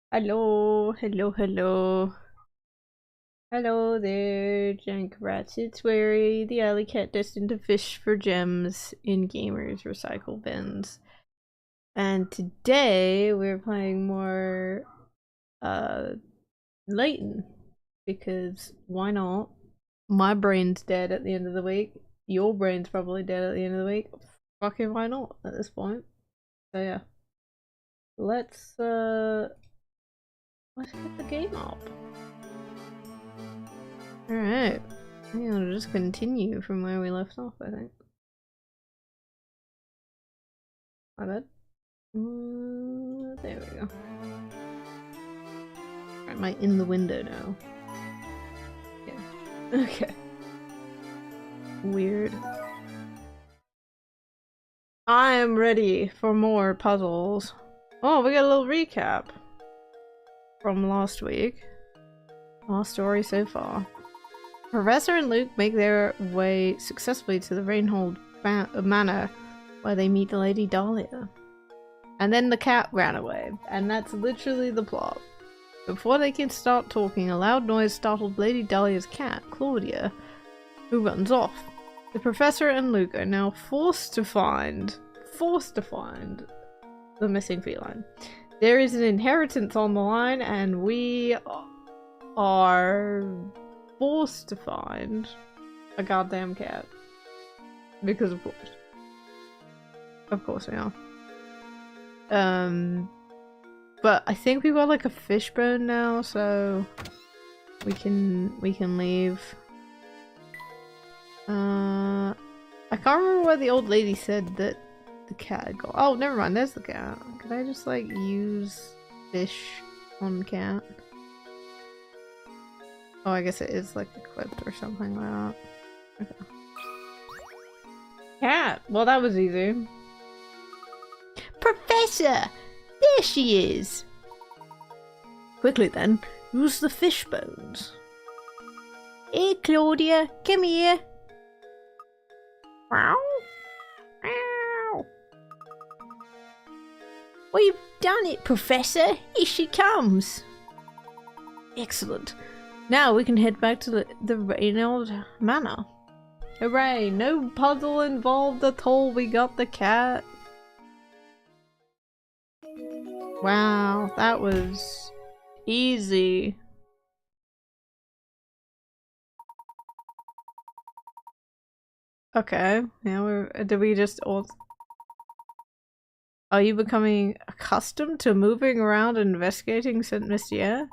Hello, hello, hello. Hello there, Jankrats. It's Wary, the alley cat destined to fish for gems in gamers' recycle bins. And today we're playing more Layton. Because why not? My brain's dead at the end of the week. Your brain's probably dead at the end of the week. Fucking why not at this point? So yeah. Let's hit the game up. Alright. I think I'll just continue from where we left off, I think. My bad. There we go. Am I in the window now? Yeah. Okay. Weird. I'm ready for more puzzles. Oh, we got a little recap from last week. Our story so far. Professor and Luke make their way successfully to the Rainhold Manor, where they meet Lady Dahlia. And then the cat ran away, and that's literally the plot. Before they can start talking, a loud noise startled Lady Dahlia's cat, Claudia, who runs off. The Professor and Luke are now forced to find the missing feline. There is an inheritance on the line, and we are forced to find a goddamn cat. Because of course. Of course we are. But I think we've got like a fishbone now, so we can leave. I can't remember what the old lady said that the cat had got. Oh, never mind, there's the cat. Could I just like use fish on cat? Oh, I guess it is like equipped or something like that. Okay. Cat! Well, that was easy. Professor! There she is! Quickly then, use the fish bones. Here, Claudia, come here. Wow. Wow. We've done it, Professor. Here she comes. Excellent. Now we can head back to the Rainhold Manor. Hooray! No puzzle involved at all. We got the cat. Wow, that was easy. Okay, yeah, did we just all... Are you becoming accustomed to moving around and investigating St. Mystier?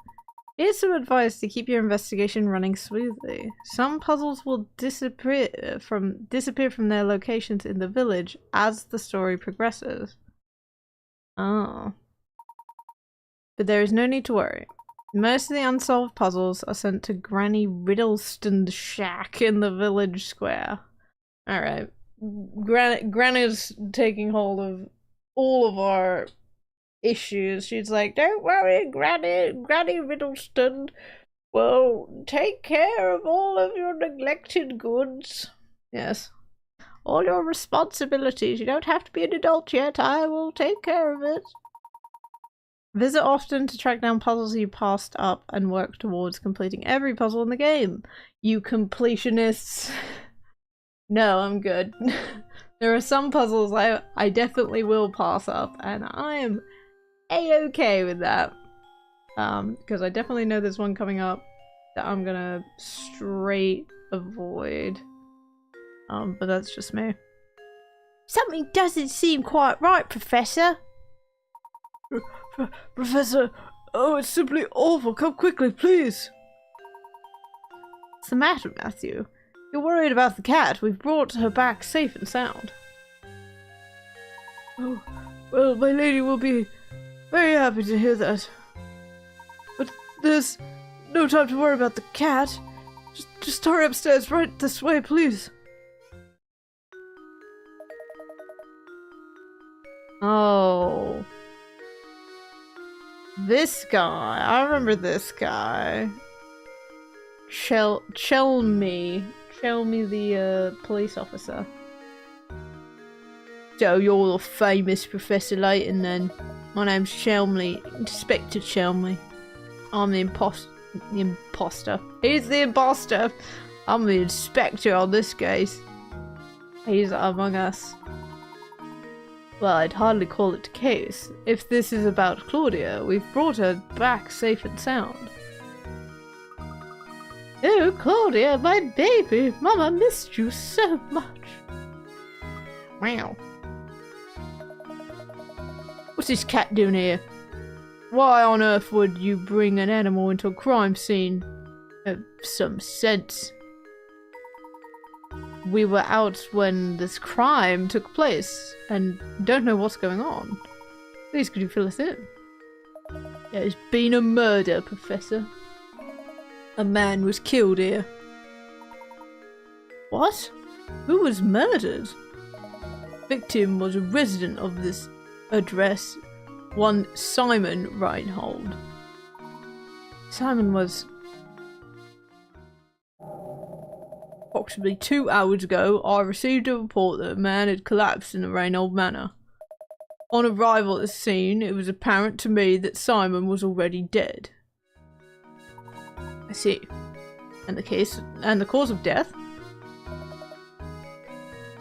Here's some advice to keep your investigation running smoothly. Some puzzles will disappear from their locations in the village as the story progresses. Oh. But there is no need to worry. Most of the unsolved puzzles are sent to Granny Riddleston's shack in the village square. Alright. Granny's taking hold of all of our issues. She's like, don't worry, Granny Riddleston will take care of all of your neglected goods. Yes. All your responsibilities. You don't have to be an adult yet. I will take care of it. Visit often to track down puzzles you passed up and work towards completing every puzzle in the game. You completionists. No, I'm good. There are some puzzles I definitely will pass up, and I am a-okay with that. Because I definitely know there's one coming up that I'm gonna straight avoid. But that's just me. Something doesn't seem quite right, Professor. Professor, oh, it's simply awful. Come quickly, please. What's the matter, Matthew? You're worried about the cat. We've brought her back safe and sound. Oh, well, my lady will be very happy to hear that. But there's no time to worry about the cat. Just hurry upstairs right this way, please. Oh. This guy. I remember this guy. Chelmy, the police officer. So you're the famous Professor Layton then? My name's Shelmley, Inspector Shelmley. I'm the imposter. He's the imposter. I'm the inspector on this case. He's among us. Well, I'd hardly call it a case. If this is about Claudia, we've brought her back safe and sound. Oh, Claudia, my baby! Mama missed you so much. Wow. What's this cat doing here? Why on earth would you bring an animal into a crime scene? Have some sense. We were out when this crime took place and don't know what's going on. Please, could you fill us in? There's been a murder, Professor. A man was killed here. What? Who was murdered? Victim was a resident of this address, one Simon Reinhold. Simon was... Approximately 2 hours ago, I received a report that a man had collapsed in the Reinhold Manor. On arrival at the scene, it was apparent to me that Simon was already dead. I see. And the cause of death?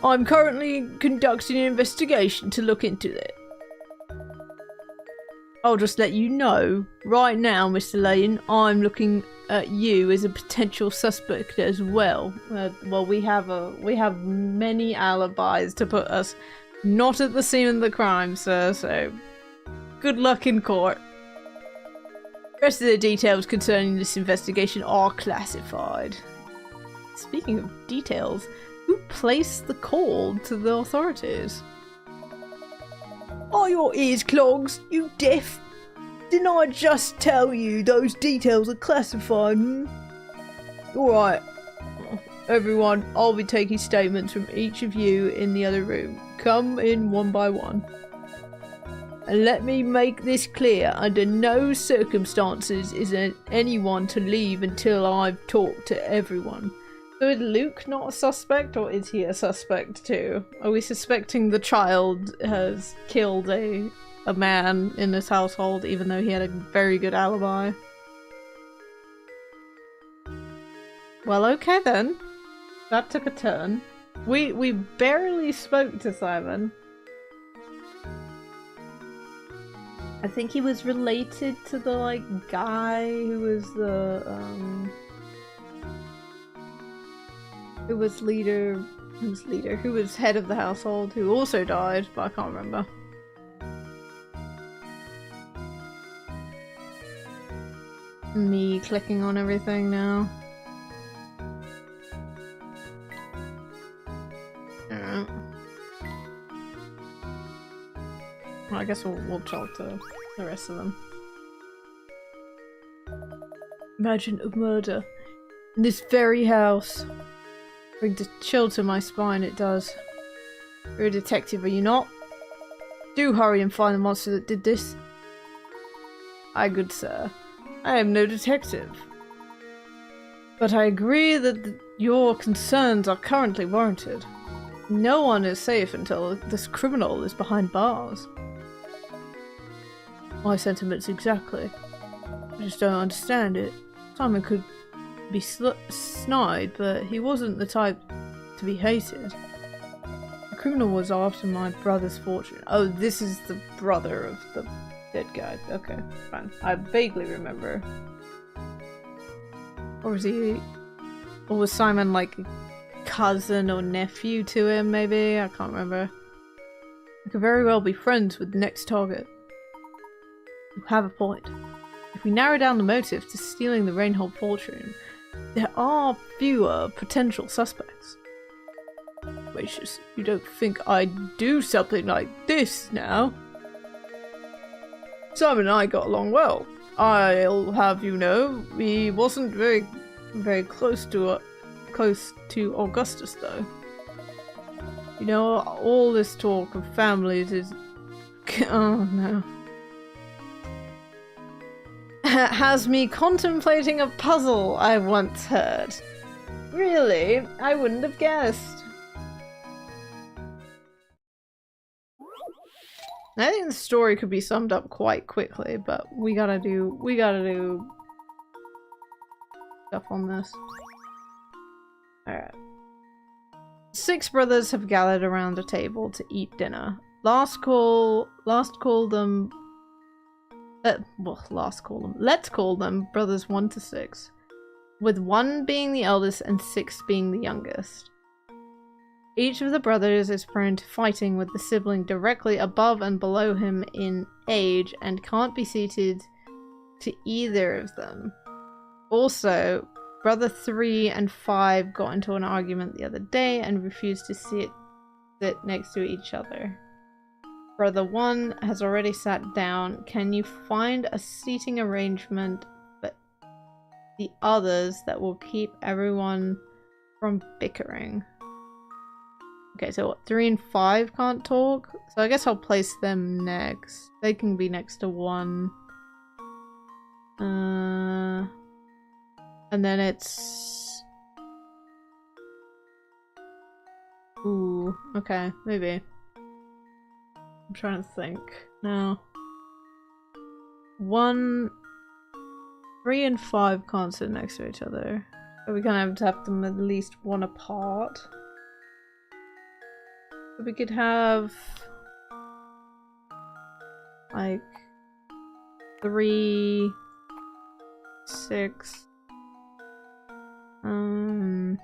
I'm currently conducting an investigation to look into it. I'll just let you know, right now, Mr. Layton, I'm looking at you as a potential suspect as well. Well, we have many alibis to put us not at the scene of the crime, sir, so good luck in court. The rest of the details concerning this investigation are classified. Speaking of details, who placed the call to the authorities? Are your ears clogged, you deaf? Didn't I just tell you those details are classified? Alright, everyone, I'll be taking statements from each of you in the other room. Come in one by one. And let me make this clear, under no circumstances is anyone to leave until I've talked to everyone. So is Luke not a suspect, or is he a suspect too? Are we suspecting the child has killed a man in this household, even though he had a very good alibi? Well, okay then. That took a turn. We barely spoke to Simon. I think he was related to the, like, guy who was the, who was head of the household, who also died, but I can't remember. Me clicking on everything now. Alright. Well, I guess we'll talk to the rest of them. Imagine a murder in this very house. Brings a chill to my spine, it does. You're a detective, are you not? Do hurry and find the monster that did this. Aye, good sir. I am no detective. But I agree that your concerns are currently warranted. No one is safe until this criminal is behind bars. My sentiments exactly. I just don't understand it. Simon could be snide, but he wasn't the type to be hated. The criminal was after my brother's fortune. Oh, this is the brother of the dead guy. Okay, fine. I vaguely remember. Or was Simon like a cousin or nephew to him, maybe? I can't remember. I could very well be friends with the next target. You have a point. If we narrow down the motive to stealing the Reinhold fortune, there are fewer potential suspects. Gracious, you don't think I'd do something like this now? Simon and I got along well. I'll have you know, he wasn't very close to Augustus though. You know, all this talk of families is... oh no. Has me contemplating a puzzle I once heard. Really? I wouldn't have guessed. I think the story could be summed up quite quickly, but we gotta do stuff on this. Alright. 6 brothers have gathered around a table to eat dinner. Let's call them brothers 1 to 6, with 1 being the eldest and 6 being the youngest. Each of the brothers is prone to fighting with the sibling directly above and below him in age and can't be seated to either of them. Also, brother 3 and 5 got into an argument the other day and refused to sit next to each other. Brother 1 has already sat down. Can you find a seating arrangement but the others that will keep everyone from bickering? Okay, so what, 3 and 5 can't talk? So I guess I'll place them next. They can be next to 1. And then it's... Ooh, okay, maybe. I'm trying to think. No. 3 and 5 can't sit next to each other. So we're gonna have to have them at least 1 apart. We could have like 3, 6, and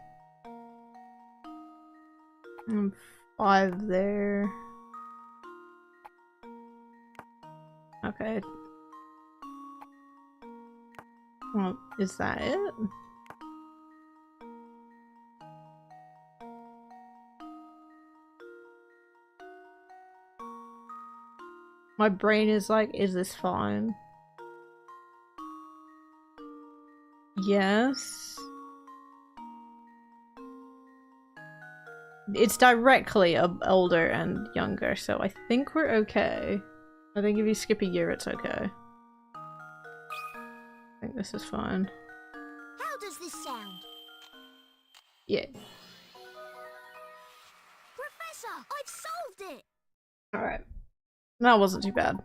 5 there. Okay. Well, is that it? My brain is like, is this fine? Yes. It's directly older and younger, so I think we're okay. I think if you skip a year, it's okay. I think this is fine. How does this sound? Yeah. Professor, I've solved it! Alright. That wasn't too bad.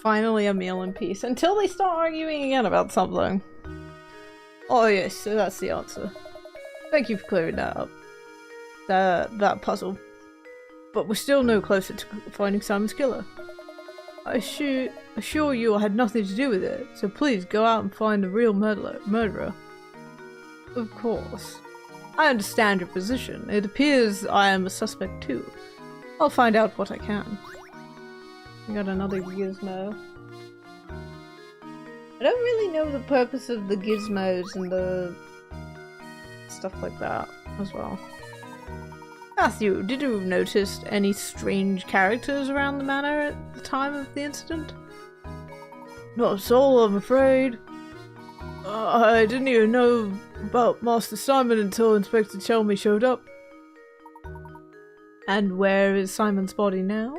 Finally a meal in peace. Until they start arguing again about something. Oh yes, so that's the answer. Thank you for clearing that up. That puzzle. But we're still no closer to finding Simon's killer. I assure you I had nothing to do with it, so please go out and find the real murderer. Of course. I understand your position. It appears I am a suspect too. I'll find out what I can. We got another gizmo. I don't really know the purpose of the gizmos and the stuff like that as well. Matthew, did you notice any strange characters around the manor at the time of the incident? Not a soul, I'm afraid. I didn't even know about Master Simon until Inspector Chelmy showed up. And where is Simon's body now?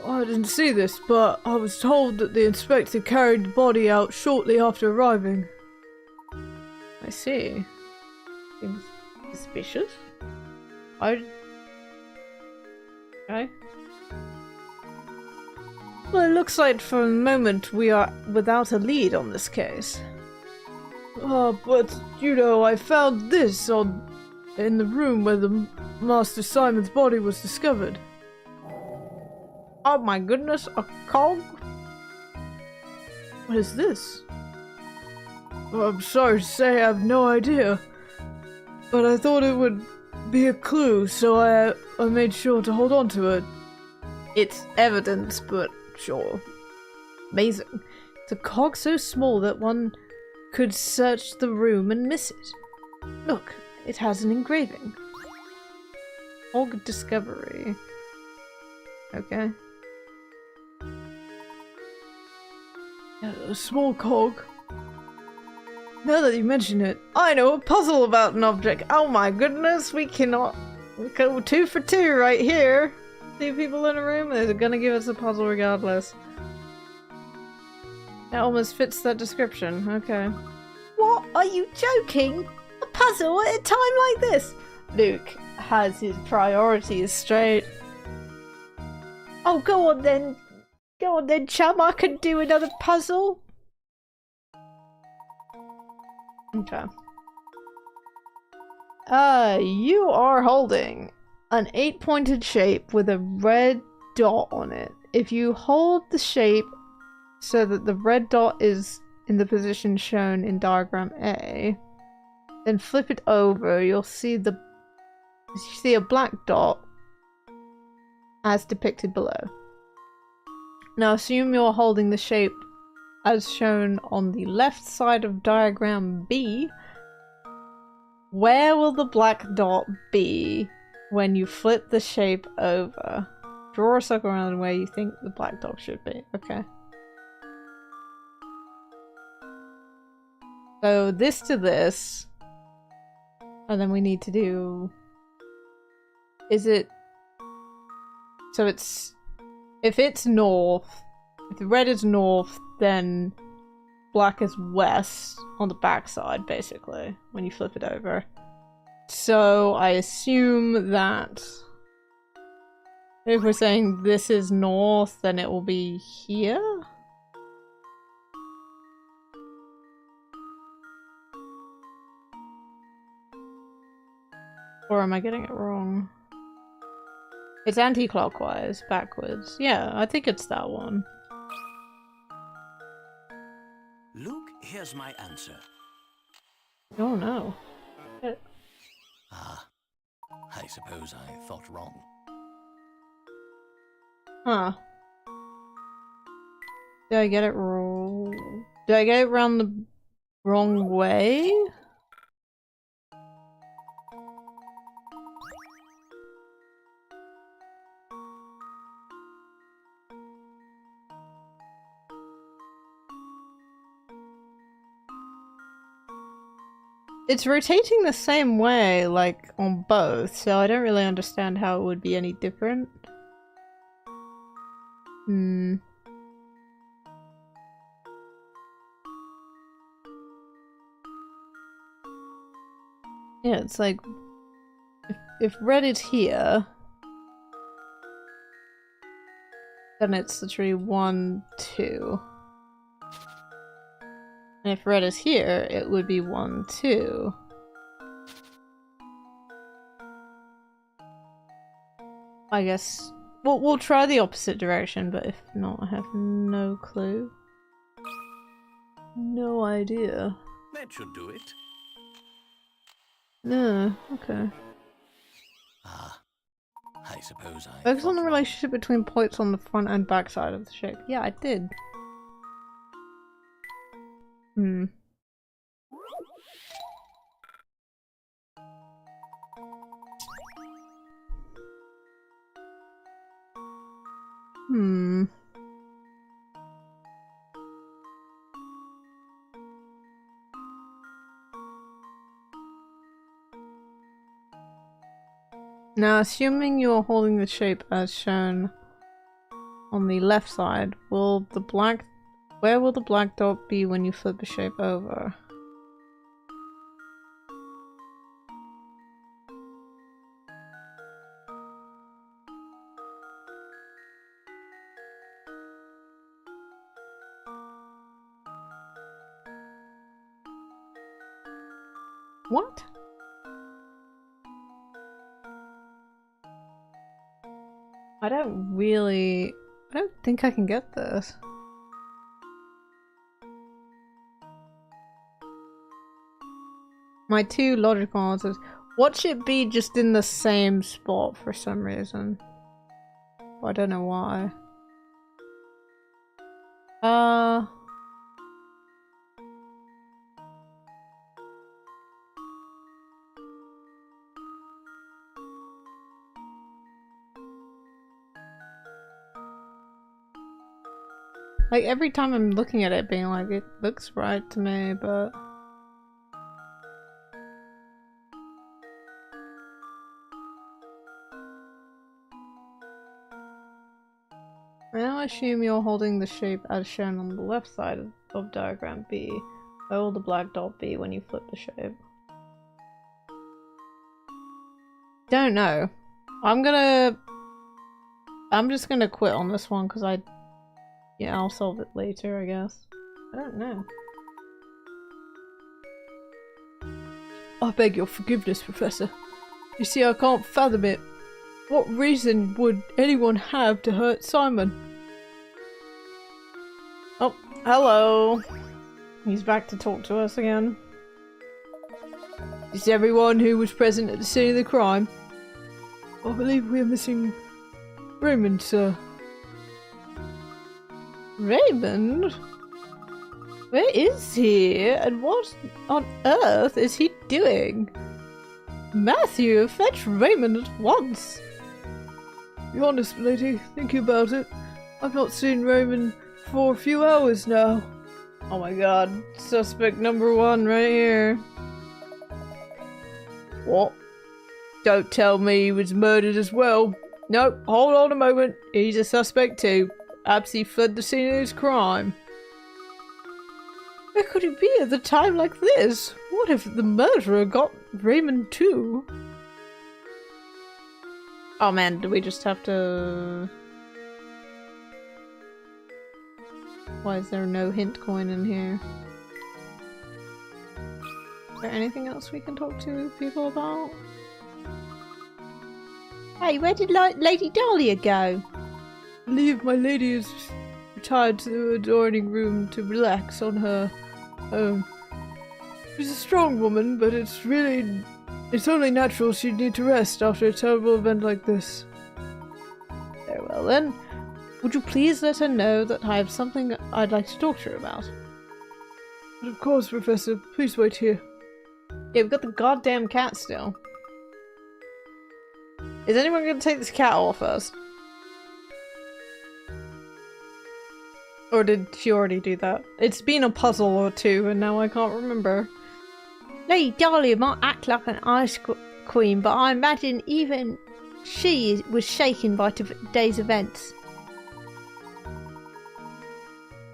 I didn't see this, but I was told that the inspector carried the body out shortly after arriving. I see. Seems suspicious. Okay. Well, it looks like for the moment we are without a lead on this case. But, you know, I found this in the room where the Master Simon's body was discovered. Oh my goodness, a cog? What is this? Well, I'm sorry to say I have no idea. But I thought it would be a clue, so I made sure to hold on to it. It's evidence, but sure. Amazing. It's a cog so small that one could search the room and miss it. Look, it has an engraving. Cog discovery. Okay. A small cog. Now that you mention it, I know a puzzle about an object. Oh my goodness, we go 2 for 2 right here. 2 people in a room, they're gonna give us a puzzle regardless. It almost fits that description, okay. What? Are you joking? A puzzle at a time like this? Luke has his priorities straight. Oh, go on then. Go on then, chum. I can do another puzzle. Okay. You are holding an 8-pointed shape with a red dot on it. If you hold the shape so that the red dot is in the position shown in diagram A, then flip it over, you'll see a black dot as depicted below. Now assume you're holding the shape as shown on the left side of diagram B. Where will the black dot be when you flip the shape over? Draw a circle around where you think the black dot should be. Okay. So this to this. And then we need to do... Is it... So it's... If it's north, if the red is north, then black is west on the back side, basically, when you flip it over. So I assume that if we're saying this is north, then it will be here? Or am I getting it wrong? It's anti-clockwise, backwards. Yeah, I think it's that one. Luke, here's my answer. Oh no. Ah, I suppose I thought wrong. Huh. Did I get it wrong? Did I get it around the wrong way? It's rotating the same way, like, on both, so I don't really understand how it would be any different. Yeah, it's like, if red is here, then it's literally 1, 2. And if red is here, it would be 1, 2. I guess we'll try the opposite direction, but if not, I have no clue. No idea. That should do it. No, okay. Ah, I suppose I Focus on the thought wrong. relationship between points on the front and back side of the shape. Yeah, I did. Now, assuming you are holding the shape as shown on the left side, where will the black dot be when you flip the shape over? What? I don't think I can get this. My two logical answers. What should be just in the same spot for some reason? I don't know why. Like, every time I'm looking at it being like, it looks right to me, but... I now assume you're holding the shape as shown on the left side of diagram B. Where will the black dot be when you flip the shape? Don't know. I'm just gonna quit on this one because yeah, I'll solve it later, I guess. I don't know. I beg your forgiveness, Professor. You see, I can't fathom it. What reason would anyone have to hurt Simon? Oh, hello. He's back to talk to us again. Is everyone who was present at the scene of the crime? I believe we are missing Raymond, sir. Raymond? Where is he? And what on earth is he doing? Matthew, fetch Raymond at once! Be honest, lady, thinking about it, I've not seen Raymond for a few hours now. Oh my god, suspect number one right here. What? Don't tell me he was murdered as well. Nope, hold on a moment. He's a suspect too. Perhaps he fled the scene of his crime. Where could he be at a time like this? What if the murderer got Raymond too? Oh man, do we just have to... Why is there no hint coin in here? Is there anything else we can talk to people about? Hey, where did Lady Dahlia go? I believe my lady is retired to the adjoining room to relax on her own. She's a strong woman, but it's only natural she'd need to rest after a terrible event like this. Very well then. Would you please let her know that I have something I'd like to talk to her about? But of course, Professor. Please wait here. Yeah, we've got the goddamn cat still. Is anyone going to take this cat off first? Or did she already do that? It's been a puzzle or two and now I can't remember. Lady Dahlia might act like an ice queen, but I imagine even she was shaken by today's events.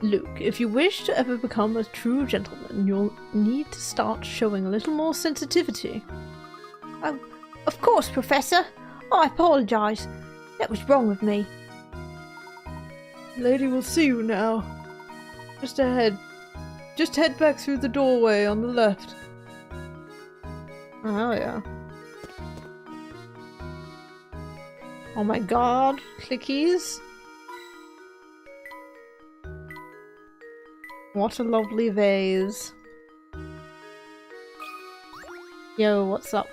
Luke, if you wish to ever become a true gentleman, you'll need to start showing a little more sensitivity. Oh, of course, Professor. I apologise. That was wrong of me. Lady will see you now. Just ahead. Just head back through the doorway on the left. Oh yeah. Oh my god, clickies. What a lovely vase. Yo, what's up?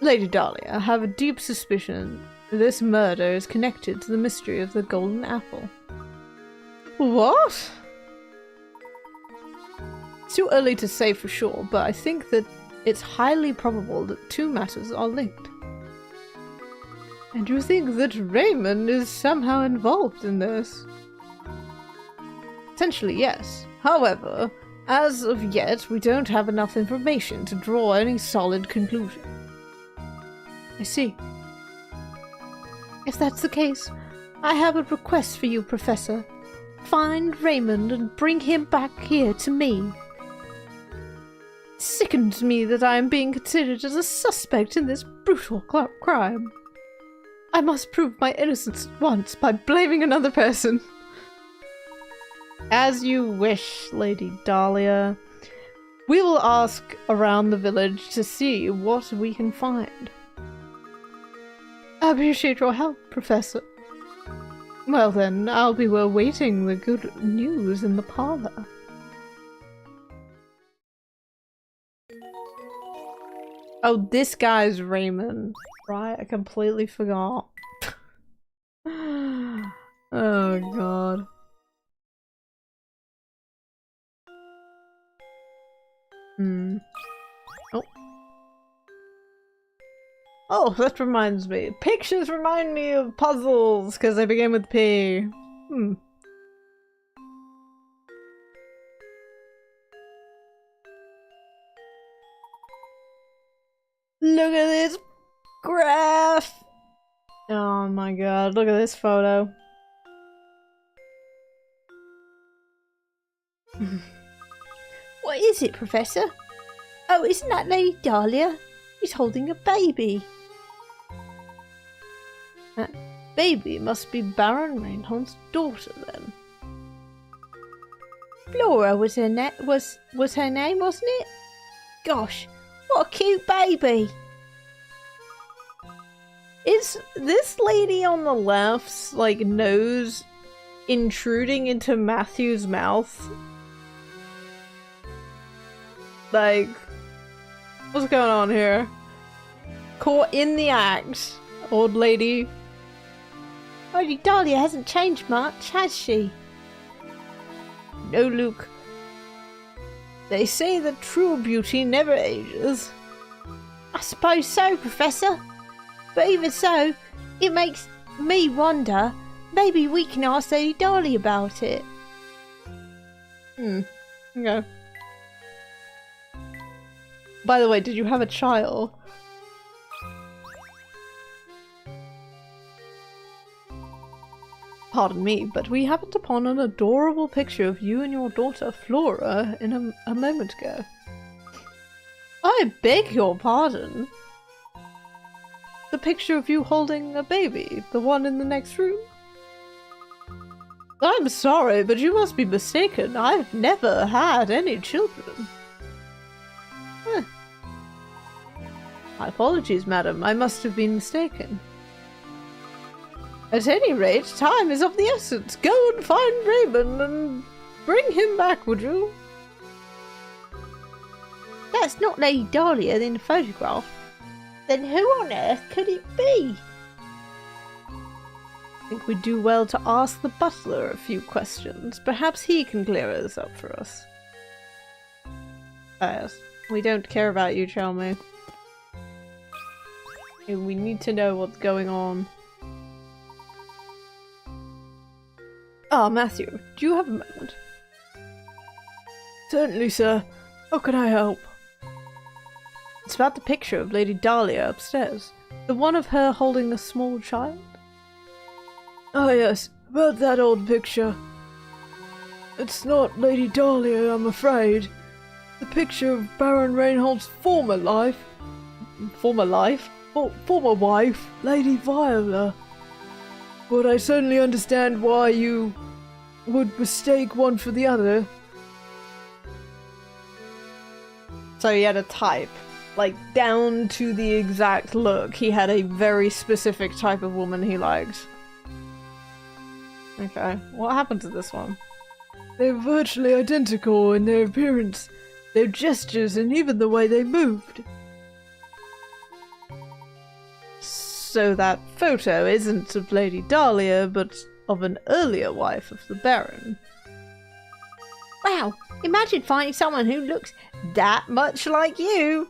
Lady Dahlia, I have a deep suspicion this murder is connected to the mystery of the golden apple. What? It's too early to say for sure, but I think that it's highly probable that two matters are linked. And you think that Raymond is somehow involved in this? Potentially, yes. However, as of yet, we don't have enough information to draw any solid conclusion. I see. If that's the case, I have a request for you, Professor. Find Raymond and bring him back here to me. It sickens me that I am being considered as a suspect in this brutal crime. I must prove my innocence at once by blaming another person. As you wish, Lady Dahlia. We will ask around the village to see what we can find. I appreciate your help, Professor. Well then, I'll be awaiting the good news in the parlor. Oh, this guy's Raymond. Right, I completely forgot. Oh god. Oh. Oh, that reminds me. Pictures remind me of puzzles, because they begin with P. Look at this graph! Oh my god, look at this photo. What is it, Professor? Oh, isn't that Lady Dahlia? She's holding a baby. That baby must be Baron Reinhold's daughter, then. Flora was her name, wasn't it? Gosh, what a cute baby! Is this lady on the left's, like, nose intruding into Matthew's mouth? Like, what's going on here? Caught in the act, old lady. Lady Dahlia hasn't changed much, has she? No, Luke. They say that true beauty never ages. I suppose so, Professor. But even so, it makes me wonder, maybe we can ask Lady Dahlia about it. Okay. By the way, did you have a child? Pardon me, but we happened upon an adorable picture of you and your daughter Flora in a moment ago. I beg your pardon? The picture of you holding a baby, the one in the next room? I'm sorry, but you must be mistaken. I've never had any children. My apologies, madam. I must have been mistaken. At any rate, time is of the essence. Go and find Raymond and bring him back, would you? That's not Lady Dahlia in the photograph. Then who on earth could it be? I think we'd do well to ask the butler a few questions. Perhaps he can clear this up for us. Yes, we don't care about you, Chalmers. We need to know what's going on. Ah, Matthew, do you have a moment? Certainly, sir. How can I help? It's about the picture of Lady Dahlia upstairs. The one of her holding a small child? Ah, yes, about that old picture. It's not Lady Dahlia, I'm afraid. The picture of Baron Reinhold's former wife, Lady Viola. But I certainly understand why you would mistake one for the other. So he had a type. Like, down to the exact look. He had a very specific type of woman he liked. Okay, what happened to this one? They're virtually identical in their appearance, their gestures, and even the way they moved. So that photo isn't of Lady Dahlia, but of an earlier wife of the Baron. Wow, imagine finding someone who looks that much like you!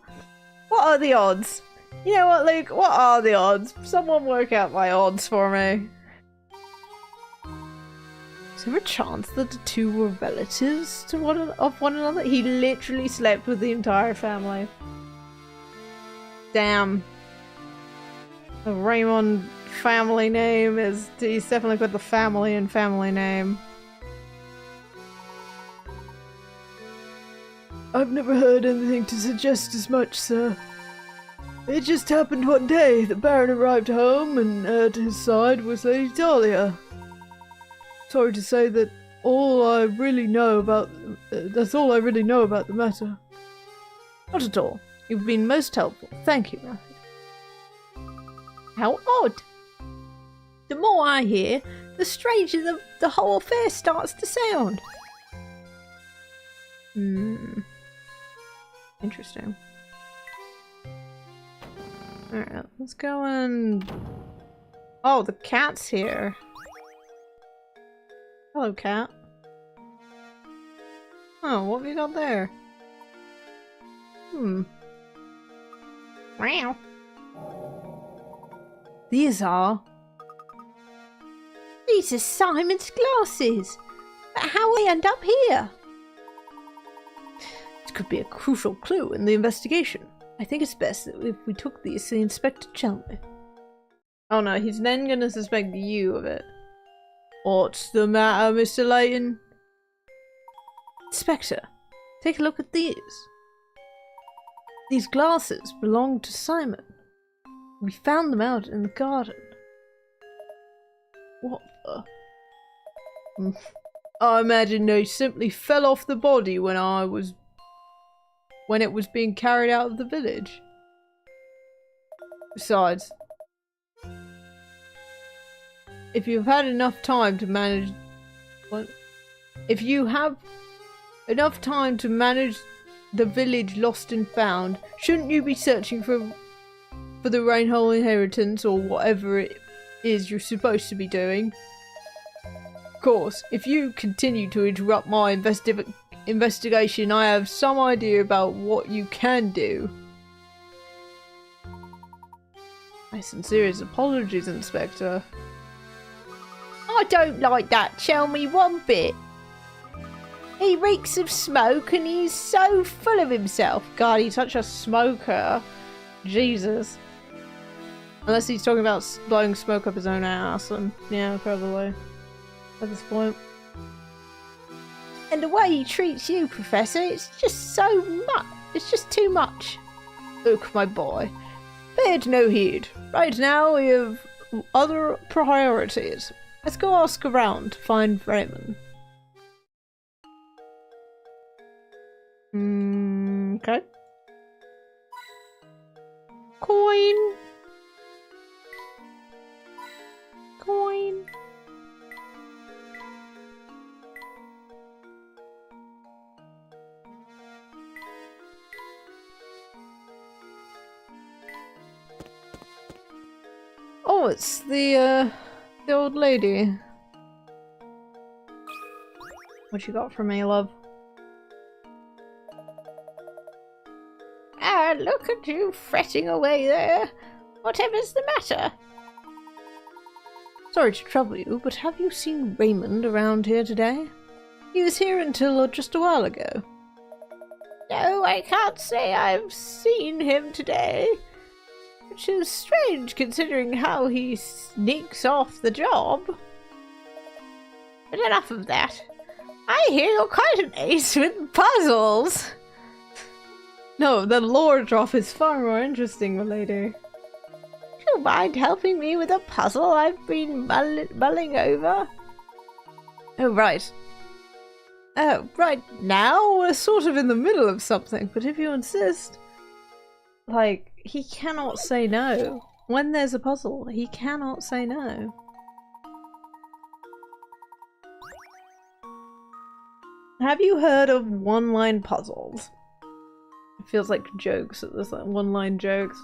What are the odds? You know what, Luke? What are the odds? Someone work out my odds for me. Is there a chance that the two were relatives to one another? He literally slept with the entire family. Damn. The Raymond family name is... He's definitely got the family and family name. I've never heard anything to suggest as much, sir. It just happened one day. The Baron arrived home and at his side was Lady Dahlia. Sorry to say that that's all I really know about the matter. Not at all. You've been most helpful. Thank you, Matthew. How odd. The more I hear, the stranger the whole affair starts to sound. Interesting. Alright, let's go and... Oh, the cat's here. Hello, cat. Oh, what have you got there? Meow. These are Simon's glasses. But how we end up here? This could be a crucial clue in the investigation. I think it's best that if we took these to Inspector Chalmers. Oh no, he's then gonna suspect you of it. What's the matter, Mr. Layton? Inspector, take a look at these. These glasses belong to Simon. We found them out in the garden. What the? I imagine they simply fell off the body when it was being carried out of the village. Besides, if you've had enough time to manage... What? If you have enough time to manage the village lost and found, shouldn't you be searching for the Rainhole inheritance or whatever it is you're supposed to be doing? Of course, if you continue to interrupt my investigation, I have some idea about what you can do. My sincerest apologies, Inspector. I don't like that Chelmy one bit. He reeks of smoke and he's so full of himself. God, he's such a smoker. Jesus. Unless he's talking about blowing smoke up his own ass, and yeah, probably. At this point. And the way he treats you, Professor, it's just so much. It's just too much. Look, my boy. Paid no heed. Right now we have other priorities. Let's go ask around to find Raymond. Okay. Coin. Coin. Oh, it's the old lady. What you got for me, love? Ah, look at you fretting away there. Whatever's the matter? Sorry to trouble you, but have you seen Raymond around here today? He was here until just a while ago. No, I can't say I've seen him today. Which is strange considering how he sneaks off the job. But enough of that. I hear you're quite an ace with puzzles. No, the lore drop is far more interesting, milady. Do you mind helping me with a puzzle I've been mulling over? Oh, right. Right now we're sort of in the middle of something, but if you insist... Like, he cannot say no. When there's a puzzle, he cannot say no. Have you heard of one-line puzzles? It feels like jokes at this, like one-line jokes.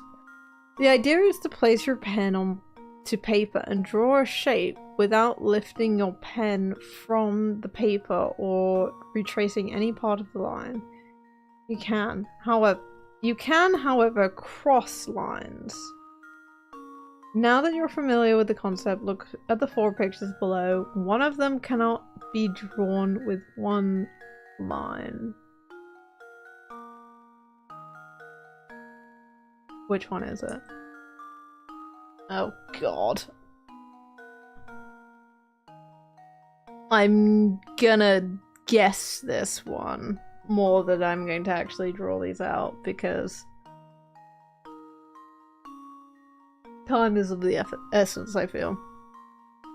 The idea is to place your pen onto paper and draw a shape without lifting your pen from the paper or retracing any part of the line. You can, however, cross lines. Now that you're familiar with the concept, look at the 4 pictures below. One of them cannot be drawn with one line. Which one is it? Oh god. I'm gonna guess this one more than I'm going to actually draw these out because time is of the essence, I feel.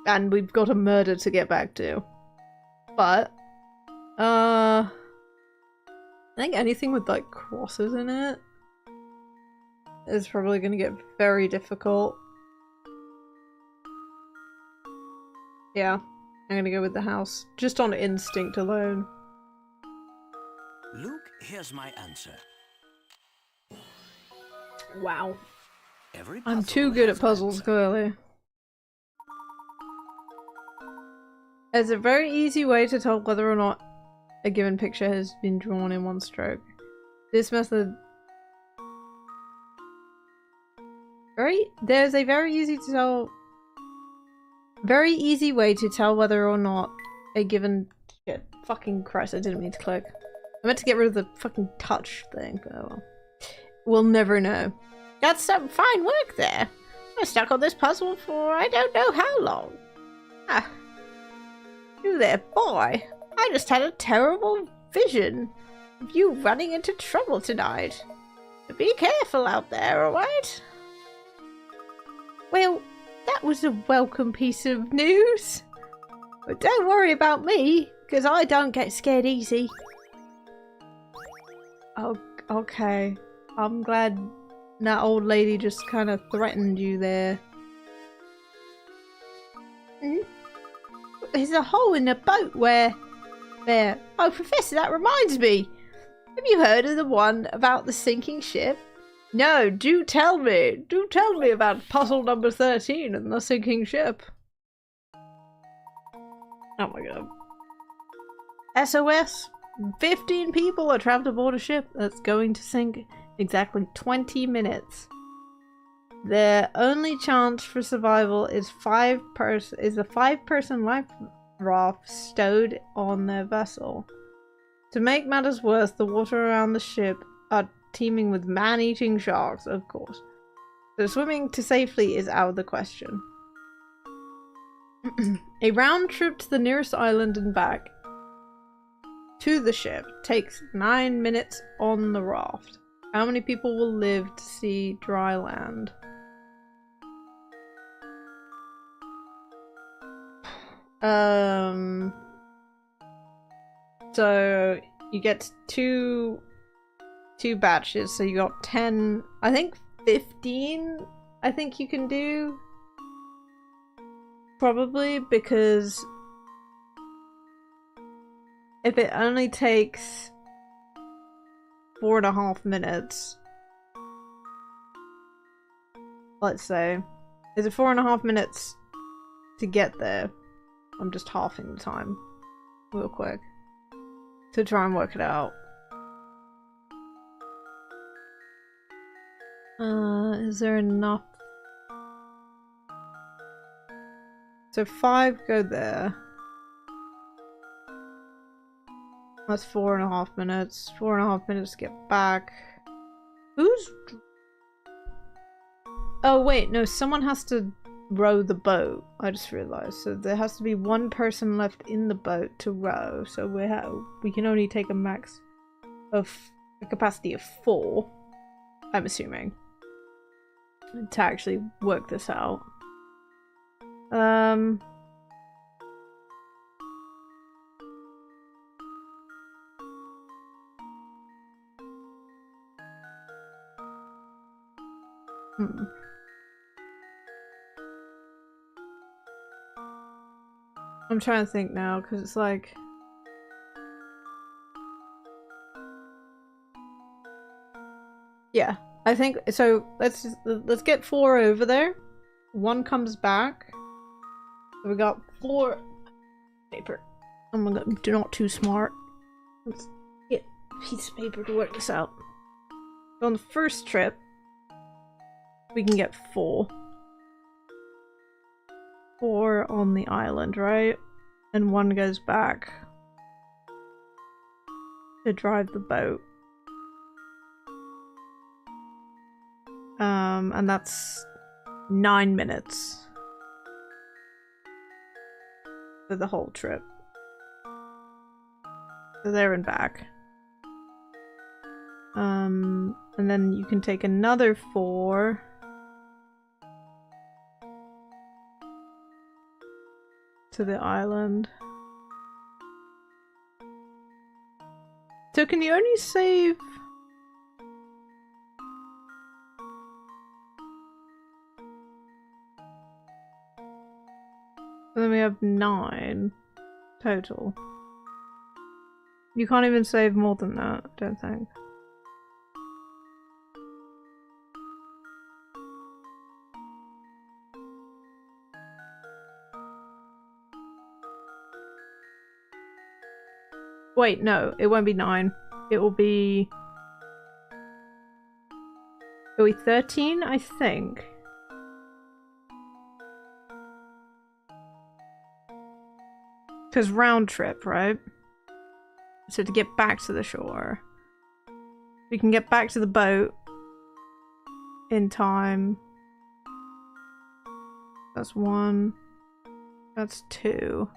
And we've got a murder to get back to. But, I think anything with like crosses in it is probably going to get very difficult. Yeah, I'm going to go with the house, just on instinct alone. Luke, here's my answer. Wow. Every I'm puzzle too good has at an puzzles, answer. clearly. There's a very easy way to tell whether or not a given picture has been drawn in one stroke. This method... There's a very easy way to tell whether or not a given... Shit. Fucking Christ, I didn't mean to click. I meant to get rid of the fucking touch thing, but oh well. We'll never know. That's some fine work there. I stuck on this puzzle for I don't know how long. Ah. You there, boy. I just had a terrible vision of you running into trouble tonight. Be careful out there, alright? Well, that was a welcome piece of news. But don't worry about me, because I don't get scared easy. Oh, okay. I'm glad that old lady just kind of threatened you there. There's a hole in the boat where... There. Oh, Professor, that reminds me. Have you heard of the one about the sinking ship? No, do tell me. Do tell me about puzzle number 13 and the sinking ship. Oh my god. SOS. 15 people are trapped aboard a ship that's going to sink in exactly 20 minutes. Their only chance for survival is a 5-person life raft stowed on their vessel. To make matters worse, the water around the ship are teeming with man-eating sharks, of course. So swimming to safety is out of the question. A round trip to the nearest island and back to the ship takes 9 minutes on the raft. How many people will live to see dry land? So you get two batches, so you got 10, I think 15 I think you can do. Probably, because if it only takes 4.5 minutes, let's say, is it 4.5 minutes to get there? I'm just halving the time real quick to try and work it out. Is there enough? So 5 go there. That's 4.5 minutes. 4.5 minutes to get back. Who's... Oh wait, no, someone has to row the boat. I just realized. So there has to be one person left in the boat to row. So we can only take a max of a capacity of 4, I'm assuming, to actually work this out. I'm trying to think now, because it's like... Yeah, I think so. Let's get 4 over there. 1 comes back. So we got 4 paper. Oh my god, you're not too smart. Let's get a piece of paper to work this out. So on the first trip, we can get 4. 4 on the island, right? And 1 goes back to drive the boat. And that's 9 minutes for the whole trip. So there and back. And then you can take another 4 to the island. So can you only save... And then we have 9 total. You can't even save more than that, I don't think. Wait, no, it won't be 9. It will be... It'll be 13, I think. Because round trip, right? So to get back to the shore. We can get back to the boat in time. That's 1. That's 2.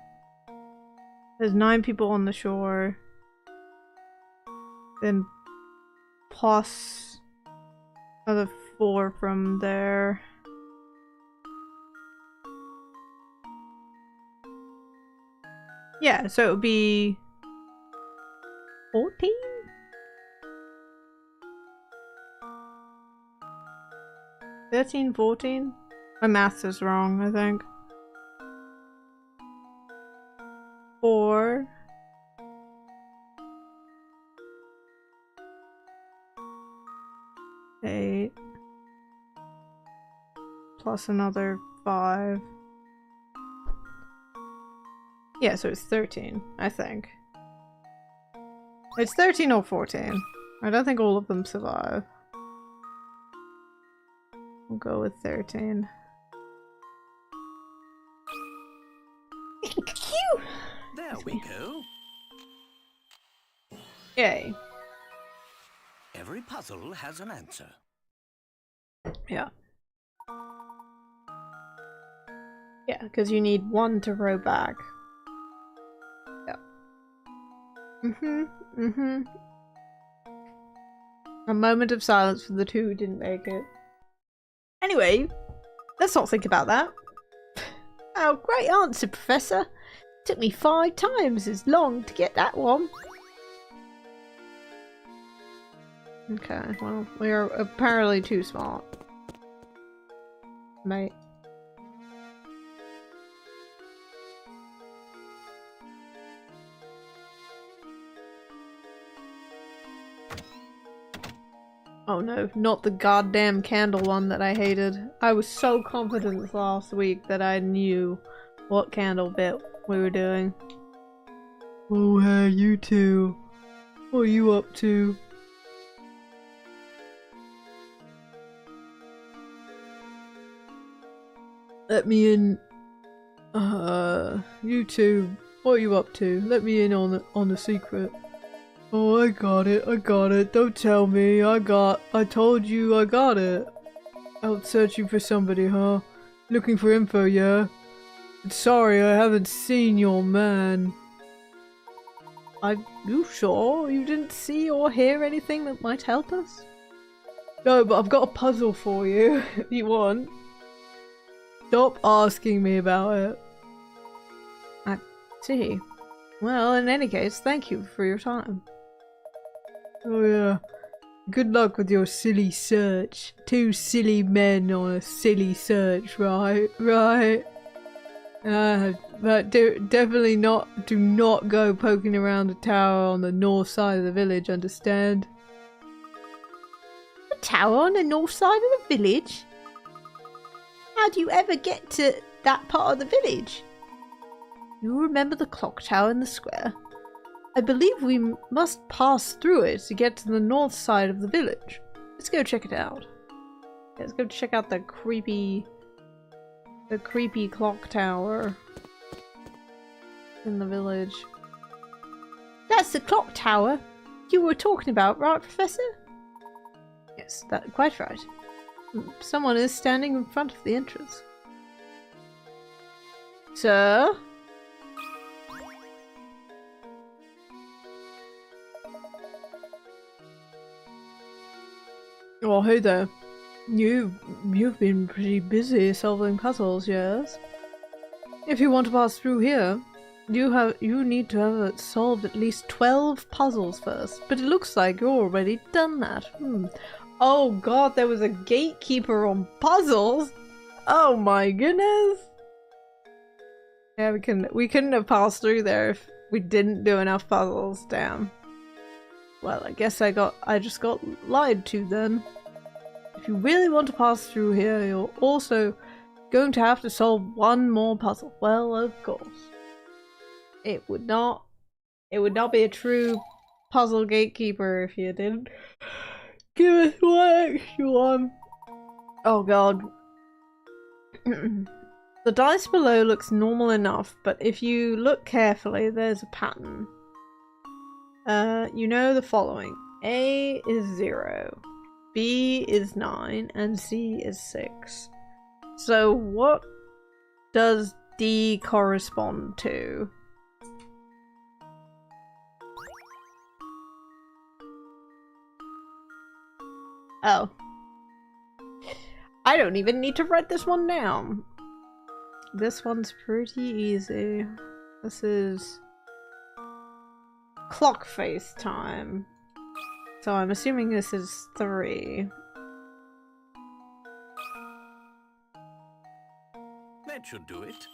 There's 9 people on the shore. Then plus another 4 from there. Yeah, so it would be 14? 13, 14? My maths is wrong, I think. 4. 8. Plus another 5. Yeah, so it's 13, I think. It's 13 or 14. I don't think all of them survive. We'll go with 13. There we go. Yay. Every puzzle has an answer. Yeah. Yeah, because you need 1 to row back. Yeah. A moment of silence for the 2 who didn't make it. Anyway, let's not think about that. Oh, great answer, Professor. Took me 5 times as long to get that one. Okay, well, we are apparently too smart. Mate. Oh no, not the goddamn candle one that I hated. I was so confident last week that I knew what candle bit we were doing. Oh hey, you two. What are you up to? Let me in. You two. What are you up to? Let me in on the secret. Oh, I got it. Don't tell me. I told you I got it. Out searching for somebody, huh? Looking for info, yeah? Sorry, I haven't seen your man. Are you sure you didn't see or hear anything that might help us? No, but I've got a puzzle for you, if you want. Stop asking me about it. I see. Well, in any case, thank you for your time. Oh yeah. Good luck with your silly search. 2 silly men on a silly search, right? Right. But definitely not. Do not go poking around the tower on the north side of the village, understand? The tower on the north side of the village? How do you ever get to that part of the village? You remember the clock tower in the square? I believe we must pass through it to get to the north side of the village. Let's go check it out. Yeah, let's go check out the creepy clock tower in the village. That's the clock tower you were talking about, right, Professor? Yes, that's quite right. Someone is standing in front of the entrance. Sir? Oh, hey there. You've been pretty busy solving puzzles, yes? If you want to pass through here, you need to have solved at least 12 puzzles first. But it looks like you've already done that. Oh god, there was a gatekeeper on puzzles? Oh my goodness! Yeah, we couldn't have passed through there if we didn't do enough puzzles, damn. Well, I guess I just got lied to then. If you really want to pass through here, you're also going to have to solve 1 more puzzle. Well, of course. It would not be a true puzzle gatekeeper if you didn't give us 1 extra one. Oh god. The dice below looks normal enough, but if you look carefully, there's a pattern. You know the following. A is 0, B is 9, and C is 6. So what does D correspond to? Oh. I don't even need to write this one down. This one's pretty easy. This is clock face time. So I'm assuming this is 3. That should do it.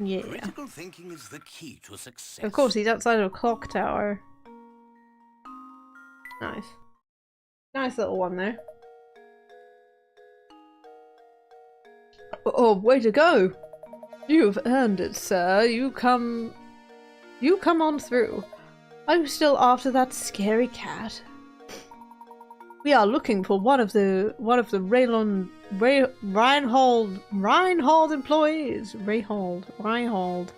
Yeah. Critical thinking is the key to success. Of course, he's outside of a clock tower. Nice. Nice little one there. Oh, way to go! You've earned it, sir. You come on through. Are you still after that scary cat? We are looking for one of the Reinhold employees. Reinhold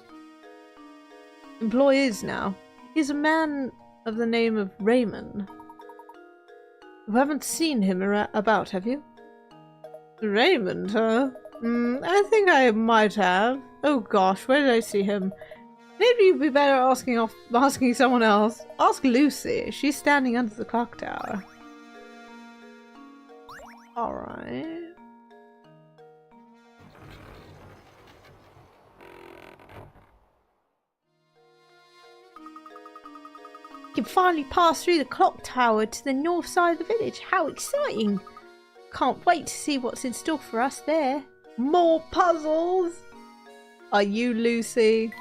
employees now. He's a man of the name of Raymond. You haven't seen him about, have you? Raymond, huh? I think I might have. Oh gosh, where did I see him? Maybe you'd be better asking someone else. Ask Lucy. She's standing under the clock tower. Alright. You can finally pass through the clock tower to the north side of the village. How exciting! Can't wait to see what's in store for us there. More puzzles! Are you Lucy?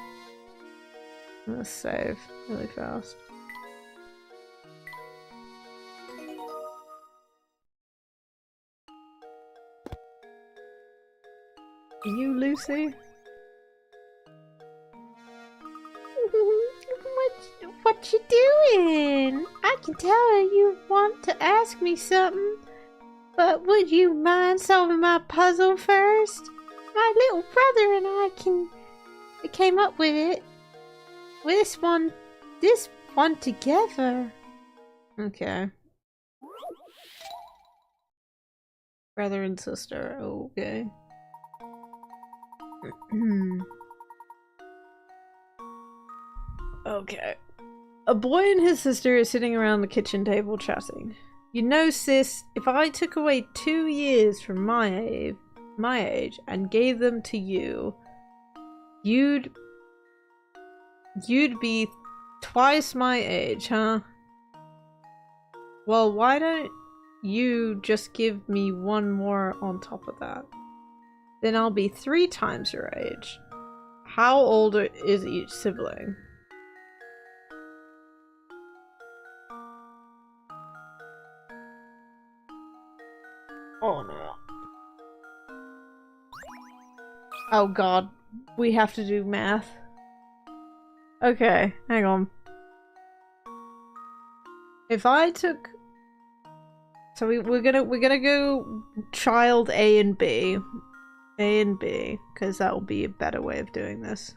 Let's save really fast. Are you Lucy? What you doing? I can tell you want to ask me something, but would you mind solving my puzzle first? My little brother and I came up with it. This one together. Okay. Brother and sister. Okay. Okay. A boy and his sister are sitting around the kitchen table chatting. You know, sis, if I took away 2 years from my age and gave them to you, you'd be twice my age, huh? Well, why don't you just give me 1 more on top of that? Then I'll be 3 times your age. How old is each sibling? Oh no. Oh god, we have to do math. Okay, hang on. If I took... So we're gonna go child A and B. A and B, because that will be a better way of doing this.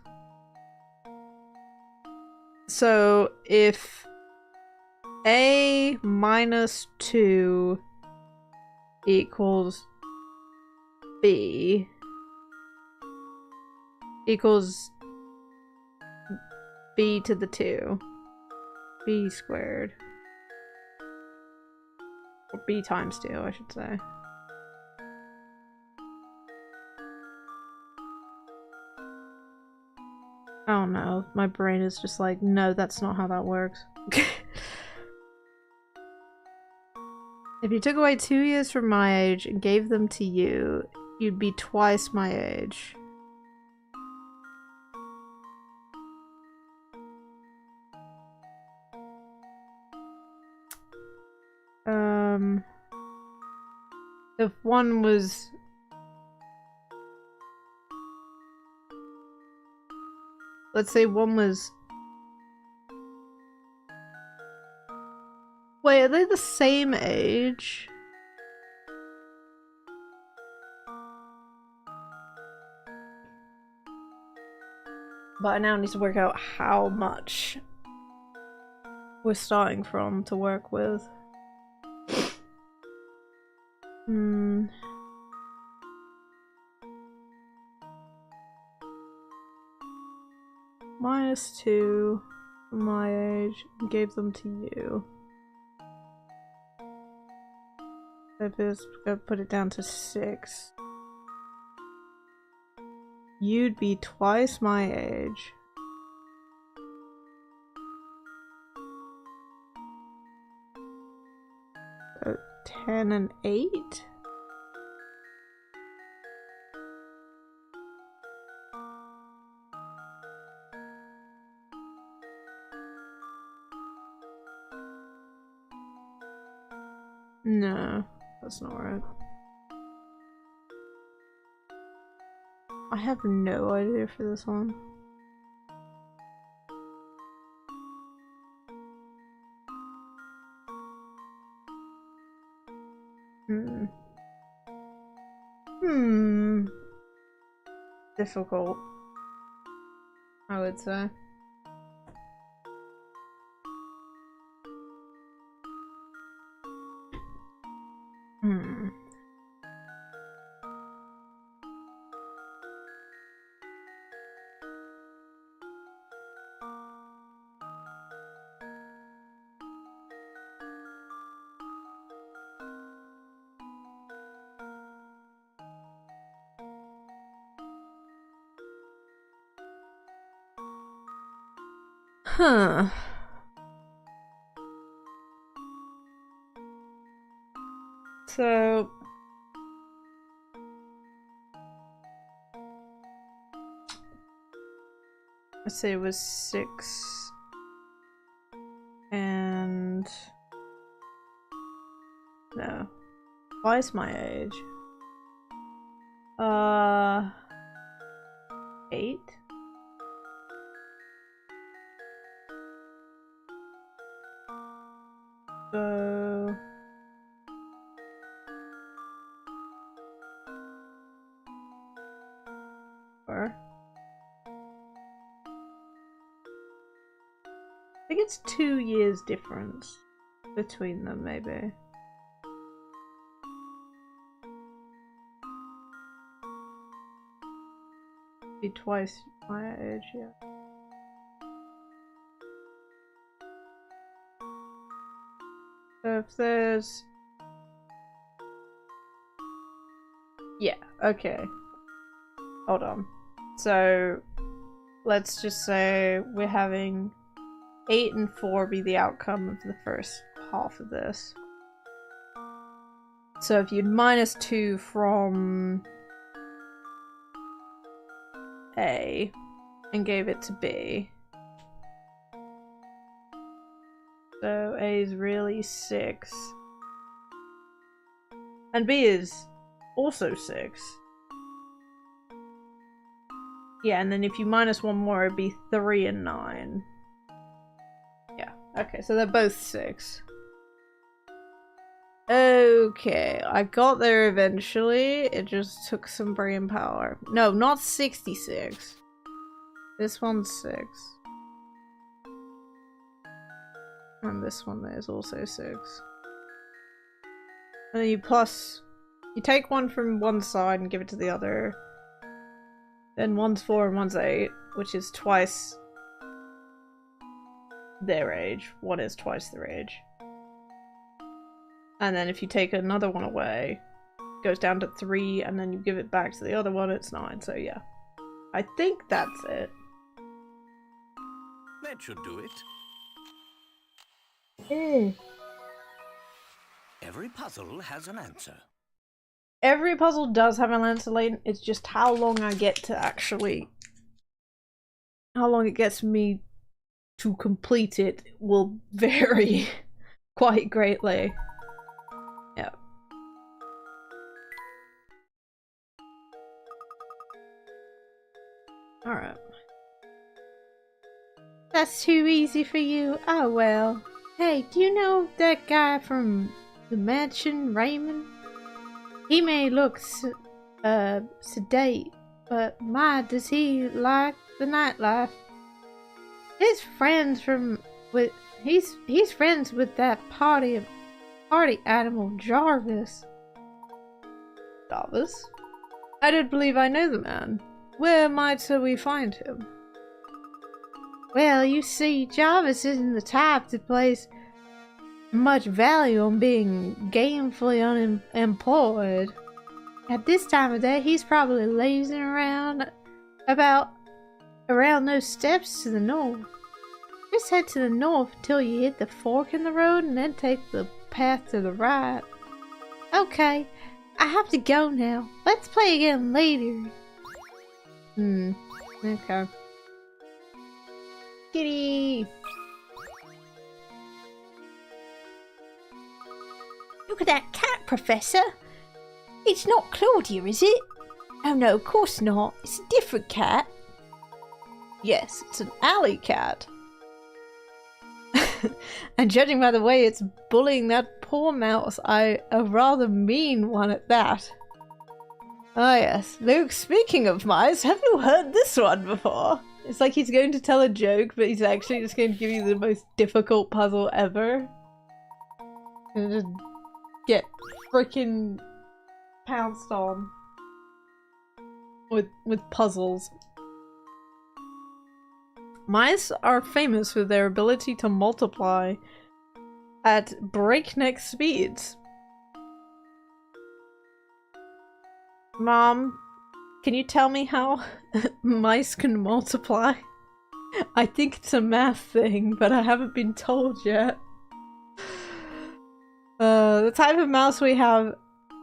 So if A minus 2 equals B equals B to the 2. B squared. Or B times 2, I should say. Oh no, my brain is just like, no, that's not how that works. If you took away 2 years from my age and gave them to you, you'd be twice my age. If one was... Let's say one was... Wait, are they the same age? But I now need to work out how much we're starting from to work with. Minus 2 my age and gave them to you. So just gonna put it down to 6. You'd be twice my age. So 10 and 8? No, that's not right. I have no idea for this one. Difficult, I would say. Huh. So let's say it was 6 and no, twice my age. 8. So or I think it's 2 years difference between them, maybe. Be twice my age, yeah. So if there's... yeah, okay. Hold on. So let's just say we're having 8 and 4 be the outcome of the first half of this. So if you'd minus 2 from A and gave it to B. So A is really 6. And B is also 6. Yeah, and then if you minus 1 more, it'd be 3 and 9. Yeah, okay, so they're both 6. Okay, I got there eventually. It just took some brain power. No, not 66. This one's 6. And this one is also 6. And then you take one from one side and give it to the other. Then one's 4 and one's 8, which is twice their age. One is twice their age. And then if you take another one away, it goes down to 3, and then you give it back to the other one, it's 9. So yeah. I think that's it. That should do it. Every puzzle has an answer. Every puzzle does have an answer, Layton. It's just how long I get to actually... how long it gets me to complete it will vary quite greatly. Yeah. Alright. That's too easy for you. Oh well. Hey, do you know that guy from the mansion, Raymond? He may look sedate, but my, does he like the nightlife? He's friends with that party animal Jarvis. Jarvis? I don't believe I know the man. Where might we find him? Well, you see, Jarvis isn't the type to place much value on being gainfully unemployed. At this time of day, he's probably lazing around around those steps to the north. Just head to the north until you hit the fork in the road and then take the path to the right. Okay, I have to go now. Let's play again later. Okay. Kitty! Look at that cat, Professor. It's not Claudia, is it? Oh no, of course not. It's a different cat. Yes, it's an alley cat. And judging by the way it's bullying that poor mouse, a rather mean one at that. Ah yes, Luke, speaking of mice, have you heard this one before? It's like he's going to tell a joke, but he's actually just going to give you the most difficult puzzle ever. And just get freaking pounced on with puzzles. Mice are famous for their ability to multiply at breakneck speeds. Mom, can you tell me how mice can multiply? I think it's a math thing, but I haven't been told yet. The type of mouse we have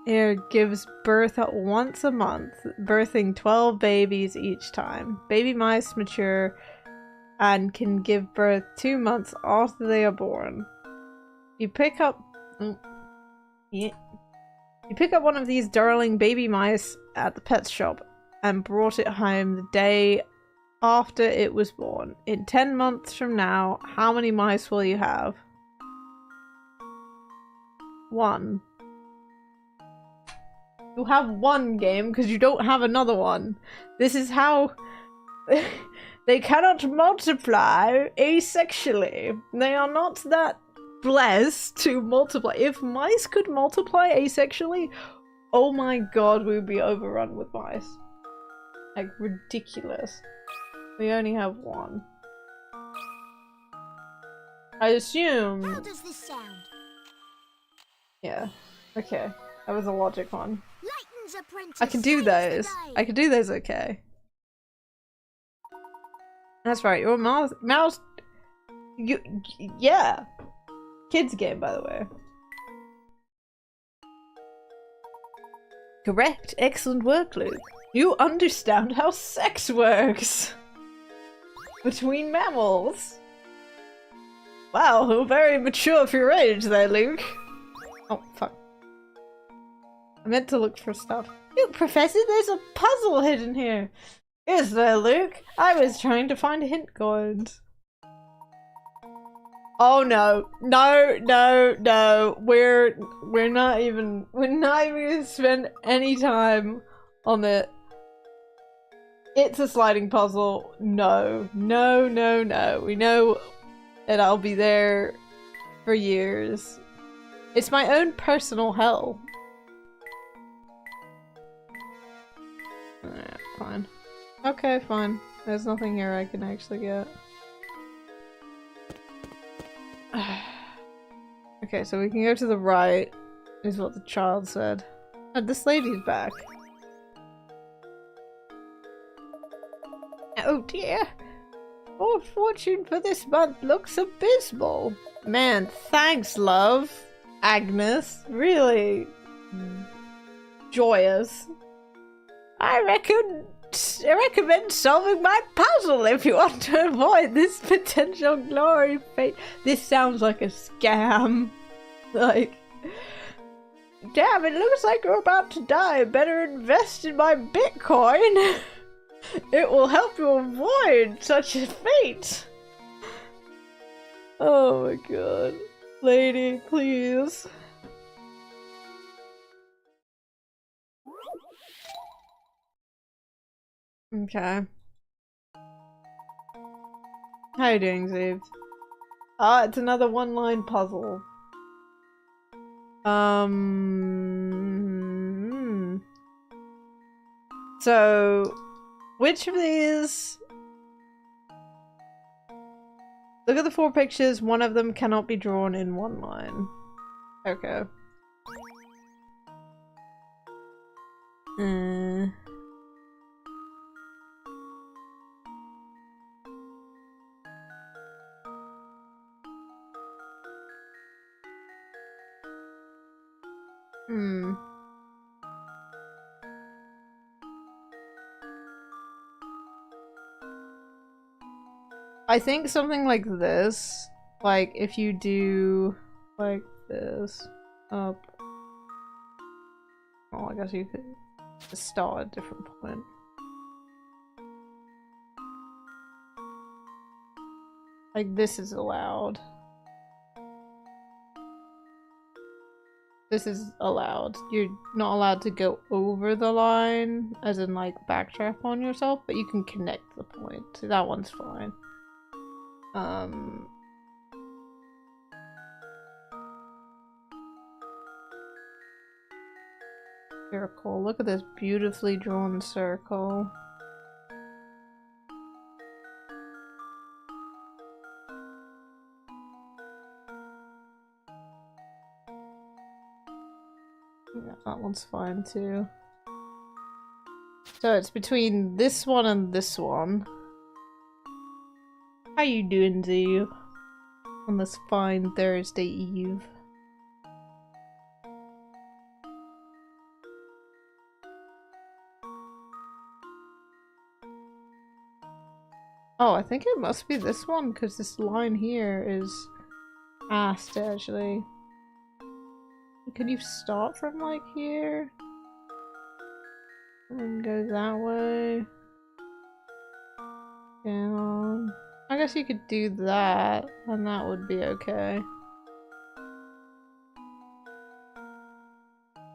here gives birth once a month, birthing 12 babies each time. Baby mice mature and can give birth 2 months after they are born. You pick up one of these darling baby mice at the pet shop and brought it home the day after it was born. In 10 months from now, how many mice will you have? 1. You have 1 game because you don't have another one. This is how they cannot multiply asexually. They are not that blessed to multiply. If mice could multiply asexually, oh my god, we would be overrun with mice. Like, ridiculous. We only have 1. I assume... How does this sound? Yeah. Okay. That was a logic one. Layton's apprentice I can do those. saves the I day. can do those okay. That's right, your mouse... Yeah! Kids game, by the way. Correct. Excellent work, Luke. You understand how sex works! Between mammals. Wow, very mature for your age there, Luke. Oh, fuck. I meant to look for stuff. Look, Professor, there's a puzzle hidden here. Is there, Luke? I was trying to find hint coins. Oh no. No, no, no. We're not even gonna spend any time on it. It's a sliding puzzle. No. No, no, no. We know that I'll be there for years. It's my own personal hell. Alright, fine. Okay, fine. There's nothing here I can actually get. Okay, so we can go to the right, is what the child said. And this lady's back. Oh dear! Our fortune for this month looks abysmal. Man, thanks, love. Agnes. Really joyous. I recommend solving my puzzle if you want to avoid this potential glory fate. This sounds like a scam. Like, damn, it looks like you're about to die. Better invest in my Bitcoin. It will help you avoid such a fate. Oh my god. Lady, please. Okay. How you doing, Zeev? Ah, it's another one-line puzzle. So, which of these Look at the 4 pictures, one of them cannot be drawn in one line. Okay. I think something like this, like if you do like this, up. Oh, I guess you could just start at a different point. Like this is allowed. This is allowed. You're not allowed to go over the line, as in like backtrack on yourself, but you can connect the point. So that one's fine. Circle. Look at this beautifully drawn circle. Yeah, that one's fine too. So it's between this one and this one. How you doing, Z? On this fine Thursday Eve? Oh, I think it must be this one, because this line here is asked, actually. Can you start from, like, here? And go that way? Down. I guess you could do that, and that would be okay.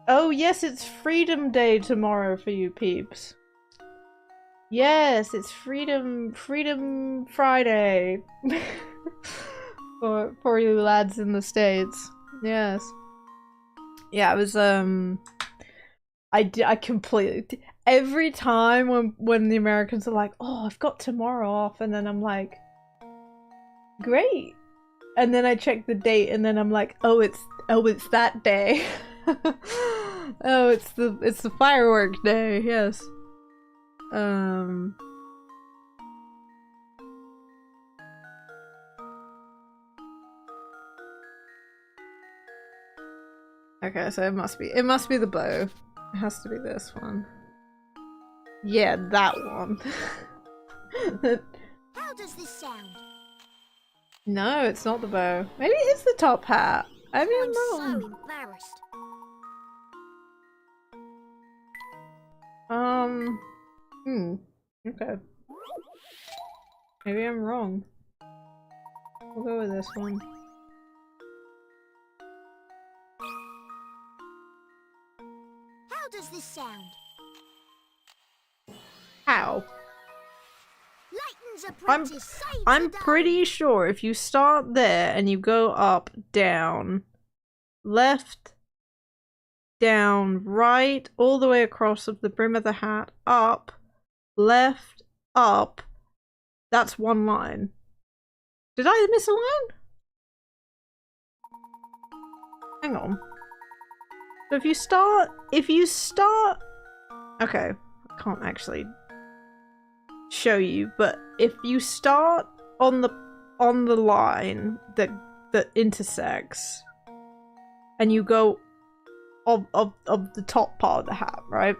Oh yes, it's Freedom Day tomorrow for you peeps. Yes, it's Freedom Friday for you lads in the States. Yes. Yeah, it was I completely every time when the Americans are like, "Oh, I've got tomorrow off," and then I'm like, "Great." And then I check the date and then I'm like, "Oh, it's that day." Oh, it's the firework day. Yes. Okay, so it must be the bow. It has to be this one. Yeah, that one. How does this sound? No, it's not the bow. Maybe it's the top hat. I mean, I'm no. so embarrassed. Okay. Maybe I'm wrong. We'll go with this one. How does this sound? How? Layton's apprentice saves I'm the day. pretty sure if you start there and you go up, down, left, down, right, all the way across of the brim of the hat, up, left, up, that's one line. Did I miss a line? Hang on. So if you start, okay, I can't actually show you, but if you start on the line that intersects, and you go of the top part of the hat, right?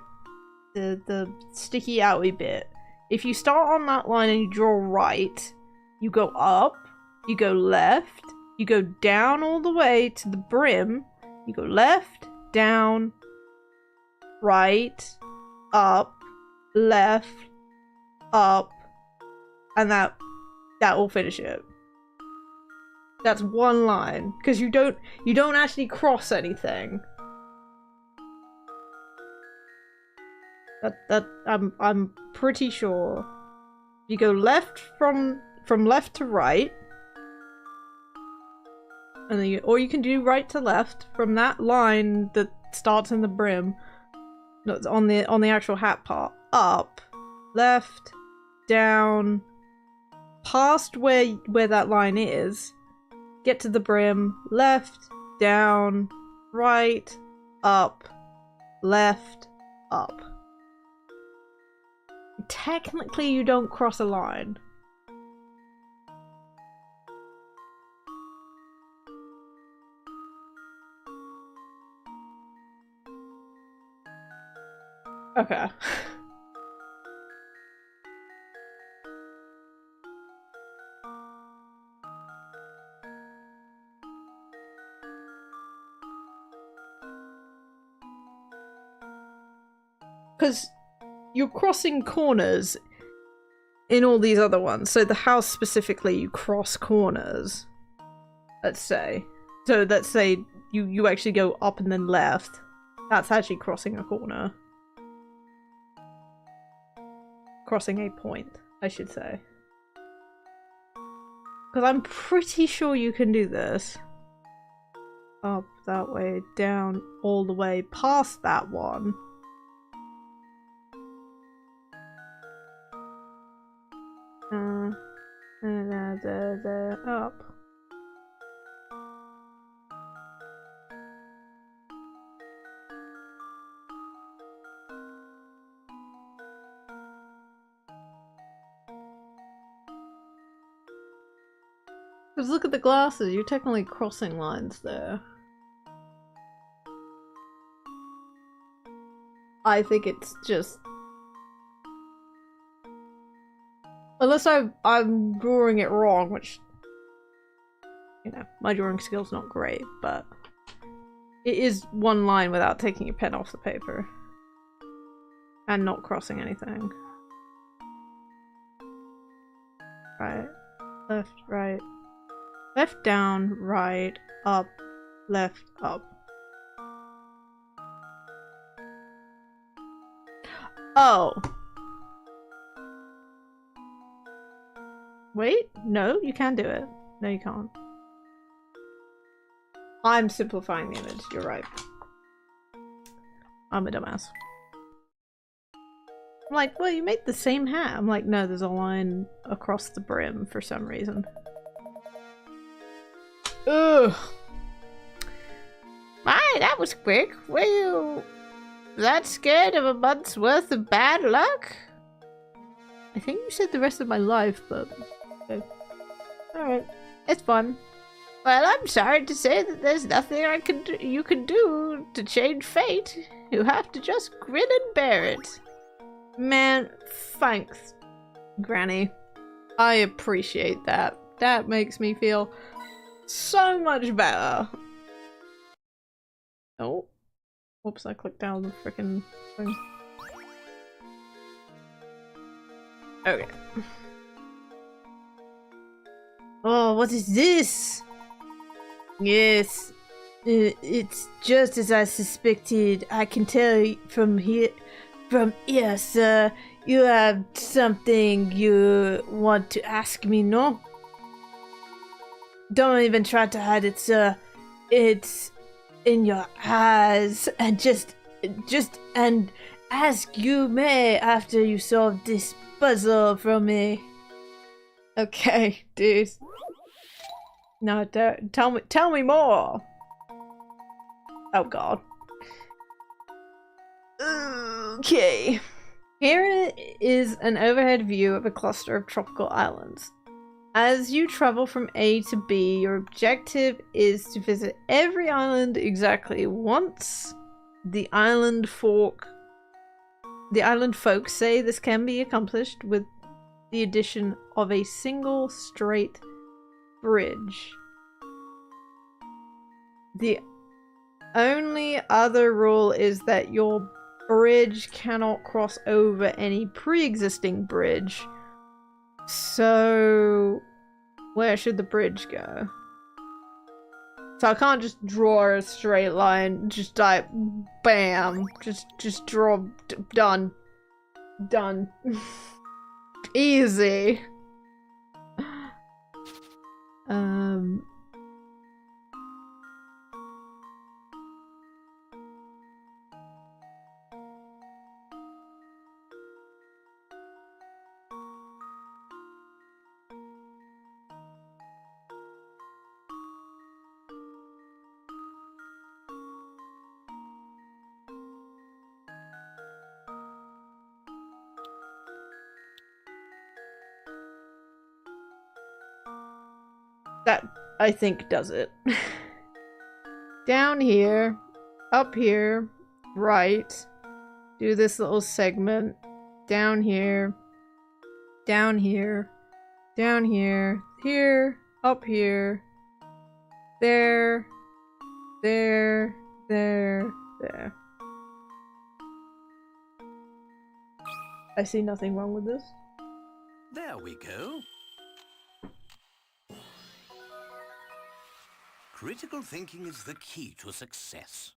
The sticky outy bit. If you start on that line and you draw right, you go up, you go left, you go down all the way to the brim, you go left, down, right, up, left, up, and that will finish it. That's one line, because you don't actually cross anything. That I'm pretty sure. You go left from left to right, and then or you can do right to left from that line that starts in the brim. No, it's on the actual hat part. Up, left, down, past where that line is, get to the brim, left, down, right, up, left, up. Technically, you don't cross a line. Okay. Because you're crossing corners in all these other ones. So the house specifically, you cross corners. Let's say. So let's say you actually go up and then left. That's actually crossing a corner. Crossing a point, I should say. Because I'm pretty sure you can do this. Up that way, down all the way past that one. Up. Because look at the glasses, you're technically crossing lines there. I think it's just... Unless I'm drawing it wrong, which... You know, my drawing skill's not great, but... It is one line without taking your pen off the paper. And not crossing anything. Right. Left, right. Left, down, right, up, left, up. Oh. Wait, no, you can do it. No, you can't. I'm simplifying the image, you're right. I'm a dumbass. I'm like, well, you made the same hat. I'm like, no, there's a line across the brim for some reason. Ugh. My, that was quick. Were you that scared of a month's worth of bad luck? I think you said the rest of my life, but... Okay. Alright, it's fun. Well, I'm sorry to say that there's nothing you can do to change fate. You have to just grin and bear it. Man, thanks, Granny. I appreciate that. That makes me feel so much better. Oh. Whoops, I clicked down the frickin' thing. Okay. Oh, what is this? Yes, it's just as I suspected. I can tell from here, sir. You have something you want to ask me, no? Don't even try to hide it, sir. It's in your eyes, and just and ask you may after you solve this puzzle for me. Okay, dude. No, don't tell me more. Oh god. Okay. Here is an overhead view of a cluster of tropical islands. As you travel from A to B, your objective is to visit every island exactly once. The island folks say this can be accomplished with the addition of a single straight bridge. The only other rule is that your bridge cannot cross over any pre-existing bridge. So where should the bridge go? So I can't just draw a straight line, just type bam, just draw, done. Easy. That, I think, does it. Down here, up here, right. Do this little segment. Down here, down here, down here, here, up here, there, there, there, there. I see nothing wrong with this. There we go. Critical thinking is the key to success.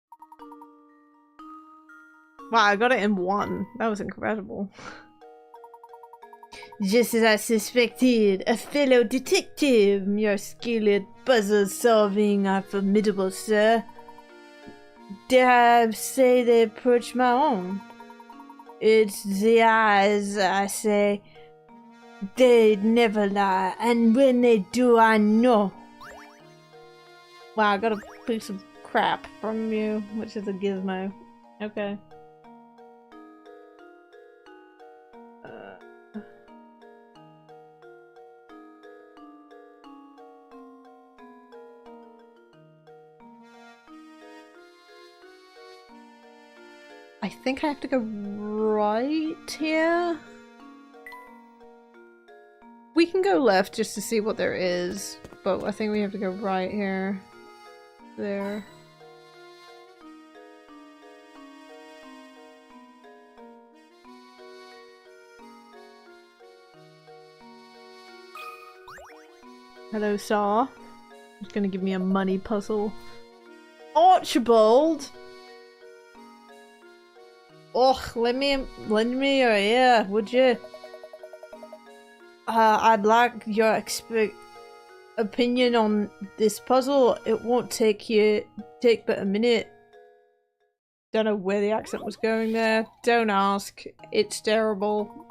Wow, I got it in one. That was incredible. Just as I suspected, a fellow detective. Your skill at puzzle solving are formidable, sir. Dare I say they approach my own? It's the eyes, I say. They never lie, and when they do, I know. Wow, I got a piece of crap from you, which is a gizmo. Okay. I think I have to go right here. We can go left just to see what there is, but I think we have to go right here. There. Hello, Saw. It's gonna give me a money puzzle. Archibald! Oh, lend me your ear, would you? I'd like your expert opinion on this puzzle. It won't take but a minute. Don't know where the accent was going there. Don't ask. It's terrible.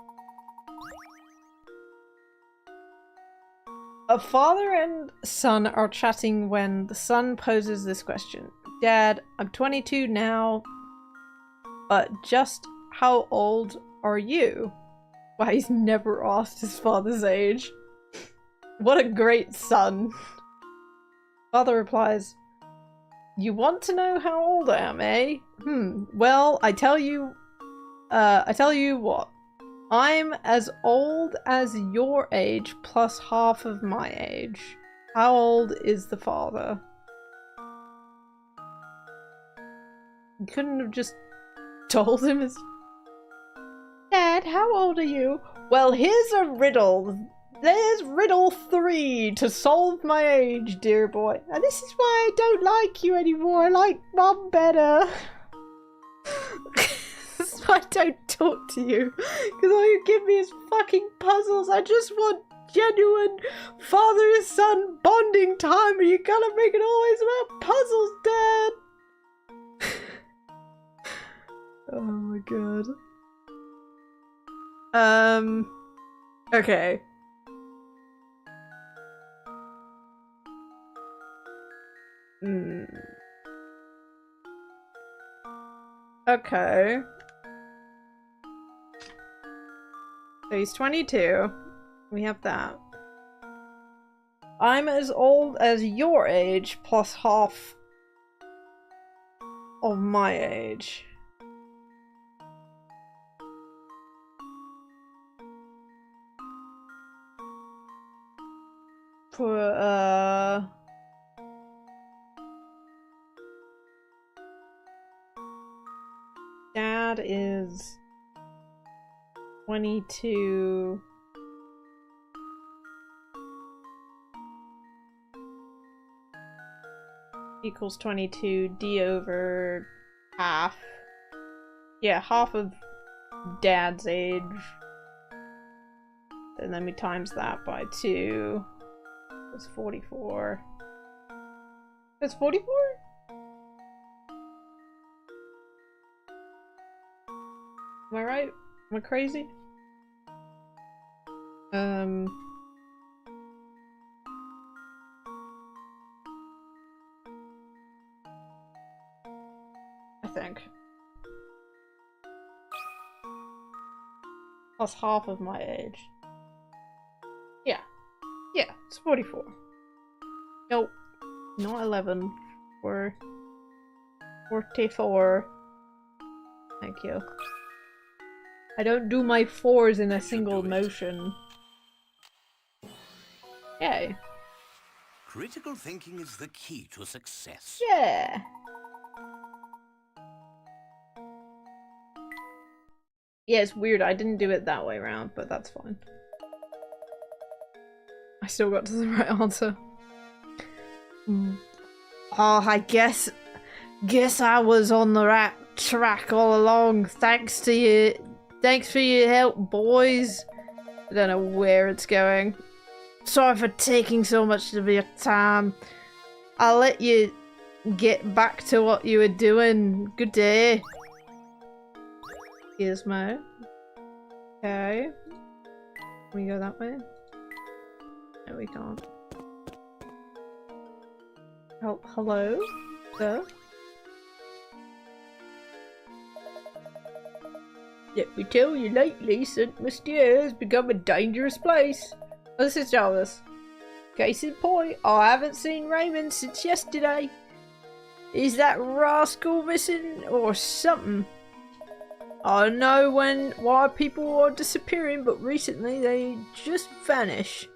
A father and son are chatting when the son poses this question. Dad, I'm 22 now, but just how old are you? Wow, he's never asked his father's age. What a great son. Father replies, you want to know how old I am, eh? Well, I tell you what. I'm as old as your age plus half of my age. How old is the father? You couldn't have just told him his... Dad, how old are you? Well, here's a riddle. There's riddle 3 to solve my age, dear boy. And this is why I don't like you anymore. I like Mum better. This is why I don't talk to you. Because all you give me is fucking puzzles. I just want genuine father-son bonding time, and you gotta make it always about puzzles, Dad. Oh my god. Okay. Okay. So he's 22. We have that. I'm as old as your age plus half of my age. Dad is 22. Equals 22. D over half. Yeah, half of Dad's age. And then we times that by 2. That's 44. That's 44? Am I right? Am I crazy? I think. Plus half of my age. Yeah. Yeah, it's 44. Nope. Not 11. 44. Thank you. I don't do my 4s in a single motion. Yay. Critical thinking is the key to success. Yeah. Yeah, it's weird. I didn't do it that way around, but that's fine. I still got to the right answer. Oh, I guess I was on the right track all along. Thanks for your help, boys. I don't know where it's going. Sorry for taking so much of your time. I'll let you get back to what you were doing. Good day. Gizmo. Okay. Can we go that way? No, we can't. Hello? Sir? Let me tell you, lately, St. Mystere has become a dangerous place. Oh, this is Jarvis. Case in point, I haven't seen Raymond since yesterday. Is that rascal missing or something? I know why people are disappearing, but recently they just vanish.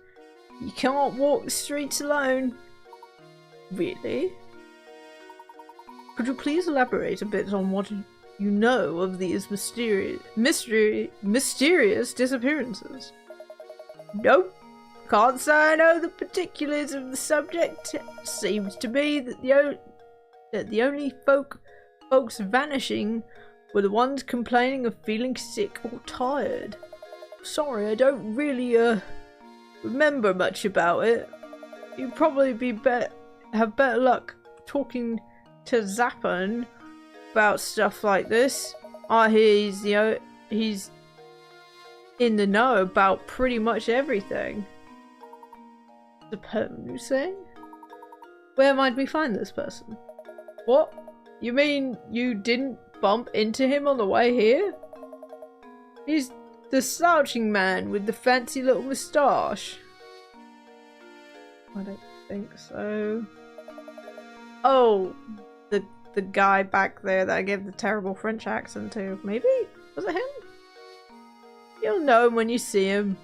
You can't walk the streets alone. Really? Could you please elaborate a bit on what you know of these mysterious disappearances? Nope. Can't say I know the particulars of the subject. Seems to me that the only folks vanishing were the ones complaining of feeling sick or tired. Sorry, I don't really remember much about it. You'd probably have better luck talking to Zappin about stuff like this. I hear he's in the know about pretty much everything. The person, you say? Where might we find this person? What? You mean you didn't bump into him on the way here? He's the slouching man with the fancy little moustache. I don't think so. Oh, the guy back there that I gave the terrible French accent to. Maybe? Was it him? You'll know him when you see him.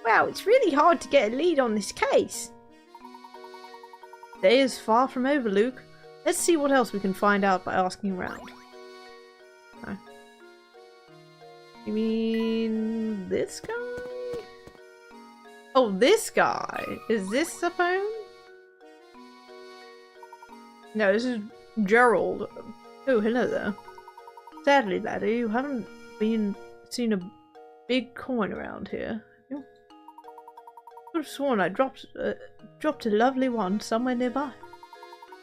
Wow, it's really hard to get a lead on this case. Day is far from over, Luke. Let's see what else we can find out by asking around. Okay. You mean this guy? Oh, this guy. Is this the phone? No, this is Gerald. Oh, hello there. Sadly, laddie, you haven't seen a big coin around here. I could have sworn I dropped a lovely one somewhere nearby.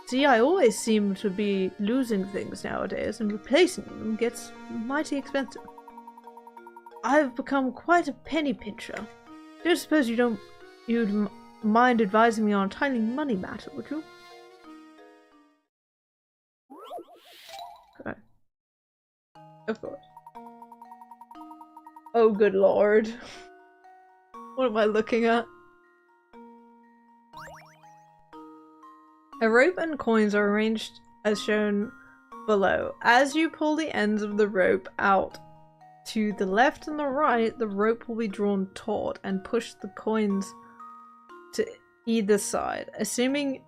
See, I always seem to be losing things nowadays, and replacing them gets mighty expensive. I've become quite a penny pincher. Don't suppose you'd mind advising me on a tiny money matter, would you? Okay. Of course. Oh, good lord. What am I looking at? A rope and coins are arranged as shown below. As you pull the ends of the rope out to the left and the right, the rope will be drawn taut and push the coins to either side. Assuming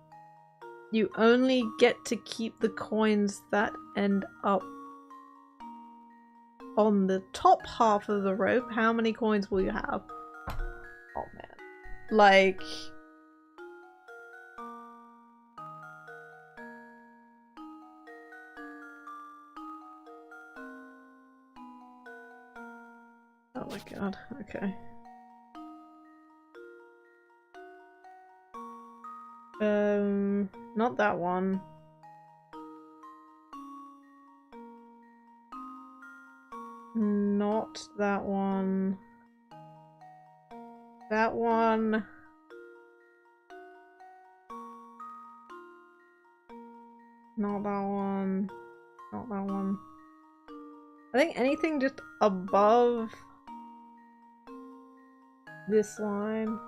you only get to keep the coins that end up on the top half of the rope, how many coins will you have? Oh man. Like... oh my god, okay. Not that one. Not that one. That one. Not that one. Not that one. I think anything just above this line.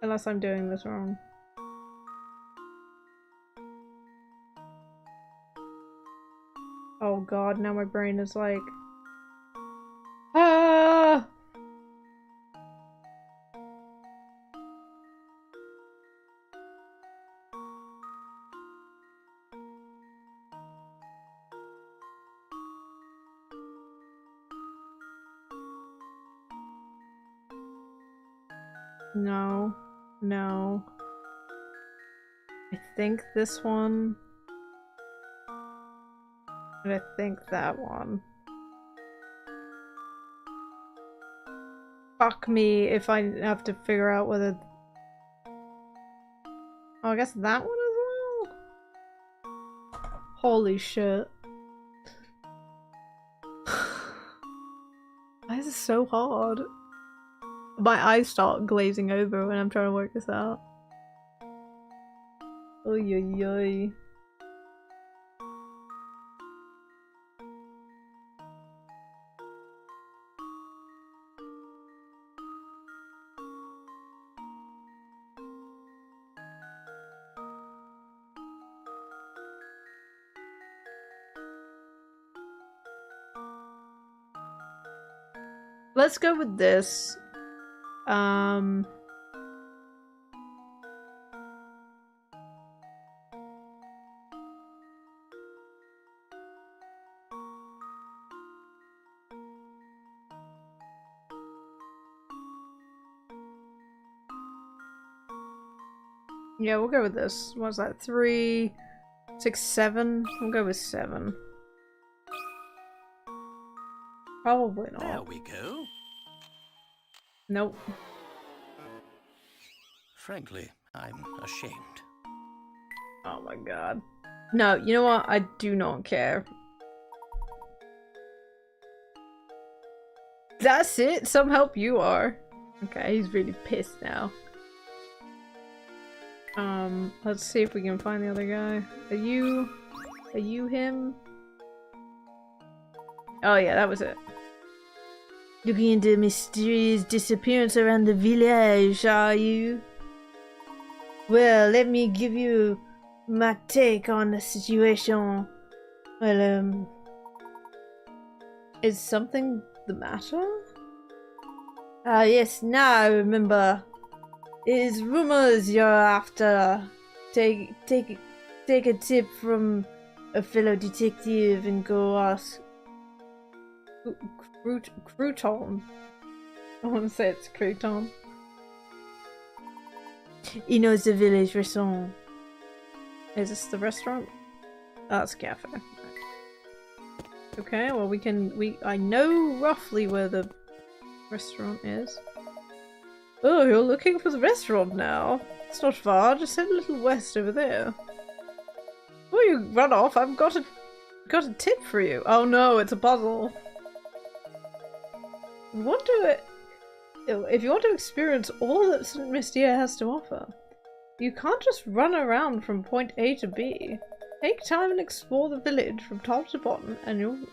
Unless I'm doing this wrong. Oh god, now my brain is like... Ah! No. No. I think this one. And I think that one. Fuck me if I have to figure out whether... Oh, I guess that one as well? Holy shit. Why is this so hard? My eyes start glazing over when I'm trying to work this out. Oy oy oy. Let's go with this. Yeah, we'll go with this. What's that? 3, 6, 7? We'll go with 7. Probably not. There we go. Nope. Frankly, I'm ashamed. Oh my god. No, you know what? I do not care. That's it? Some help you are. Okay, he's really pissed now. Let's see if we can find the other guy. Are you him? Oh yeah, that was it. Looking into mysterious disappearance around the village, are you? Well, let me give you my take on the situation. Well, Is something the matter? yes, now I remember. It is rumors you're after. Take a tip from a fellow detective and go ask. Crouton. I want to say it's Crouton. He knows the village restaurant. Is this the restaurant? Oh, it's a cafe. Okay, well I know roughly where the restaurant is. Oh, you're looking for the restaurant now? It's not far, just head a little west over there. Before you run off, I've got a tip for you. Oh no, it's a puzzle. If you want to experience all that St. Mystia has to offer, you can't just run around from point A to B. Take time and explore the village from top to bottom, and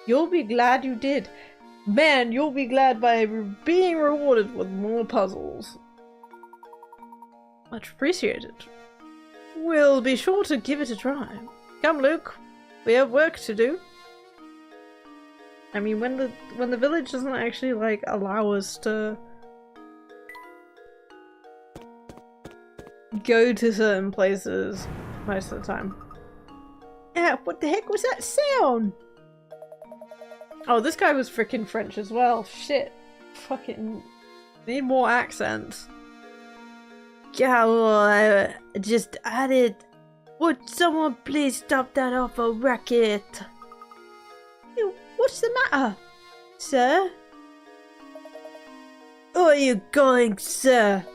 you'll be glad you did. Man, you'll be glad by being rewarded with more puzzles. Much appreciated. We'll be sure to give it a try. Come, Luke. We have work to do. I mean, when the village doesn't actually, like, allow us to go to certain places most of the time. Yeah, what the heck was that sound? Oh, this guy was freaking French as well. Shit. Fucking need more accents. Yeah, well, I just added. Would someone please stop that awful racket? What's the matter, sir? Where are you going, sir?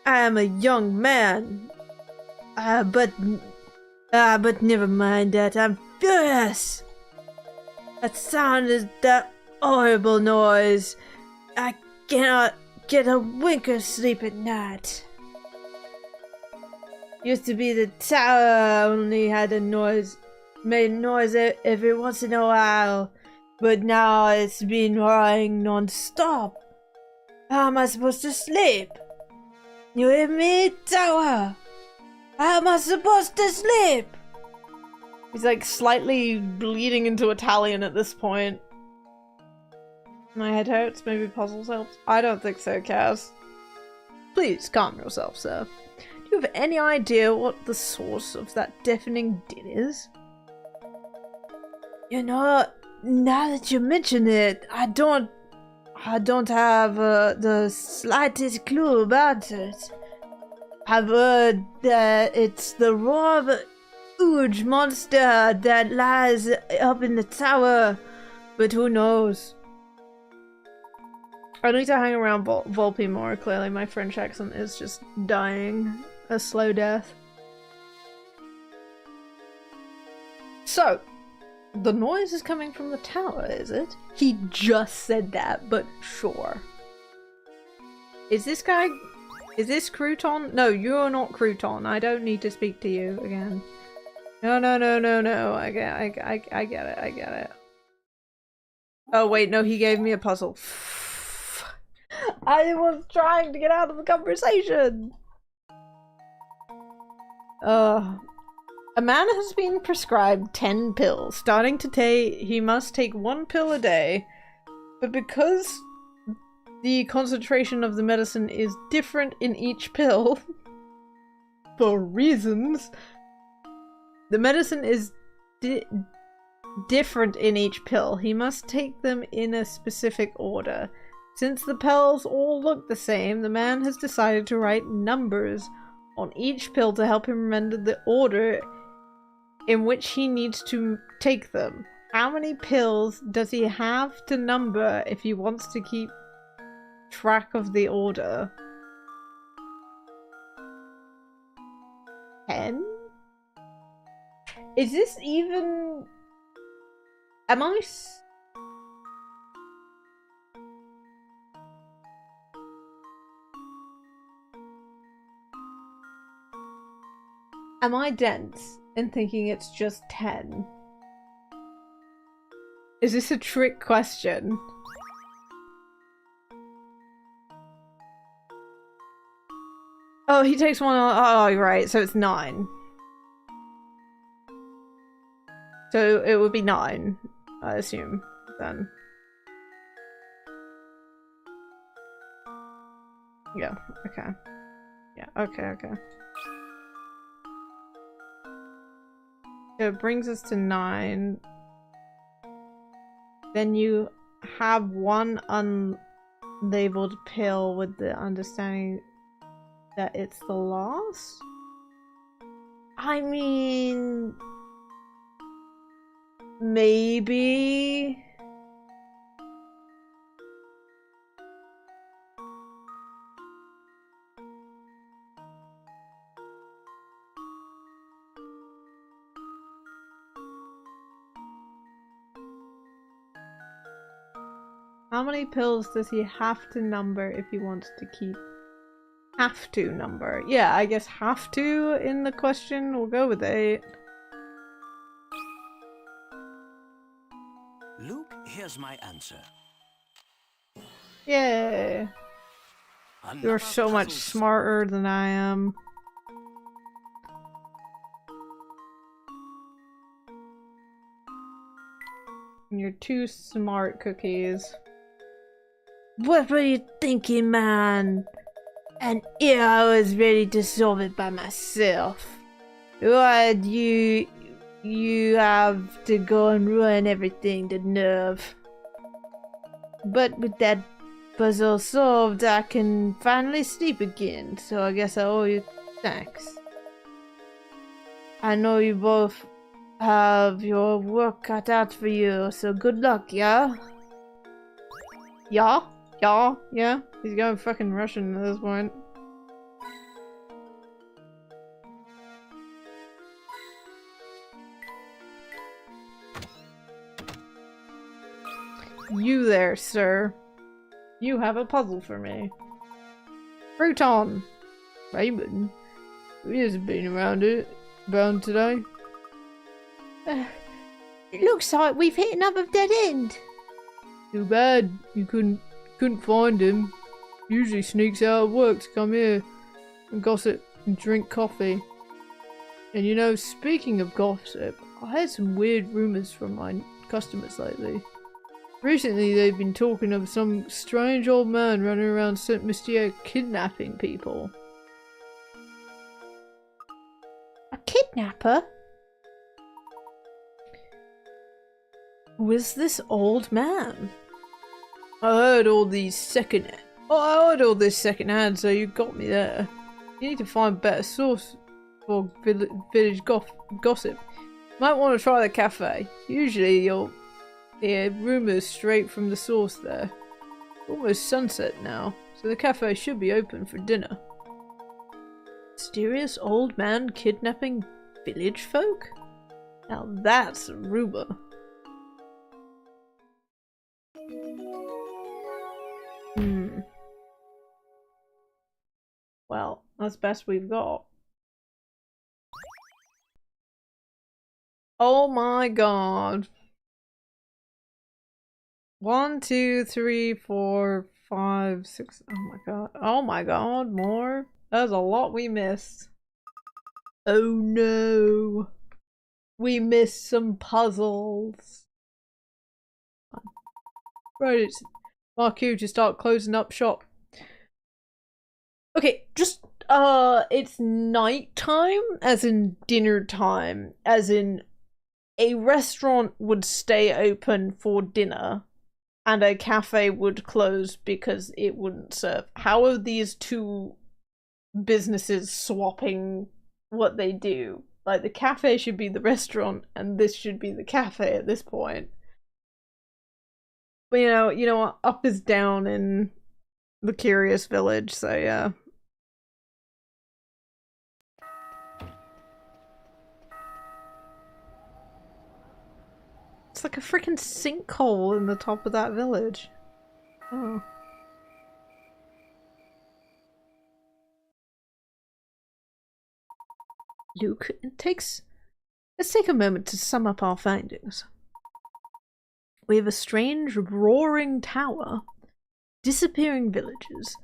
I am a young man. But never mind that. I'm furious. That sound is that horrible noise. I cannot get a wink of sleep at night. Used to be the tower only had a noise, made noise every once in a while, but now it's been roaring non-stop. How am I supposed to sleep? You're in mid-tower! How am I supposed to sleep? He's like slightly bleeding into Italian at this point. My head hurts, maybe puzzles helps? I don't think so, Kaz. Please calm yourself, sir. Do you have any idea what the source of that deafening din is? You know, now that you mention it, I don't have the slightest clue about it. I've heard that it's the roar of a huge monster that lies up in the tower, but who knows? I need to hang around Volpe more. Clearly my French accent is just dying a slow death. So, the noise is coming from the tower, is it? He just said that, but sure. Is this Crouton? No, you're not Crouton. I don't need to speak to you again. No. I get it. Oh wait, no, he gave me a puzzle. I was trying to get out of the conversation! A man has been prescribed 10 pills. Starting today, he must take 1 pill a day. But because the concentration of the medicine is different in each pill, for reasons, the medicine is different in each pill. He must take them in a specific order. Since the pills all look the same, the man has decided to write numbers on each pill to help him remember the order in which he needs to take them. How many pills does he have to number if he wants to keep track of the order? 10? Is this even... Am I... Am I dense in thinking it's just 10? Is this a trick question? Oh, he takes one. Oh, right. So it's 9. So it would be 9, I assume, then. Yeah, okay. Yeah, okay. So it brings us to 9. Then you have one unlabeled pill with the understanding that it's the last? I mean... maybe... How many pills does he have to number if he wants to keep? Have to number. Yeah, I guess have to in the question. We'll go with 8. Luke, here's my answer. Yay. You're so much smarter than I am. You're too smart, Cookies. What were you thinking, man? And here I was ready to solve it by myself. Why'd you have to go and ruin everything, the nerve. But with that puzzle solved, I can finally sleep again, so I guess I owe you thanks. I know you both have your work cut out for you, so good luck, yeah? Yeah? He's going fucking Russian at this point. You there, sir. You have a puzzle for me. Crouton! Raymond? He hasn't been around today. It looks like we've hit another dead end. Too bad you couldn't find him. Usually sneaks out of work to come here. and gossip and drink coffee. And you know, speaking of gossip, I heard some weird rumors from my customers lately. Recently they've been talking of some strange old man running around Saint Mystier kidnapping people. A kidnapper? Who is this old man? I heard all this secondhand, so you got me there. You need to find a better source for village gossip. Might want to try the cafe. Usually you'll hear rumours straight from the source there. Almost sunset now, so the cafe should be open for dinner. Mysterious old man kidnapping village folk? Now that's a rumour. Well, that's best we've got. Oh my god. 1, 2, 3, 4, 5, 6. Oh my god. Oh my god, more? There's a lot we missed. Oh no. We missed some puzzles. Right, it's mark you to start closing up shop. Okay, just it's night time, as in dinner time, as in a restaurant would stay open for dinner and a cafe would close because it wouldn't serve. How are these two businesses swapping what they do? Like, the cafe should be the restaurant and this should be the cafe at this point. But you know, up is down in the Curious Village, so yeah. It's like a freaking sinkhole in the top of that village. Oh. Luke, let's take a moment to sum up our findings. We have a strange roaring tower, disappearing villages,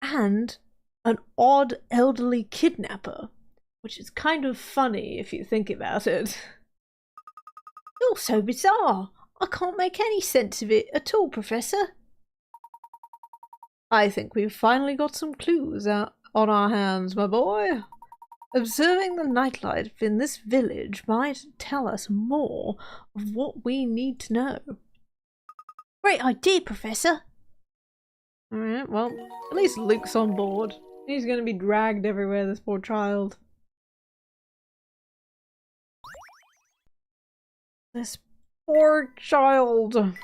and an odd elderly kidnapper, which is kind of funny if you think about it. You're so bizarre. I can't make any sense of it at all, Professor. I think we've finally got some clues out on our hands, my boy. Observing the nightlife in this village might tell us more of what we need to know. Great idea, Professor. Alright, well, at least Luke's on board. He's gonna be dragged everywhere, this poor child. This poor child.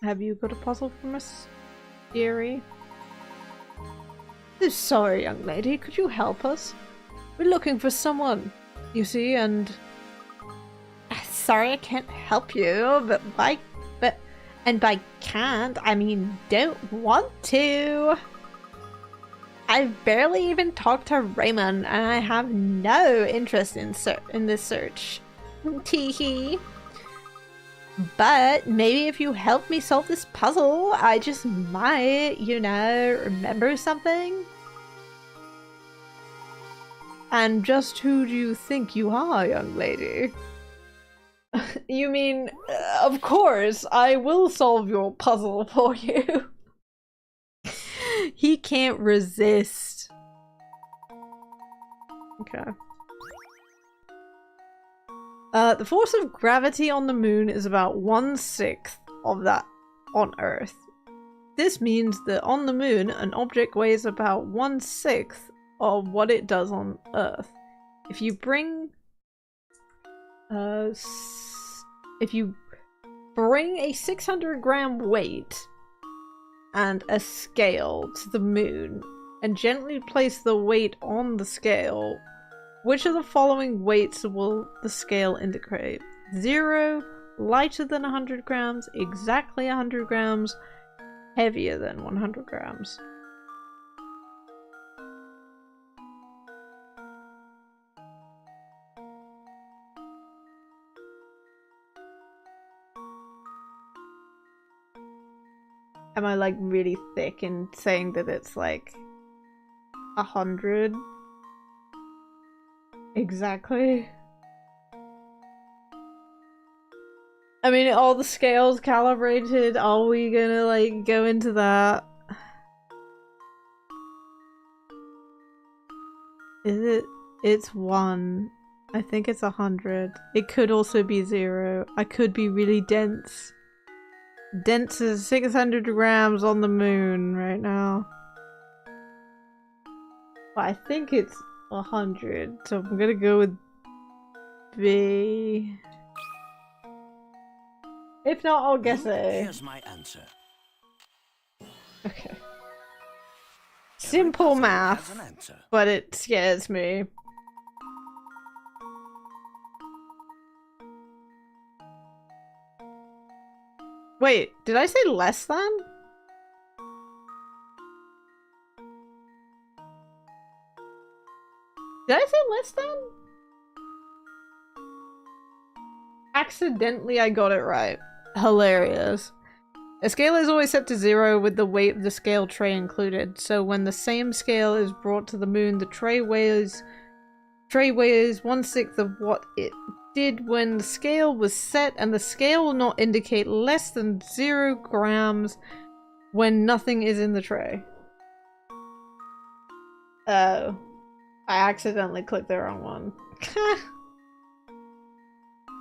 Have you got a puzzle for Miss Erie? Sorry, young lady, could you help us? We're looking for someone, you see, and... Sorry, I can't help you, but by can't, I mean don't want to. I've barely even talked to Raymond, and I have no interest in this search. Teehee. But maybe if you help me solve this puzzle, I just might, you know, remember something. And just who do you think you are, young lady? You mean, of course, I will solve your puzzle for you. He can't resist. Okay. The force of gravity on the moon is about 1/6 of that on Earth. This means that on the moon, an object weighs about 1/6 of what it does on Earth. If you bring a 600-gram weight and a scale to the moon and gently place the weight on the scale, which of the following weights will the scale indicate? 0, lighter than 100 grams, exactly 100 grams, heavier than 100 grams. Am I like really thick in saying that it's like 100? Exactly. I mean, all the scales calibrated, are we gonna like go into that? Is it? It's 1. I think it's 100. It could also be 0. I could be really dense. Dense is 600 grams on the moon right now. But I think it's 100, so I'm gonna go with B. If not, I'll guess A. Here's my answer. Okay. Simple math, but it scares me. Wait, did I say less than? Did I say less than? Accidentally, I got it right. Hilarious. A scale is always set to 0 with the weight of the scale tray included, so when the same scale is brought to the moon, the tray weighs 1/6 of what it did when the scale was set, and the scale will not indicate less than 0 grams when nothing is in the tray. Oh. I accidentally clicked the wrong one.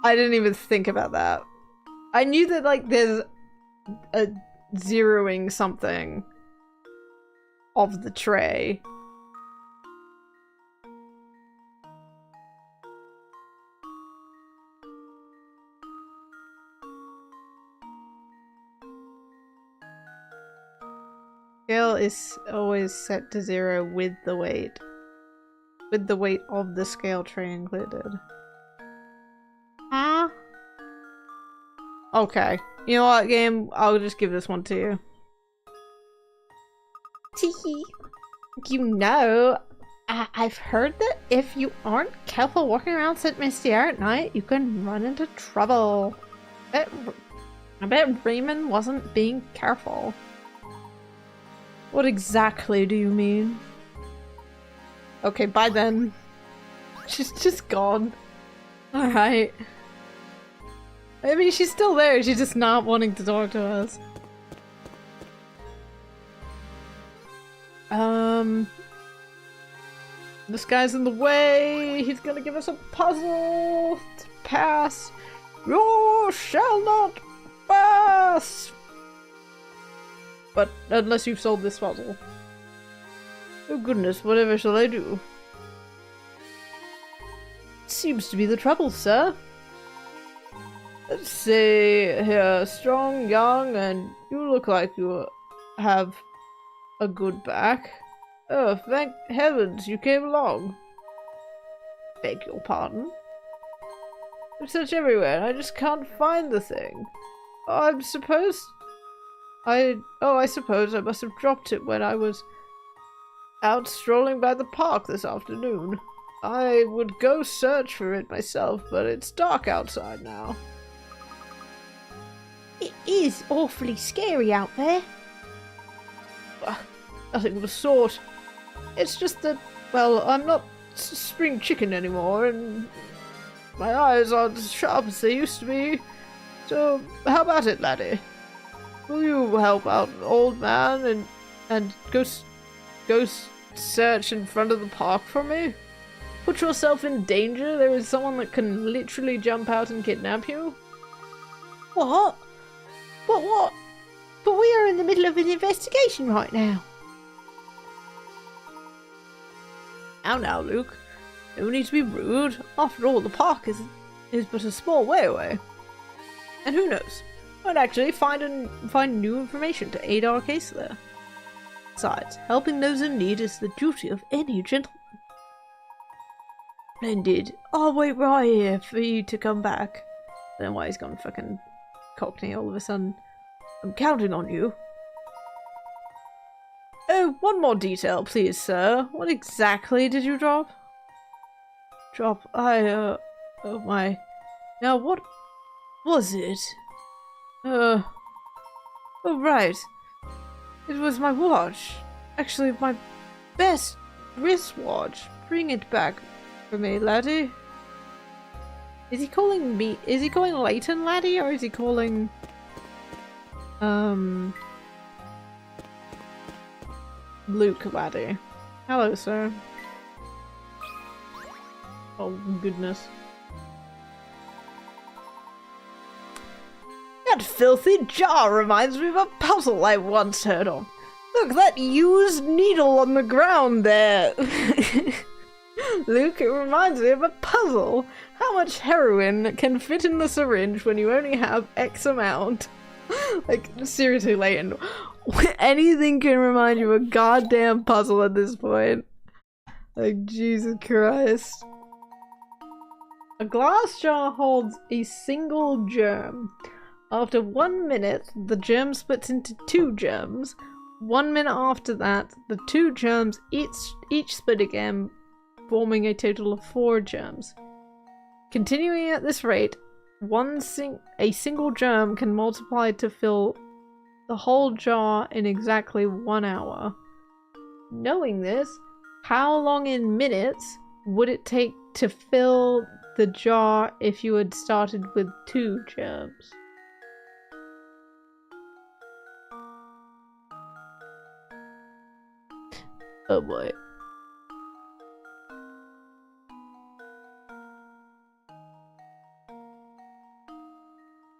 I didn't even think about that. I knew that, like, there's a zeroing something of the tray. Scale is always set to 0 with the weight. With the weight of the scale tray included. Huh? Okay. You know what, game? I'll just give this one to you. Teehee. You know, I've heard that if you aren't careful walking around St. Misty Air at night, you can run into trouble. I bet Raymond wasn't being careful. What exactly do you mean? Okay, bye then. She's just gone. Alright. I mean, she's still there, she's just not wanting to talk to us. This guy's in the way. He's gonna give us a puzzle to pass. You shall not pass! But unless you've solved this puzzle. Oh goodness, whatever shall I do? Seems to be the trouble, sir. Let's see here, strong, young, and you look like you have a good back. Oh, thank heavens you came along. Beg your pardon? I've searched everywhere and I just can't find the thing. I suppose I must have dropped it when I was out strolling by the park this afternoon. I would go search for it myself, but it's dark outside now. It is awfully scary out there. Nothing of the sort. It's just that, well, I'm not spring chicken anymore, and my eyes aren't as sharp as they used to be. So, how about it, laddie? Will you help out an old man and go search in front of the park for me? Put yourself in danger? There is someone that can literally jump out and kidnap you? What? But what? But we are in the middle of an investigation right now. Now, Luke. No need to be rude. After all, the park is but a small way away. And who knows? Might actually find new information to aid our case there. Besides, helping those in need is the duty of any gentleman. Splendid. I'll wait right here for you to come back. Then why he's gone fucking Cockney all of a sudden. I'm counting on you. Oh, one more detail, please, sir. What exactly did you drop? Oh my. Now, what was it? Oh, right. It was my watch. Actually, my best wristwatch. Bring it back for me, laddie. Is he calling me? Is he calling Layton laddie, or is he calling Luke laddie? Hello, sir. Oh goodness. That filthy jar reminds me of a puzzle I once heard of. Look, that used needle on the ground there. Luke, it reminds me of a puzzle. How much heroin can fit in the syringe when you only have X amount? Like, seriously, Layton. Anything can remind you of a goddamn puzzle at this point. Like, Jesus Christ. A glass jar holds a single germ. After 1 minute, the germ splits into 2 germs. 1 minute after that, the 2 germs each split again, forming a total of 4 germs. Continuing at this rate, a single germ can multiply to fill the whole jar in exactly 1 hour. Knowing this, how long in minutes would it take to fill the jar if you had started with 2 germs? Oh boy.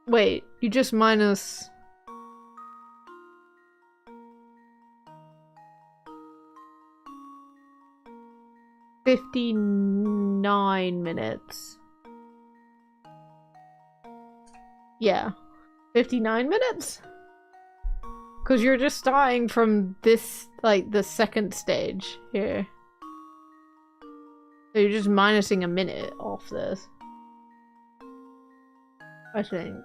Wait, you just minus... $59 minutes. Yeah. 59 minutes? Because you're just starting from this, like, the second stage here. So you're just minusing a minute off this. I think.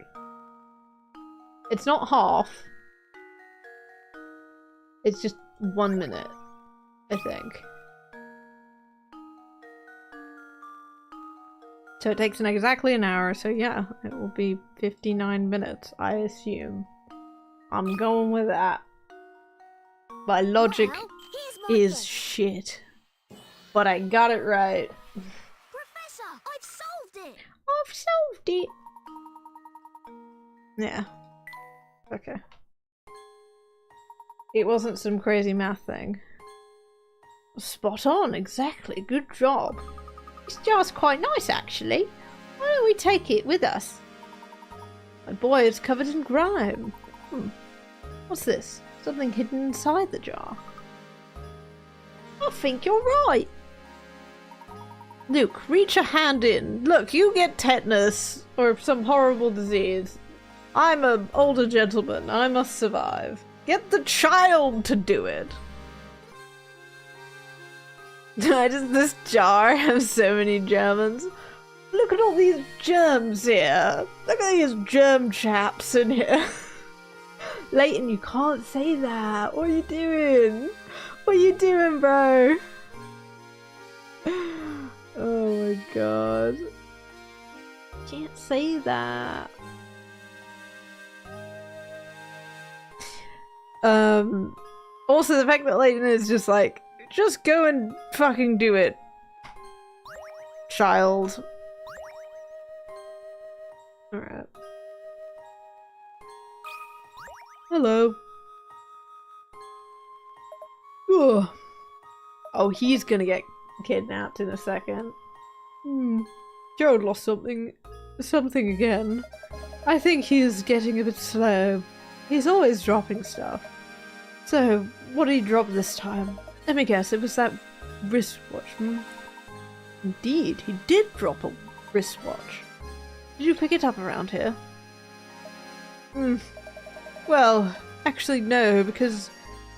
It's not half. It's just 1 minute, I think. So it takes exactly an hour, so yeah, it will be 59 minutes, I assume. I'm going with that. My logic is shit. But I got it right. Professor, I've solved it! I've solved it! Yeah. Okay. It wasn't some crazy math thing. Spot on, exactly. Good job. This jar's quite nice, actually. Why don't we take it with us? My boy is covered in grime. What's this? Something hidden inside the jar. I think you're right. Luke, reach a hand in. Look, you get tetanus or some horrible disease. I'm an older gentleman. I must survive. Get the child to do it. Why does this jar have so many Germans? Look at all these germs here. Look at these germ chaps in here. Layton, you can't say that. What are you doing? What are you doing, bro? Oh my god. Can't say that. Also the fact that Layton is just like, just go and fucking do it, child. Alright. Hello. Ugh. Oh, he's gonna get kidnapped in a second. Gerald lost something again. I think he's getting a bit slow. He's always dropping stuff. So, what did he drop this time? Let me guess, it was that wristwatch. Indeed, he did drop a wristwatch. Did you pick it up around here? Well, actually no, because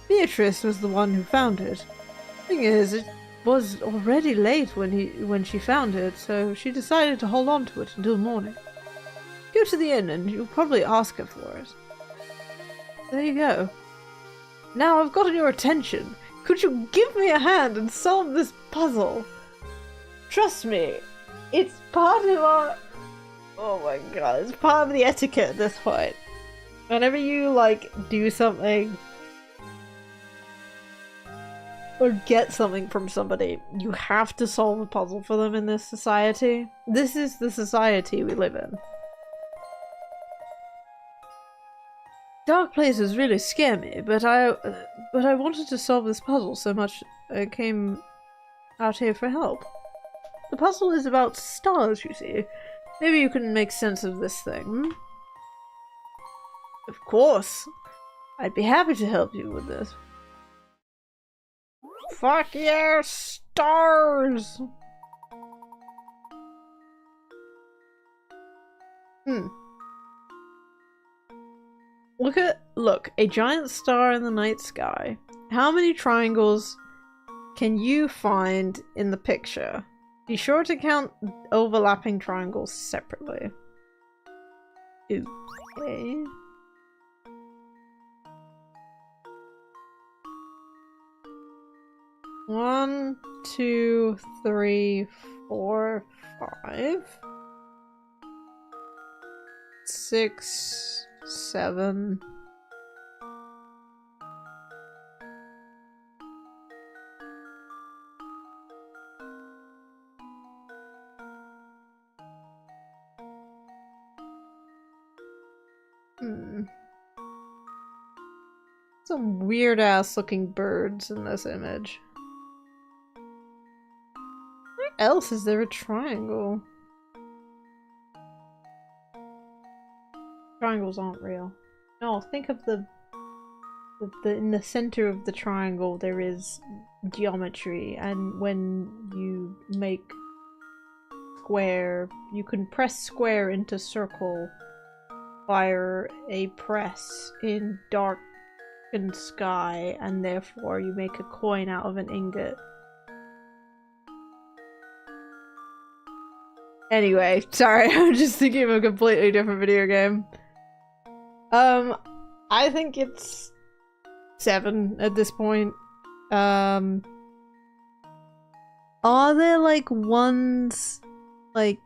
Beatrice was the one who found it. Thing is, it was already late when she found it, so she decided to hold on to it until morning. Go to the inn and you'll probably ask her for it. There you go. Now I've gotten your attention. Could you give me a hand and solve this puzzle? Trust me, it's part of our... Oh my god, it's part of the etiquette at this point. Whenever you, like, do something or get something from somebody, you have to solve a puzzle for them in this society. This is the society we live in. Dark places really scare me, but I wanted to solve this puzzle so much I came out here for help. The puzzle is about stars, you see. Maybe you can make sense of this thing. Hmm? Of course. I'd be happy to help you with this. Fuck yeah, stars! Look, a giant star in the night sky. How many triangles can you find in the picture? Be sure to count overlapping triangles separately. Okay. One, 2, 3, 4, 5, 6, 7. Some weird ass looking birds in this image. Where else is there a triangle? Triangles aren't real. No, think of the in the center of the triangle there is geometry, and when you make square, you can press square into circle via a press in darkened sky, and therefore you make a coin out of an ingot. Anyway, sorry, I'm just thinking of a completely different video game. I think it's 7 at this point. Are there like ones like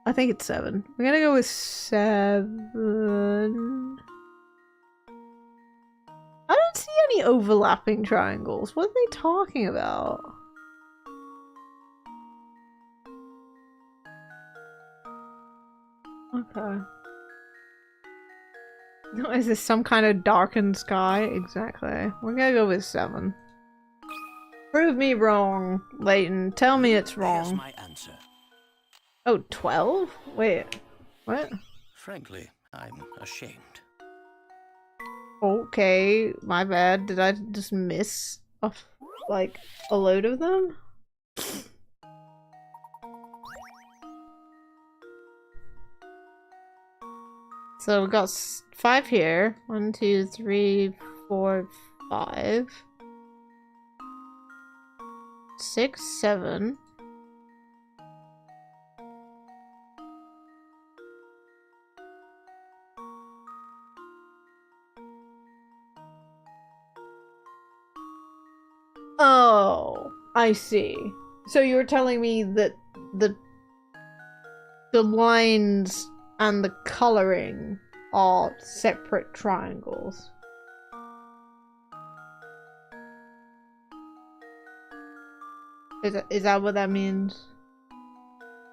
I think it's 7. We're gonna go with 7. I don't see any overlapping triangles. What are they talking about? Okay. No, is this some kind of darkened sky? Exactly. We're gonna go with 7. Prove me wrong, Layton. Tell me it's Here's wrong. my answer. Oh, 12? Wait. What? Frankly, I'm ashamed. Okay, my bad. Did I just miss like a load of them? So we got 5 here. 1, 2, 3, 4, 5. 6, 7. Oh, I see. So you were telling me that the lines and the coloring are separate triangles. Is that what that means?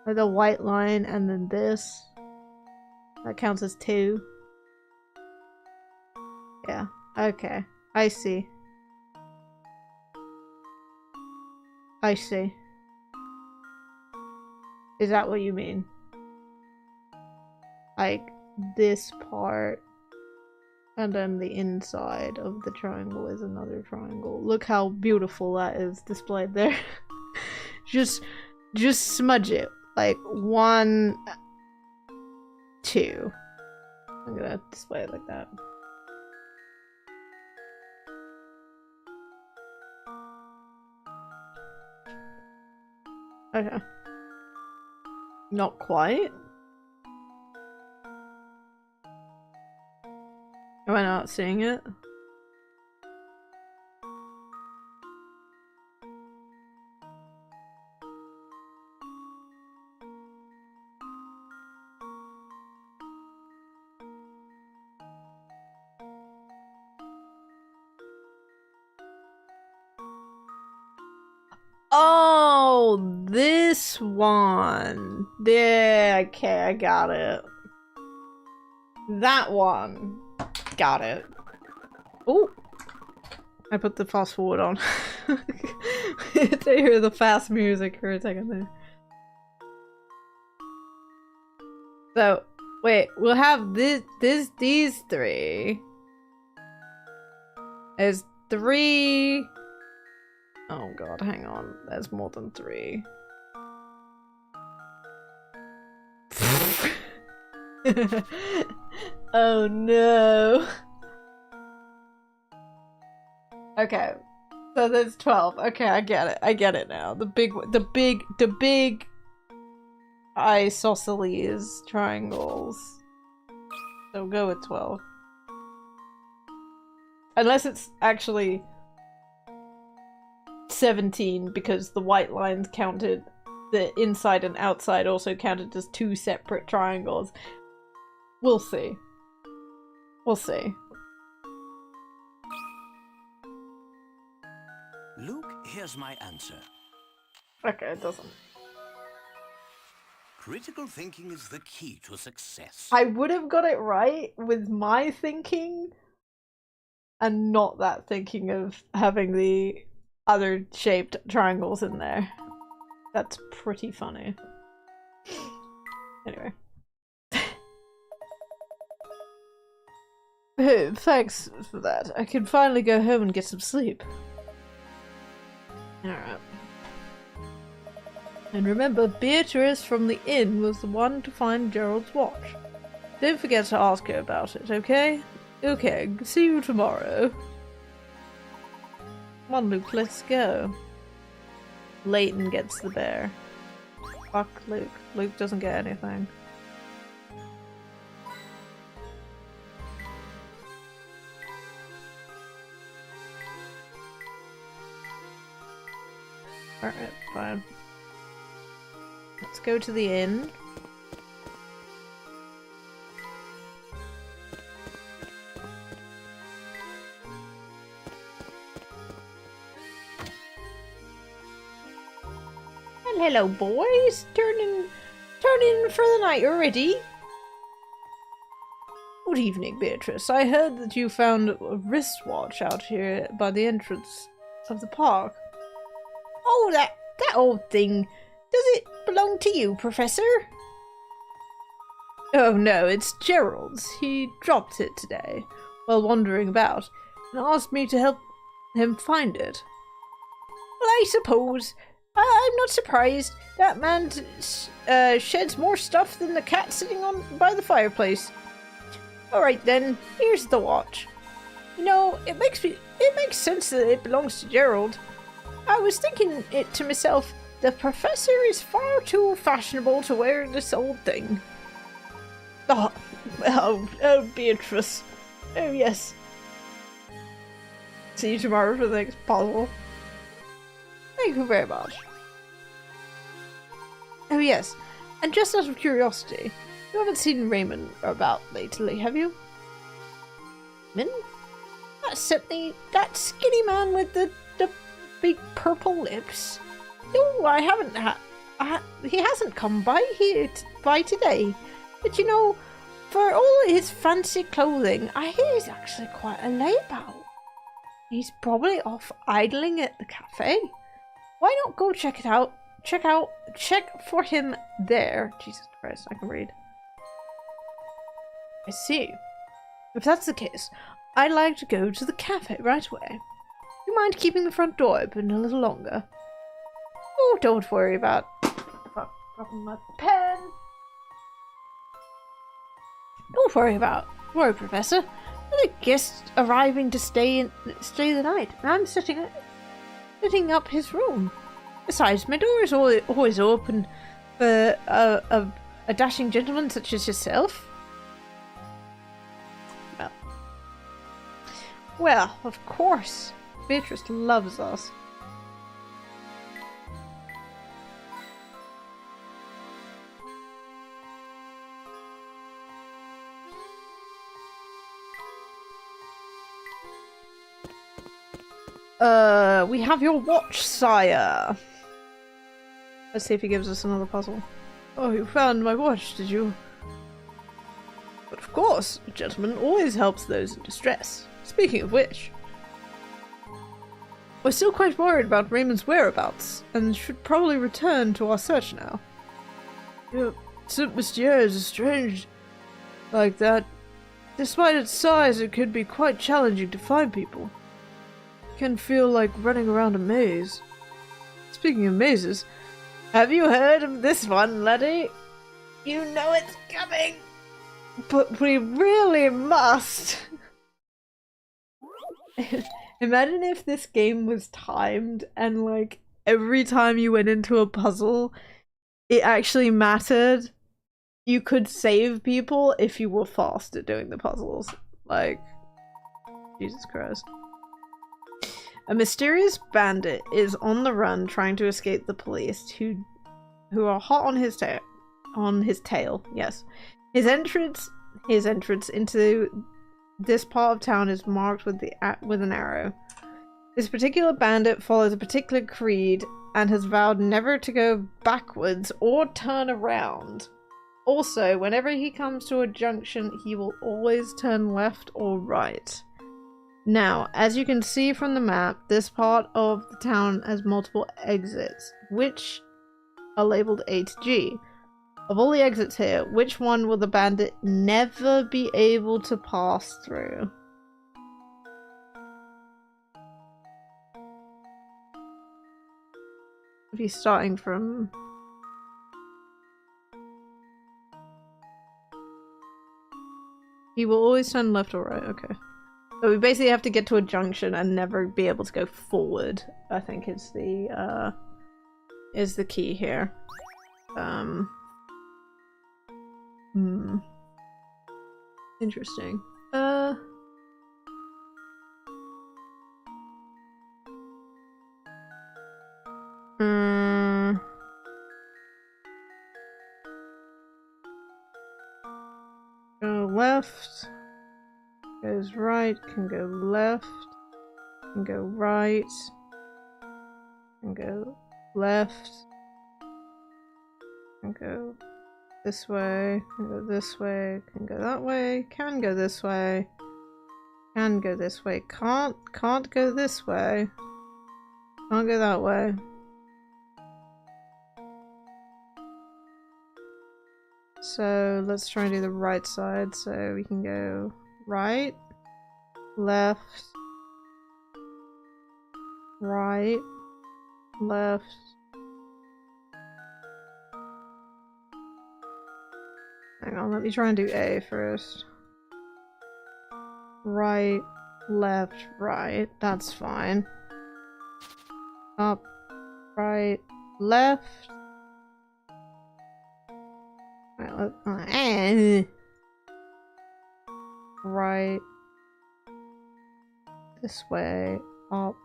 Like the white line and then this? That counts as 2? Yeah, okay. I see. I see. Is that what you mean? Like this part and then the inside of the triangle is another triangle. Look how beautiful that is displayed there. just smudge it. Like 1, 2. I'm gonna display it like that. Okay. Not quite. Am I not seeing it? Oh, this one. Yeah, okay, I got it. That one. Got it. Oh, I put the fast forward on. To hear the fast music for a second there. So, wait, we'll have these three. There's 3. Oh god, hang on. There's more than 3. Oh no. Okay. So there's 12. Okay, I get it. I get it now. The big isosceles triangles. So go with 12. Unless it's actually 17 because the white lines counted, the inside and outside also counted as 2 separate triangles. We'll see. We'll see. Luke, here's my answer. Okay, it doesn't. Critical thinking is the key to success. I would have got it right with my thinking and not that thinking of having the other shaped triangles in there. That's pretty funny. Anyway. Oh, thanks for that. I can finally go home and get some sleep. Alright. And remember, Beatrice from the inn was the one to find Gerald's watch. Don't forget to ask her about it, okay? Okay, see you tomorrow. Come on, Luke, let's go. Layton gets the bear. Fuck Luke. Luke doesn't get anything. Alright, fine. Let's go to the inn. And hello, boys. Turn in for the night already. Good evening, Beatrice. I heard that you found a wristwatch out here by the entrance of the park. Oh, that old thing. Does it belong to you, Professor? Oh no, it's Gerald's. He dropped it today while wandering about and asked me to help him find it. Well, I suppose. I'm not surprised. That man sheds more stuff than the cat sitting on by the fireplace. Alright then, here's the watch. You know, it makes sense that it belongs to Gerald. I was thinking it to myself, the professor is far too fashionable to wear this old thing. Oh, Beatrice. Oh, yes. See you tomorrow for the next puzzle. Thank you very much. Oh, yes. And just out of curiosity, you haven't seen Raymond about lately, have you? Raymond? That's certainly that skinny man with the big purple lips. No, I haven't. He hasn't come by here by today. But you know, for all his fancy clothing, I hear he's actually quite a layabout. He's probably off idling at the cafe. Why not go check it out? Check for him there. Jesus Christ, I can read. I see. If that's the case, I'd like to go to the cafe right away. Do you mind keeping the front door open a little longer? Oh, don't worry about... dropping my pen. Don't worry, Professor. There's a guest arriving to stay the night, and I'm setting up his room. Besides, my door is always open for a dashing gentleman such as yourself. Well, of course. Beatrice loves us. We have your watch, sire. Let's see if he gives us another puzzle. Oh, you found my watch, did you? But of course, a gentleman always helps those in distress. Speaking of which, we're still quite worried about Raymond's whereabouts, and should probably return to our search now. Yeah, St. Mystier is strange like that. Despite its size, it could be quite challenging to find people. It can feel like running around a maze. Speaking of mazes, have you heard of this one, laddie? You know it's coming! But we really must! Imagine if this game was timed and like every time you went into a puzzle, it actually mattered. You could save people if you were fast at doing the puzzles. Like, Jesus Christ. A mysterious bandit is on the run trying to escape the police who are hot on his tail. Yes. His entrance into this part of town is marked with an arrow. This particular bandit follows a particular creed and has vowed never to go backwards or turn around. Also, whenever he comes to a junction, he will always turn left or right. Now, as you can see from the map, this part of the town has multiple exits, which are labeled A to G. Of all the exits here, which one will the bandit never be able to pass through? If he's starting from... He will always turn left or right, okay. So we basically have to get to a junction and never be able to go forward, I think is the key here. Interesting. Go left. Goes right, can go left. Can go right. Can go left. Can go this way. Can go this way. Can go that way. Can go this way. Can go this way. Can't go this way. Can't go that way. So let's try and do the right side. So we can go right, left, right, left. Hang on, let me try and do A first. Right, left, right. That's fine. Up, right, left. Right. This way. Up.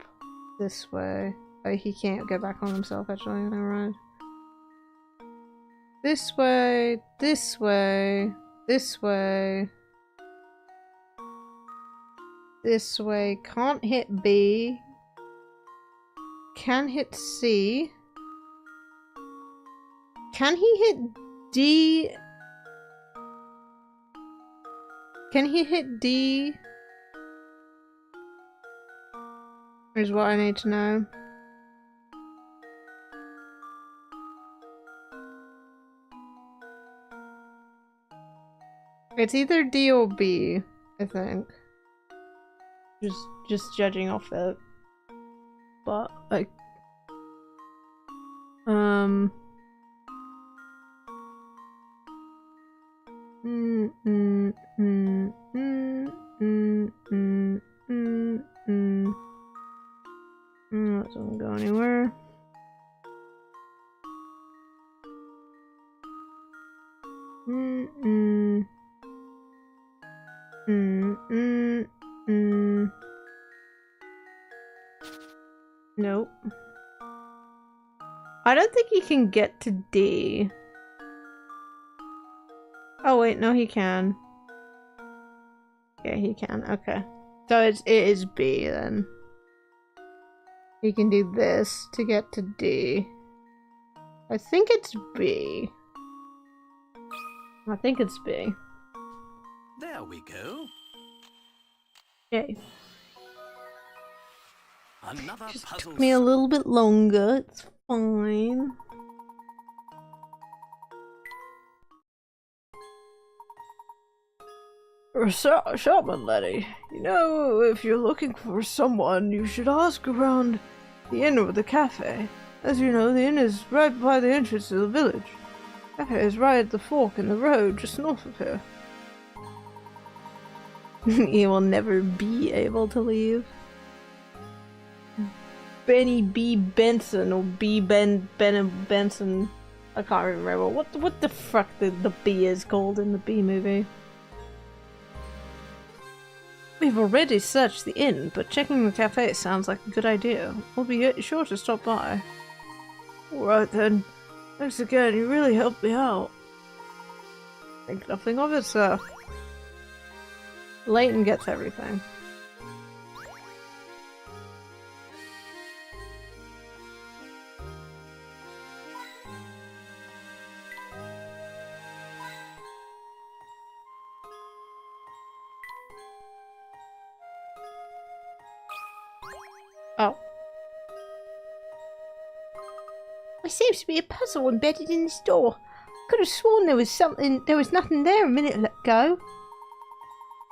This way. Oh, he can't go back on himself, actually. Never mind. This way. This way. This way. This way. Can't hit B. Can hit C. Can he hit D? Can he hit D? Is what I need to know. It's either D or B, I think. Just judging off it. But like that doesn't go anywhere. Nope. I don't think he can get to D. Oh wait, no he can. Yeah, he can. Okay. So it is B then. He can do this to get to D. I think it's B. I think it's B. There we go. Okay. Another Just puzzle. took me a little bit longer. It's fine. Shopman Letty, you know, if you're looking for someone, you should ask around the inn or the cafe. As you know, the inn is right by the entrance to the village. The cafe is right at the fork in the road just north of here. You will never be able to leave. Benny B. Benson or B. Benson. I can't remember. What the fuck the B is called in the B movie? We've already searched the inn, but checking the cafe sounds like a good idea. We'll be sure to stop by. Alright then. Thanks again, you really helped me out. Think nothing of it, sir. Layton gets everything. Oh. There seems to be a puzzle embedded in this door. Could have sworn there was nothing there a minute ago.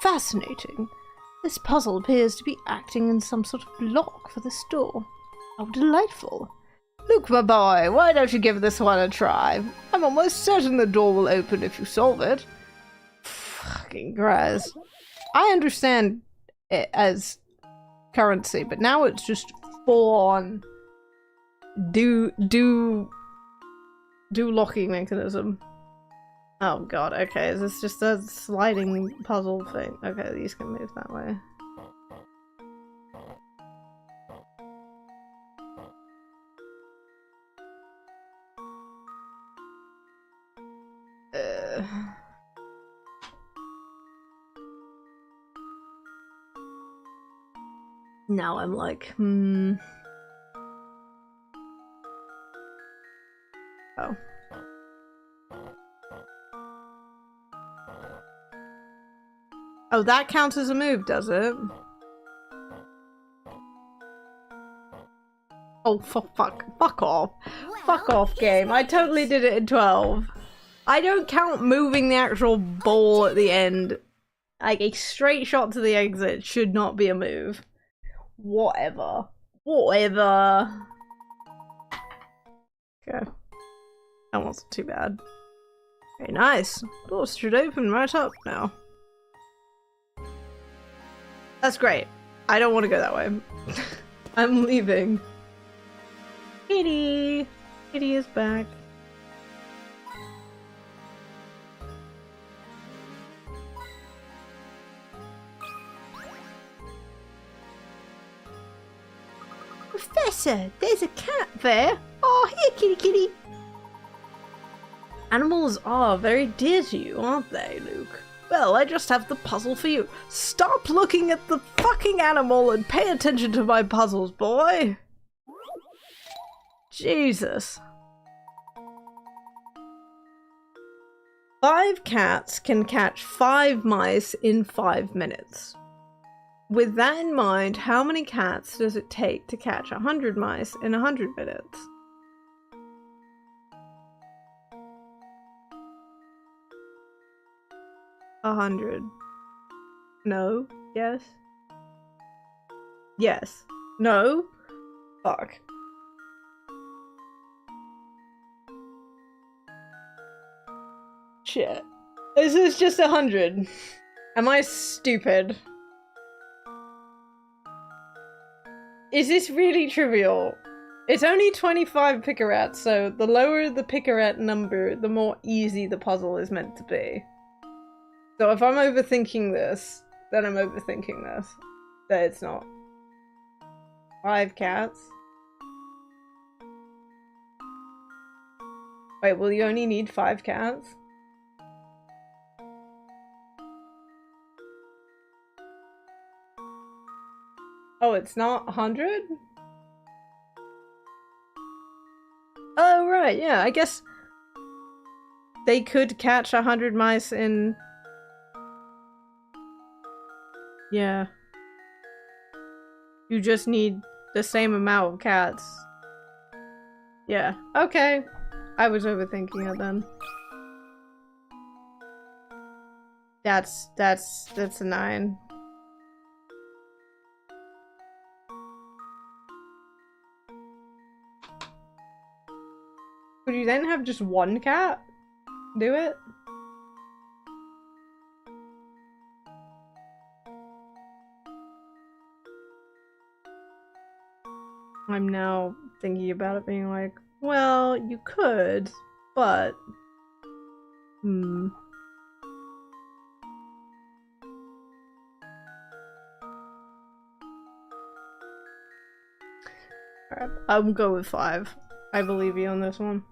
Fascinating. This puzzle appears to be acting in some sort of lock for this door. How delightful. Luke, my boy, why don't you give this one a try? I'm almost certain the door will open if you solve it. Fucking Christ. I understand it as currency, but now it's just full on do locking mechanism. Oh god, okay, is this just a sliding puzzle thing? Okay, these can move that way. Now I'm like, Oh. Oh, that counts as a move, does it? Oh, fuck off. Fuck off, game. I totally did it in 12. I don't count moving the actual ball at the end. Like, a straight shot to the exit should not be a move. Whatever. Whatever. Okay. That wasn't too bad. Very nice. Doors should open right up now. That's great. I don't want to go that way. I'm leaving. Kitty! Kitty is back. Professor, there's a cat there. Oh, here, kitty kitty. Animals are very dear to you, aren't they, Luke? Well, I just have the puzzle for you. Stop looking at the fucking animal and pay attention to my puzzles, boy! Jesus. 5 cats can catch 5 mice in 5 minutes. With that in mind, how many cats does it take to catch 100 mice in 100 minutes? A 100. No. Yes. Yes. No. Fuck. Shit. This is just 100. Am I stupid? Is this really trivial? It's only 25 Picarats, so the lower the Picarat number, the more easy the puzzle is meant to be. So if I'm overthinking this, then I'm overthinking this. That it's not. 5 cats? Wait, will you only need 5 cats? Oh, it's not 100? Oh, right. Alright, yeah, I guess they could catch 100 mice in... Yeah. You just need the same amount of cats. Yeah, okay. I was overthinking it then. That's a 9. Would you then have just one cat do it? I'm now thinking about it being like, well, you could, but... Alright, I'll go with 5. I believe you on this one.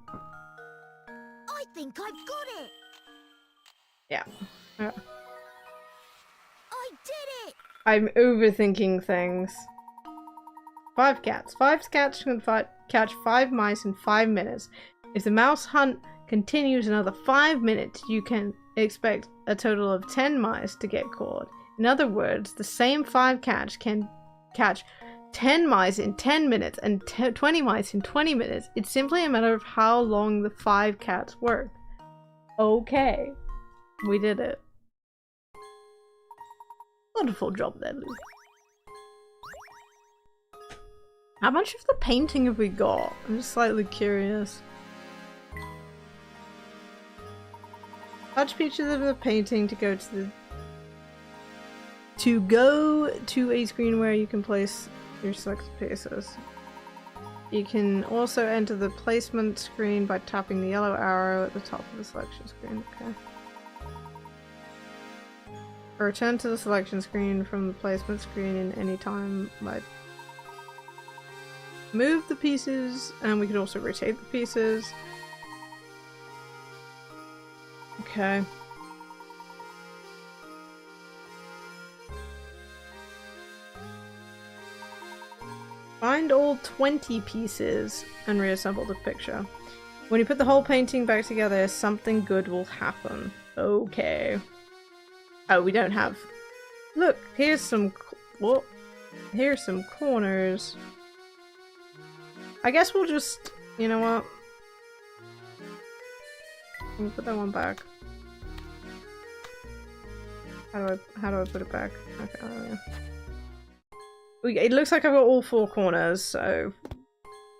I think I've got it. Yeah. I did it. I'm overthinking things. 5 cats. 5 cats can catch 5 mice in 5 minutes. If the mouse hunt continues another 5 minutes, you can expect a total of 10 mice to get caught. In other words, the same 5 cats can catch 10 mice in 10 minutes and 20 mice in 20 minutes. It's simply a matter of how long the 5 cats work. Okay. We did it. Wonderful job there, Lou. How much of the painting have we got? I'm just slightly curious. Touch pictures of the painting to go to a screen where you can place your selected pieces. You can also enter the placement screen by tapping the yellow arrow at the top of the selection screen. Okay. Or return to the selection screen from the placement screen in any time by move the pieces, and we could also rotate the pieces. Okay. Find all 20 pieces and reassemble the picture. When you put the whole painting back together, something good will happen. Okay. Oh, we don't have... Look, here's some... What? Here's some corners. I guess we'll just... You know what? Let me put that one back. How do I put it back? Okay, oh yeah. It looks like I've got all 4 corners, so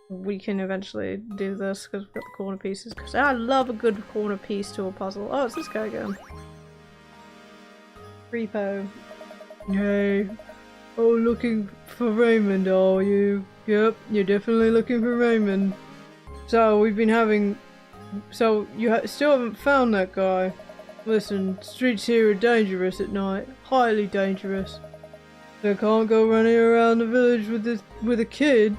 we can eventually do this because we've got the corner pieces. Because I love a good corner piece to a puzzle. Oh, it's this guy again. Repo. Hey. Oh, looking for Raymond, are you? Yep, you're definitely looking for Raymond. So, we've been having... So, you still haven't found that guy? Listen, streets here are dangerous at night. Highly dangerous. I can't go running around the village with a kid.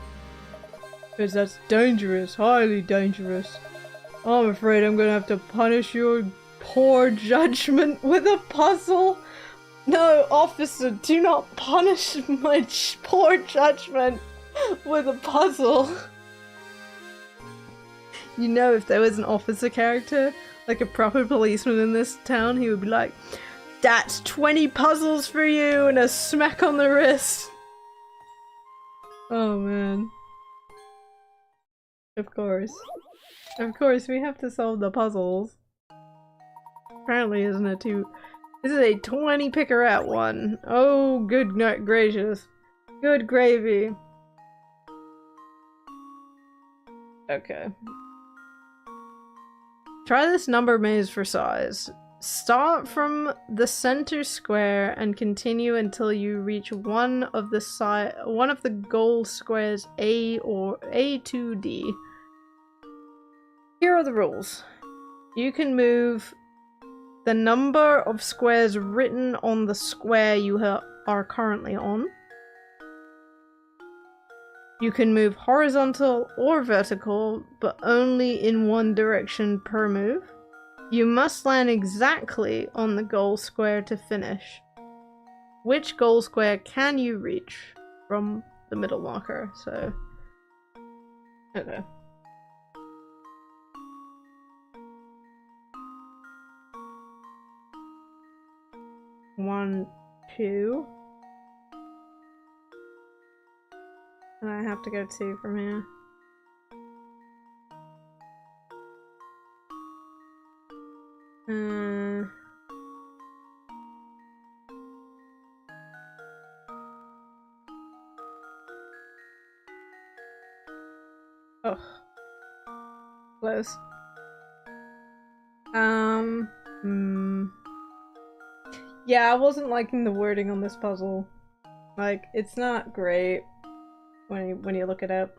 Because that's dangerous. Highly dangerous. I'm afraid I'm gonna have to punish your poor judgment with a puzzle. No, officer, do not punish my poor judgment with a puzzle. You know, if there was an officer character, like a proper policeman in this town, he would be like, that's 20 puzzles for you and a smack on the wrist. Oh man. Of course. Of course, we have to solve the puzzles. Apparently, isn't it too... This is a 20 picker-out one. Oh, good gracious. Good gravy. Okay. Try this number maze for size. Start from the center square and continue until you reach one of the goal squares A or A to D. Here are the rules. You can move the number of squares written on the square you are currently on. You can move horizontal or vertical, but only in one direction per move. You must land exactly on the goal square to finish. Which goal square can you reach from the middle marker? So, okay. 1, 2. And I have to go 2 from here. Oh. Close. Yeah, I wasn't liking the wording on this puzzle. Like, it's not great when you look it up.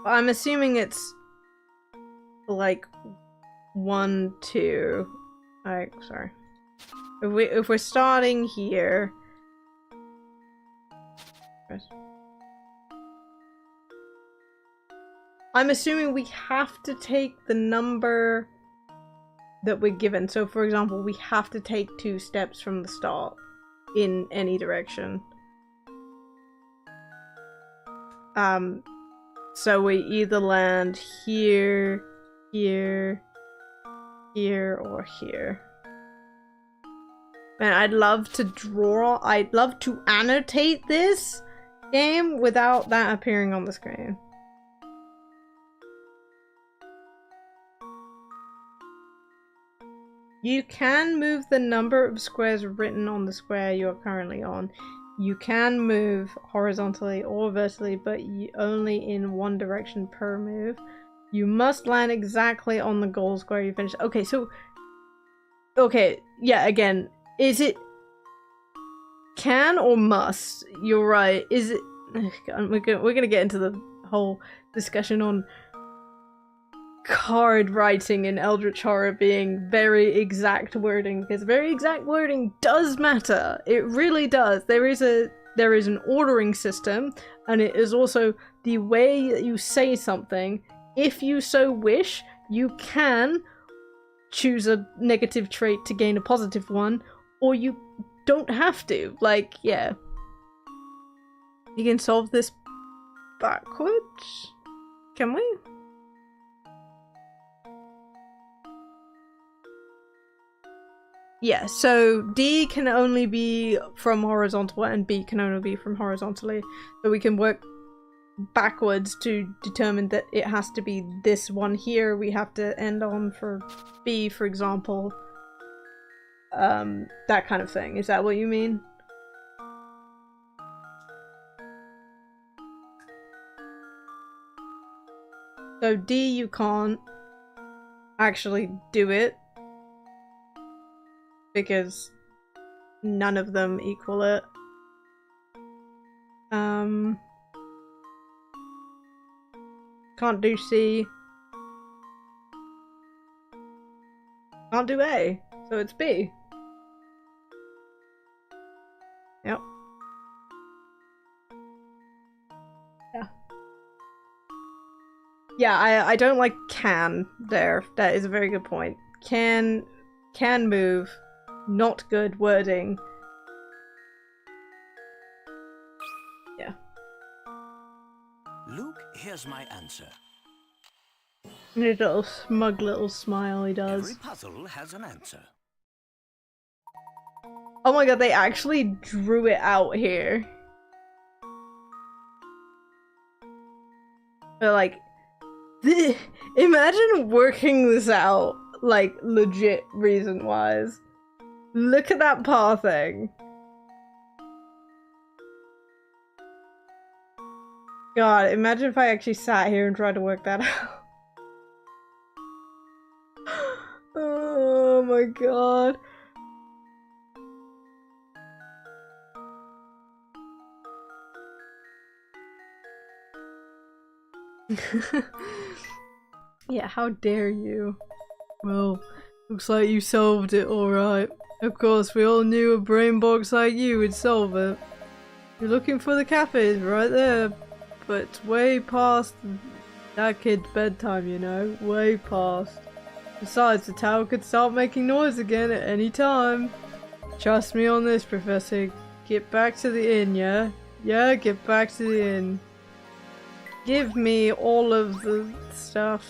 I'm assuming it's like 1, 2. Sorry. If we're starting here. I'm assuming we have to take the number that we're given. So for example, we have to take 2 steps from the start in any direction. So we either land here, here, here, or here. Man, I'd love to annotate this game without that appearing on the screen. You can move the number of squares written on the square you are currently on. You can move horizontally or vertically, but only in one direction per move. You must land exactly on the goal square you finish. Okay, so... Okay, yeah, again, is it... Can or must? You're right. Is it... We're gonna get into the whole discussion on card writing in Eldritch Horror being very exact wording, because very exact wording does matter. It really does. There is an ordering system, and it is also the way that you say something. If you so wish, you can choose a negative trait to gain a positive one, or you don't have to. Like, yeah. You can solve this backwards? Can we? Yeah, so D can only be from horizontal and B can only be from horizontally. So we can work backwards to determine that it has to be this one here. We have to end on for B, for example. That kind of thing. Is that what you mean? So D, you can't actually do it, because none of them equal it. Can't do C. Can't do A, so it's B. Yep. Yeah. Yeah, I don't like can there. That is a very good point. Can move. Not good wording. Yeah. Luke, here's my answer. A little smug little smile he does. Every puzzle has an answer. Oh my god, they actually drew it out here. But like, imagine working this out, like, legit reason-wise. Look at that pathing. God, imagine if I actually sat here and tried to work that out. Oh my god. Yeah, how dare you? Well, looks like you solved it alright. Of course, we all knew a brain box like you would solve it. You're looking for the cafes right there, but it's way past that kid's bedtime, you know? Way past. Besides, the tower could start making noise again at any time. Trust me on this, Professor. Get back to the inn, yeah? Yeah, get back to the inn. Give me all of the stuff.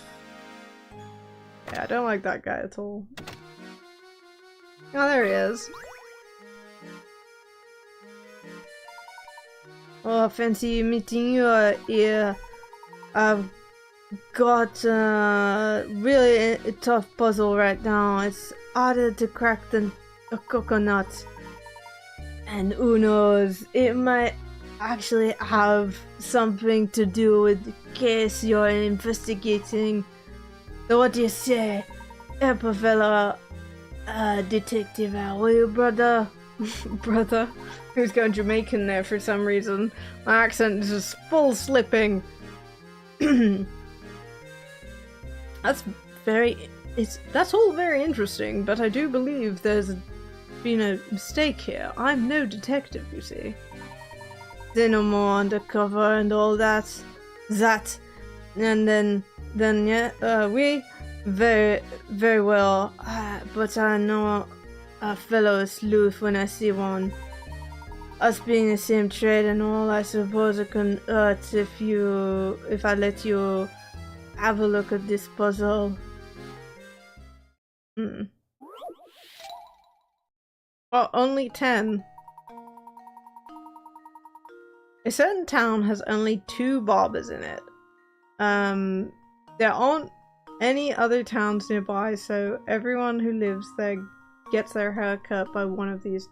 Yeah, I don't like that guy at all. Oh, there he is. Oh, fancy meeting you here. I've got really a tough puzzle right now. It's harder to crack than a coconut. And who knows, it might actually have something to do with the case you're investigating. So what do you say? Help a fella, detective, will you, brother? Brother. He was going Jamaican there for some reason. My accent is just full slipping. That's all very interesting, but I do believe there's been a mistake here. I'm no detective, you see. Say no more undercover and all that. And then yeah, we very, very well. But I know a fellow sleuth when I see one. Us being the same trade and all, I suppose it can hurt if I let you have a look at this puzzle. Well, only 10. A certain town has only 2 barbers in it. There aren't any other towns nearby, so everyone who lives there gets their hair cut by one of these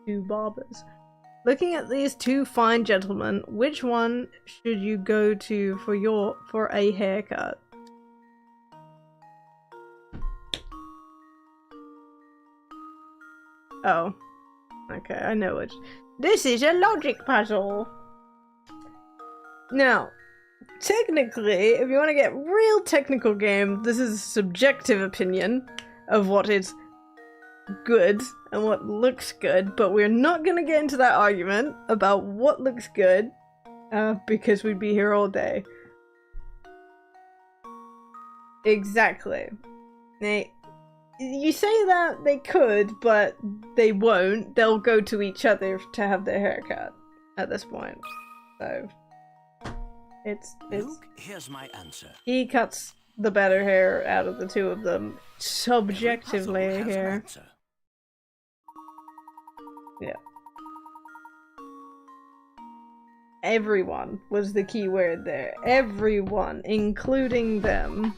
2 barbers. Looking at these 2 fine gentlemen, which one should you go to for a haircut? Oh. Okay, I know it. This is a logic puzzle. Now, technically, if you want to get real technical game, this is a subjective opinion of what is good and what looks good, but we're not going to get into that argument about what looks good, because we'd be here all day. Exactly. You say that they could, but they won't. They'll go to each other to have their haircut at this point. So it's Luke, here's my answer. he cuts the better hair out of the 2 of them, subjectively here. Yeah. Everyone was the key word there. Everyone, including them.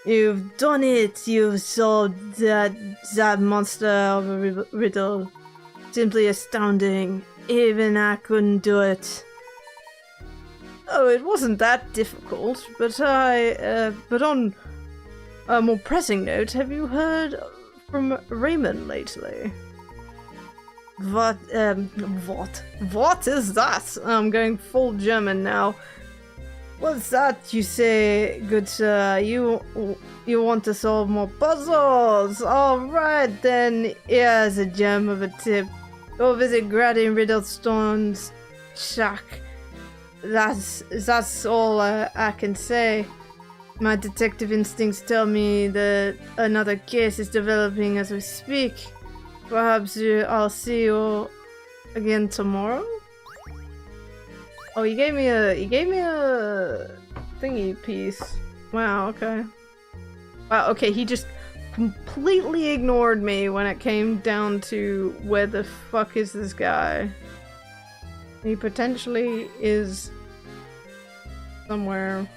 You've done it! You've solved that monster of a riddle. Simply astounding. Even I couldn't do it. Oh, it wasn't that difficult, but but on a more pressing note, have you heard from Raymond lately? What is that? I'm going full German now. What's that you say, good sir? You want to solve more puzzles? Alright then, here's a gem of a tip. Go visit Grady Riddlestone's shack. That's all I can say. My detective instincts tell me that another case is developing as we speak. Perhaps I'll see you again tomorrow? Oh, you gave me a thingy piece. Wow, okay. Wow, okay, he just completely ignored me when it came down to where the fuck is this guy. He potentially is somewhere.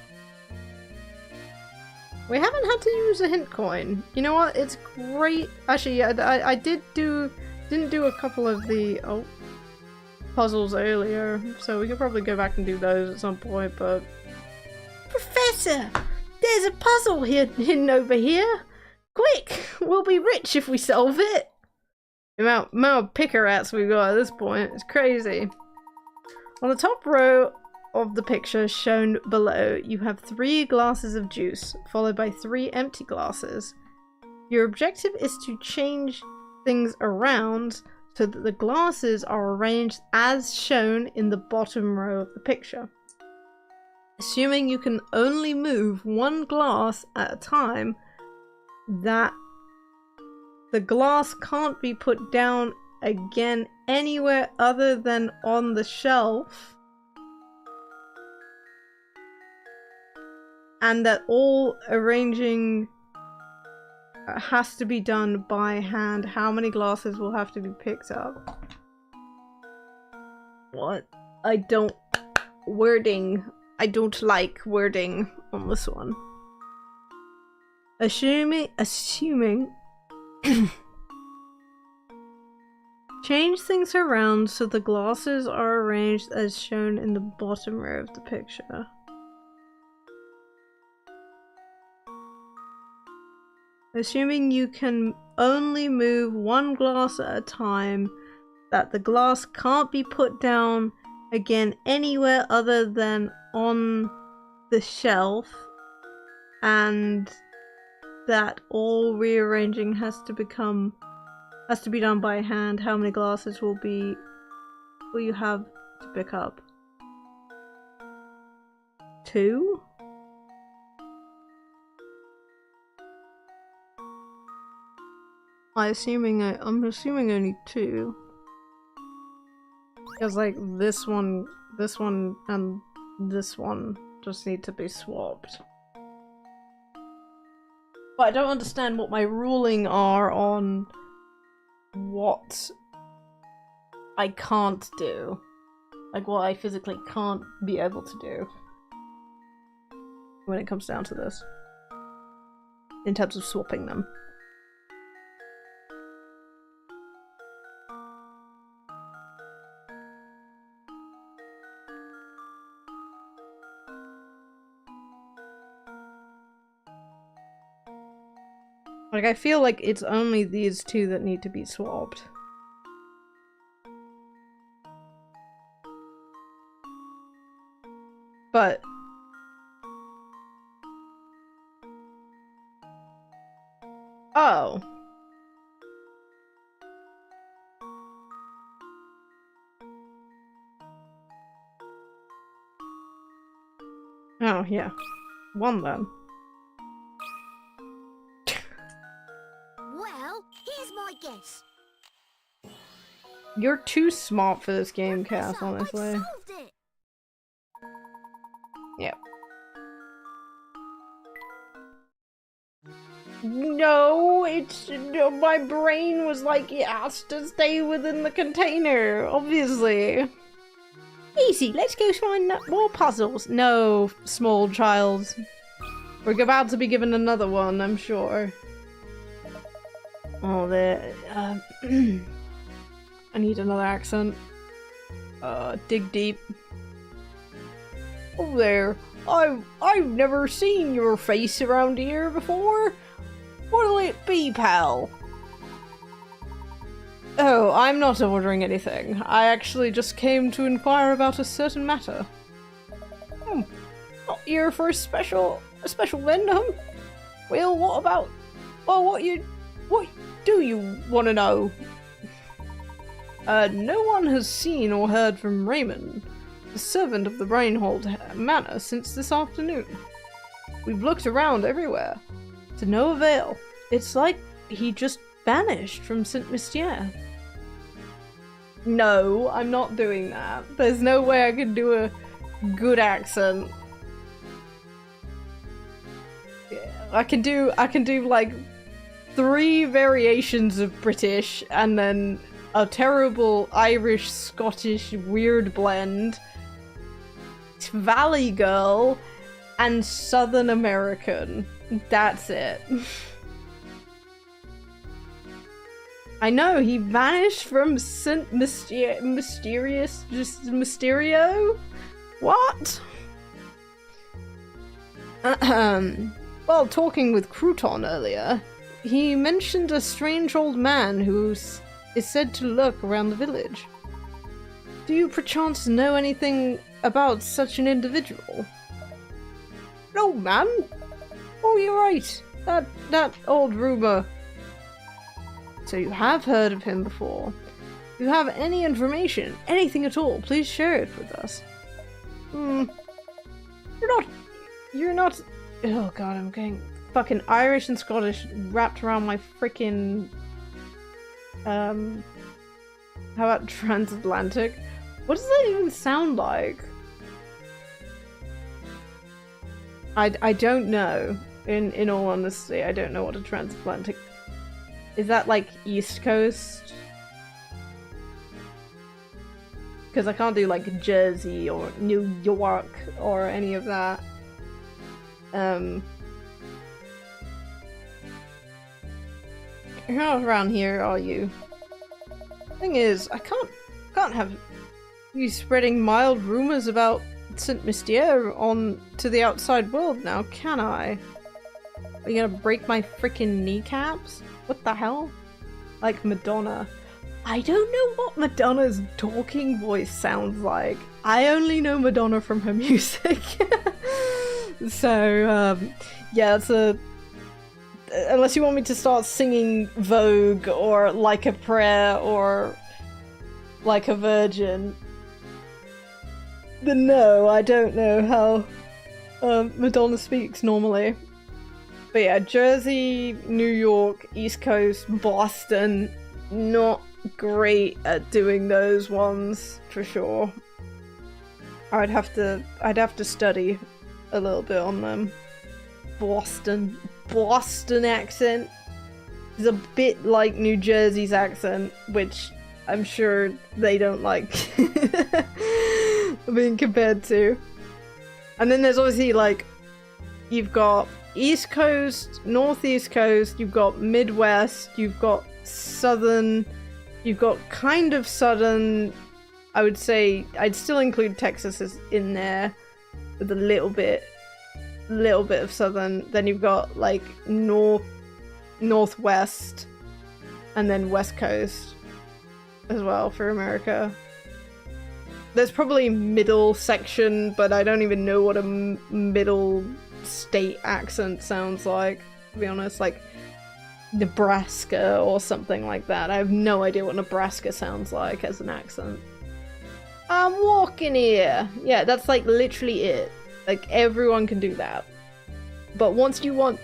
We haven't had to use a hint coin. You know what? It's great. Actually, yeah, I didn't do a couple of the puzzles earlier, so we could probably go back and do those at some point, but... Professor! There's a puzzle hidden over here! Quick! We'll be rich if we solve it! The amount of picker rats we've got at this point is crazy. On the top row of the picture shown below, you have 3 glasses of juice, followed by 3 empty glasses. Your objective is to change things around so that the glasses are arranged as shown in the bottom row of the picture. Assuming you can only move 1 glass at a time, that the glass can't be put down again anywhere other than on the shelf, and that all arranging has to be done by hand. How many glasses will have to be picked up? What? I don't... Wording. I don't like wording on this one. Assuming... Change things around so the glasses are arranged as shown in the bottom row of the picture. Assuming you can only move one glass at a time, that the glass can't be put down again anywhere other than on the shelf, and that all rearranging has to be done by hand. How many glasses will you have to pick up? 2? I'm assuming only 2. Because like this one, and this one just need to be swapped. But I don't understand what my ruling are on what I can't do. Like what I physically can't be able to do. When it comes down to this. In terms of swapping them. Like, I feel like it's only these 2 that need to be swapped. But... Oh. Oh, yeah. 1 then. Well, here's my guess. You're too smart for this game, Cass, Professor, I've honestly. solved it. Yep. No, my brain was like, it has to stay within the container, obviously. Easy, let's go find more puzzles. No, small child. We're about to be given another one, I'm sure. Oh, there. I need another accent. Dig deep. Oh there. I've never seen your face around here before. What'll it be, pal? Oh, I'm not ordering anything. I actually just came to inquire about a certain matter. Not here for a special vendor? Well, what do you want to know? No one has seen or heard from Raymond, the servant of the Brainhold Manor, since this afternoon. We've looked around everywhere, to no avail. It's like he just vanished from St. Mystier. No, I'm not doing that. There's no way I can do a good accent. Yeah, I can do like 3 variations of British and then a terrible Irish, Scottish, weird blend, Valley Girl, and Southern American. That's it. I know, he vanished from St. Mysterio? What? Well, talking with Crouton earlier, he mentioned a strange old man who is said to lurk around the village. Do you perchance know anything about such an individual? No, man. Oh, you're right. That old rumor. So you have heard of him before. If you have any information, anything at all, please share it with us. You're not... Oh god, I'm getting fucking Irish and Scottish wrapped around my freaking... How about transatlantic? What does that even sound like? I don't know. In all honesty, I don't know what a transatlantic... Is that like East Coast? Because I can't do like Jersey or New York or any of that. You're not around here, are you? Thing is, I can't have you spreading mild rumors about Saint Mystier on to the outside world now, can I? Are you gonna break my freaking kneecaps? What the hell? Like Madonna. I don't know what Madonna's talking voice sounds like. I only know Madonna from her music. So, yeah, it's a... Unless you want me to start singing Vogue or Like a Prayer or Like a Virgin, then no, I don't know how Madonna speaks normally. But yeah, Jersey, New York, East Coast, Boston, not great at doing those ones for sure. I'd have to study a little bit on them. Boston accent is a bit like New Jersey's accent, which I'm sure they don't like being compared to. And then there's obviously like, you've got East Coast, Northeast Coast, you've got Midwest, you've got Southern, you've got kind of Southern. I would say I'd still include Texas as in there with a little bit of Southern. Then you've got like Northwest, and then West Coast as well for America. There's probably middle section, but I don't even know what a middle state accent sounds like, to be honest. Like Nebraska or something like that. I have no idea what Nebraska sounds like as an accent. I'm walking here. Yeah, that's like literally it. Like everyone can do that. But once you want,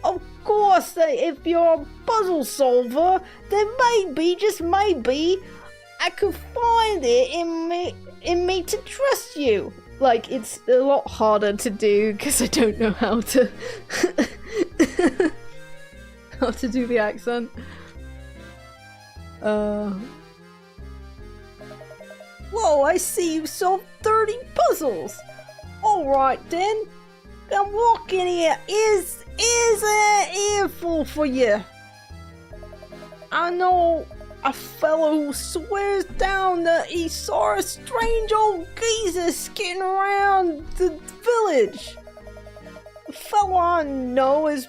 of course, if you're a puzzle solver, then maybe, just maybe, I could find it in me to trust you. Like, it's a lot harder to do because I don't know how to how to do the accent. Whoa, I see you solved 30 puzzles! Alright then, I'm walking here. Is an earful for you. I know a fellow who swears down that he saw a strange old geezer skidding around the village. The fellow I know is...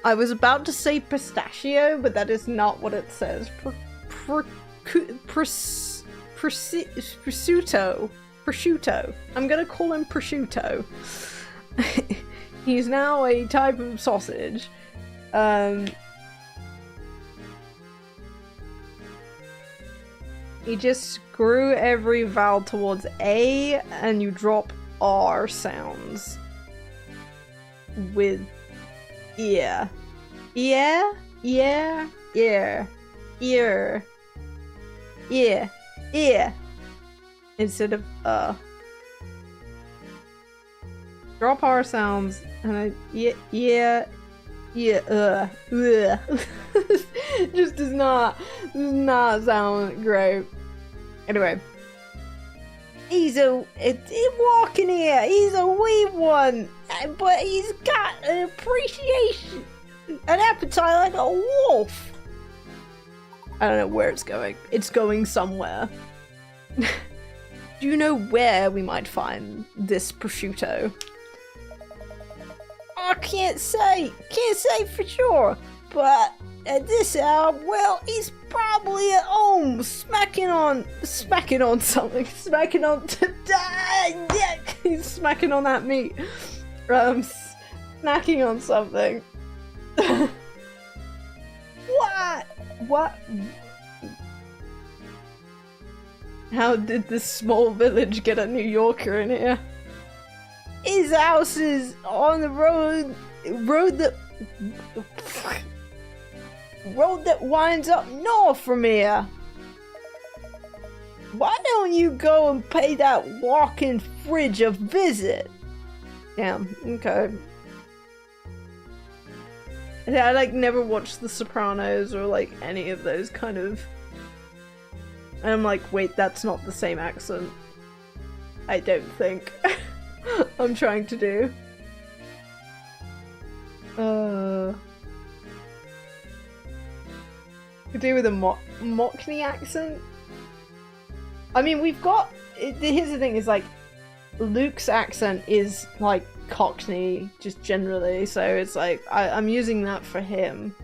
I was about to say pistachio, but that is not what it says. Prosciutto. I'm gonna call him prosciutto. He's now a type of sausage. You just screw every vowel towards A and you drop R sounds with ear. Yeah, yeah, ear, ear, ear, ear, instead of Drop R sounds and yeah, just does not sound great. Anyway, he's walking here. He's a wee one, but he's got an appreciation, an appetite like a wolf. I don't know where it's going. It's going somewhere. Do you know where we might find this prosciutto? I can't say for sure, but at this hour, well, he's probably at home, smacking on something, he's smacking on that meat, snacking on something. What? How did this small village get a New Yorker in here? His house is on the road that winds up north from here. Why don't you go and pay that walking fridge a visit? Damn, okay. I never watched The Sopranos or any of those kind of And I'm like, wait, that's not the same accent. I don't think. I'm trying to do. Could do with a Mockney accent. I mean, we've got. Here's the thing: is like Luke's accent is like Cockney, just generally. So it's like I'm using that for him.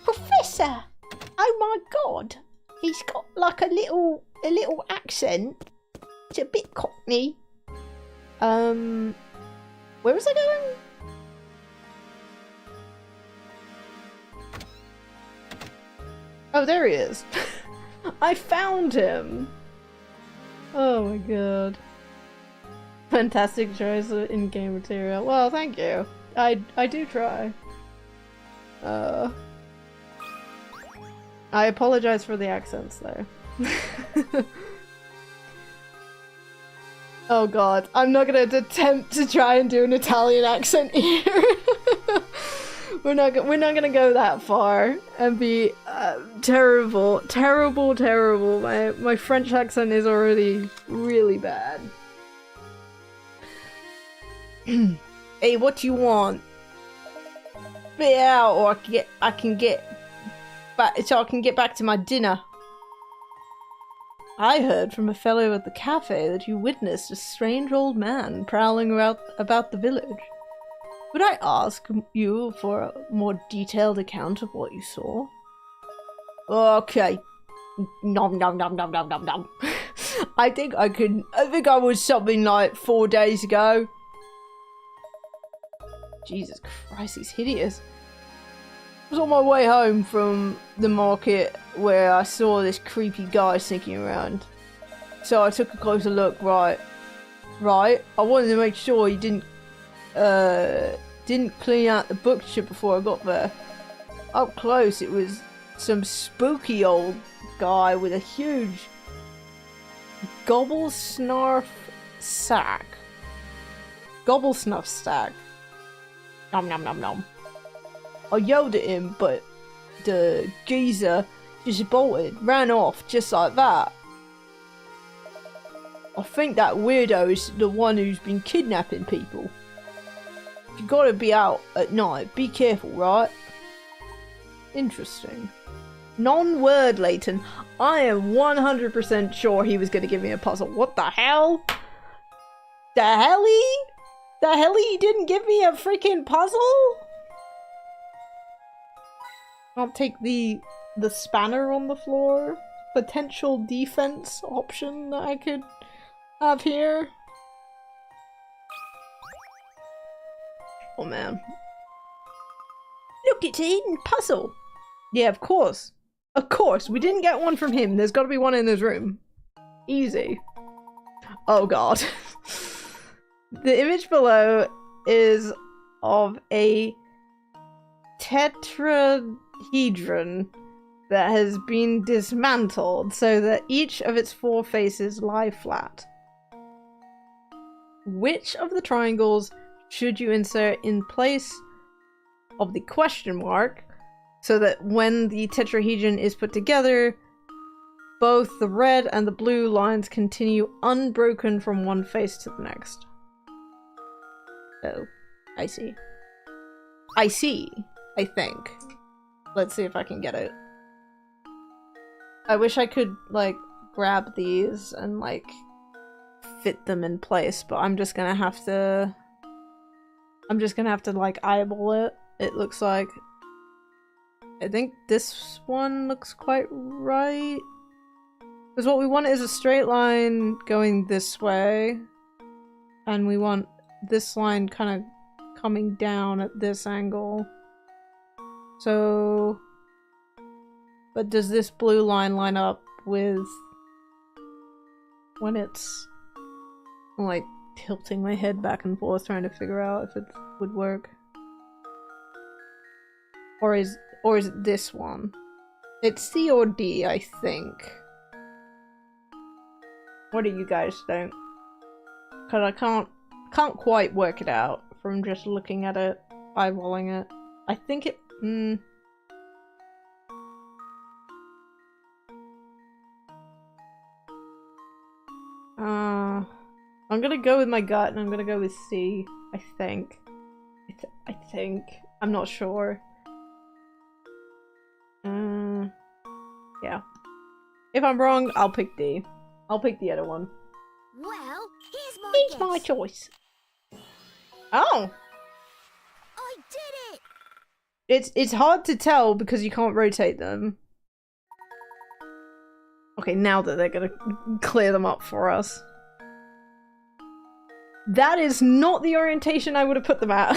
Professor! Oh my god! He's got like a little accent. It's a bit Cockney. Where was I going? Oh, there he is. I found him. Oh my god. Fantastic choice of in-game material. Well, thank you. I do try. I apologize for the accents though. Oh god, I'm not gonna attempt to try and do an Italian accent here. We're not gonna go that far and be terrible. My French accent is already really bad. Hey, what do you want? Spit out, or I can get back so I can get back to my dinner. I heard from a fellow at the cafe that you witnessed a strange old man prowling about the village. Would I ask you for a more detailed account of what you saw? Okay. Nom nom nom nom nom nom nom. I think I was something like 4 days ago. Jesus Christ, he's hideous. I was on my way home from the market where I saw this creepy guy sneaking around. So I took a closer look, right. I wanted to make sure he didn't clean out the bookship before I got there. Up close, it was some spooky old guy with a huge gobble-snuff sack. Gobble-snuff sack. Nom nom nom nom. I yelled at him, but the geezer just bolted, ran off just like that. I think that weirdo is the one who's been kidnapping people. You gotta be out at night. Be careful, right? Interesting. Non-word, Layton. I am 100% sure he was gonna give me a puzzle. What the hell? The helly? The helly he didn't give me a freaking puzzle? I'll take the spanner on the floor. Potential defense option that I could have here. Oh man. Look, it's a hidden puzzle. Yeah, of course. Of course. We didn't get one from him. There's got to be one in this room. Easy. Oh god. The image below is of a tetrahedron that has been dismantled so that each of its 4 faces lie flat. Which of the triangles should you insert in place of the question mark so that when the tetrahedron is put together, both the red and the blue lines continue unbroken from one face to the next? Oh, I see. I think. Let's see if I can get it. I wish I could, like, grab these and, like, fit them in place, but I'm just gonna have to, like, eyeball it. It looks like... I think this one looks quite right. Because what we want is a straight line going this way. And we want this line kind of coming down at this angle. So... But does this blue line up with... when it's... I'm, like, tilting my head back and forth trying to figure out if it would work. Or is it this one? It's C or D, I think. What do you guys think? Cause I can't quite work it out from just looking at it, eyeballing it. I think it... I'm gonna go with my gut and I'm gonna go with C, I think. I think. I'm not sure. Yeah. If I'm wrong, I'll pick D. I'll pick the other one. Well, here's my Here's guess. my choice. Oh! I did it! It's hard to tell because you can't rotate them. Okay, now that they're gonna clear them up for us. That is not the orientation I would have put them at.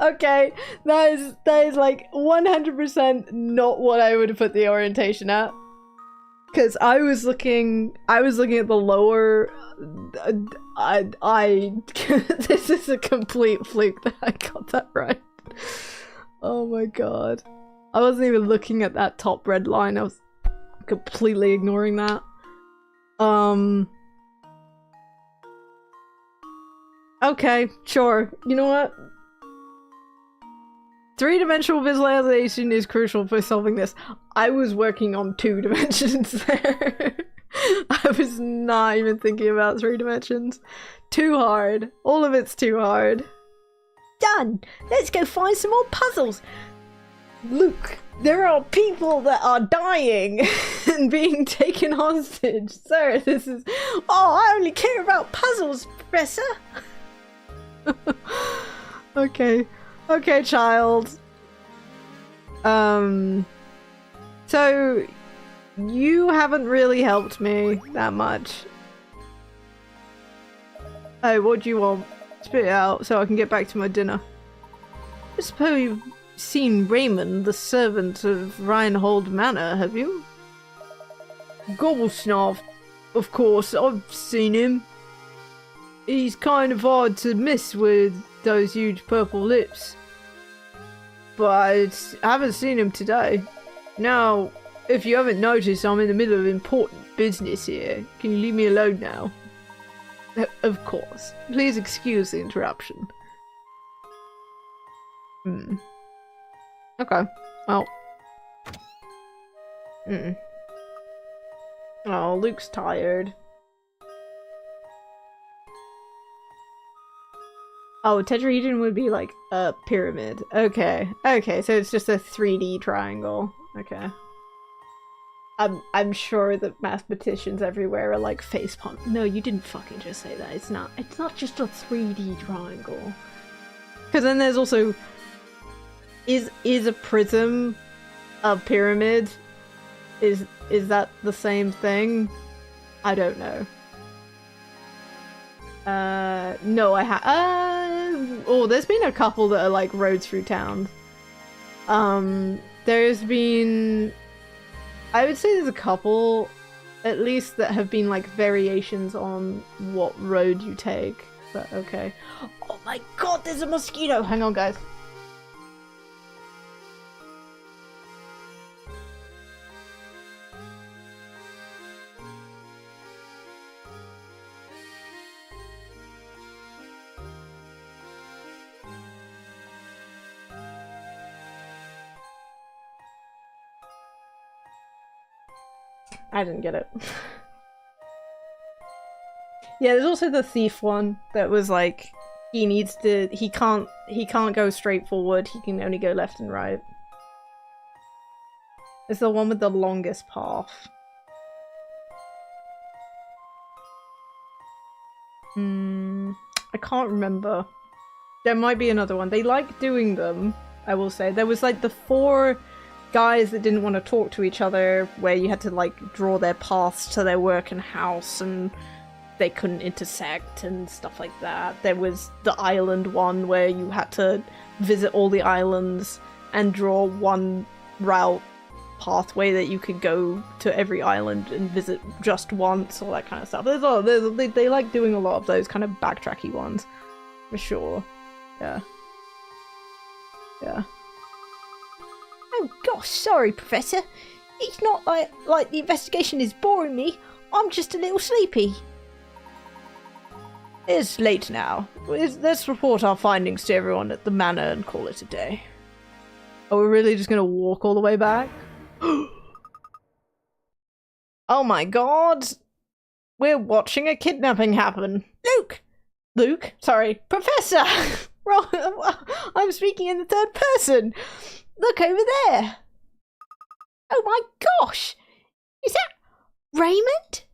Okay, that is like 100% not what I would have put the orientation at. Because I was looking at the lower. This is a complete fluke that I got that right. Oh my god, I wasn't even looking at that top red line. I was completely ignoring that. Okay, sure. You know what? Three-dimensional visualization is crucial for solving this. I was working on 2 dimensions there. I was not even thinking about 3 dimensions. Too hard. All of it's too hard. Done! Let's go find some more puzzles! Luke, there are people that are dying and being taken hostage. Sir, this is... Oh, I only care about puzzles, Professor! Okay. Okay, child. So you haven't really helped me that much. Oh, what do you want? Spit it out so I can get back to my dinner. I suppose you've seen Raymond, the servant of Reinhold Manor, have you? Gobblesnoff, of course, I've seen him. He's kind of hard to miss with those huge purple lips. But I haven't seen him today. Now, if you haven't noticed, I'm in the middle of important business here. Can you leave me alone now? Of course. Please excuse the interruption. Okay. Well. Oh, Luke's tired. Oh, tetrahedron would be like a pyramid. Okay. Okay, so it's just a 3D triangle. Okay. I'm sure that mathematicians everywhere are like facepalm. No, you didn't fucking just say that. It's not just a 3D triangle. Because then there's also is a prism a pyramid? Is that the same thing? I don't know. No, oh, there's been a couple that are like roads through town. There's been, I would say there's a couple, at least, that have been like variations on what road you take. But okay. Oh my god, there's a mosquito! Hang on, guys. I didn't get it. Yeah, there's also the thief one that was like he can't go straight forward, he can only go left and right. It's the one with the longest path. I can't remember. There might be another one. They like doing them, I will say. There was like the 4 guys that didn't want to talk to each other, where you had to like draw their paths to their work and house, and they couldn't intersect and stuff like that. There was the island one where you had to visit all the islands and draw one route pathway that you could go to every island and visit just once, all that kind of stuff. They like doing a lot of those kind of backtracky ones, for sure. Yeah. Yeah. Oh gosh, sorry, Professor. It's not like the investigation is boring me. I'm just a little sleepy. It's late now. Let's report our findings to everyone at the manor and call it a day. Are we really just gonna walk all the way back? Oh my god! We're watching a kidnapping happen. Luke? Sorry, Professor! I'm speaking in the third person. Look over there. Oh my gosh! Is that Raymond?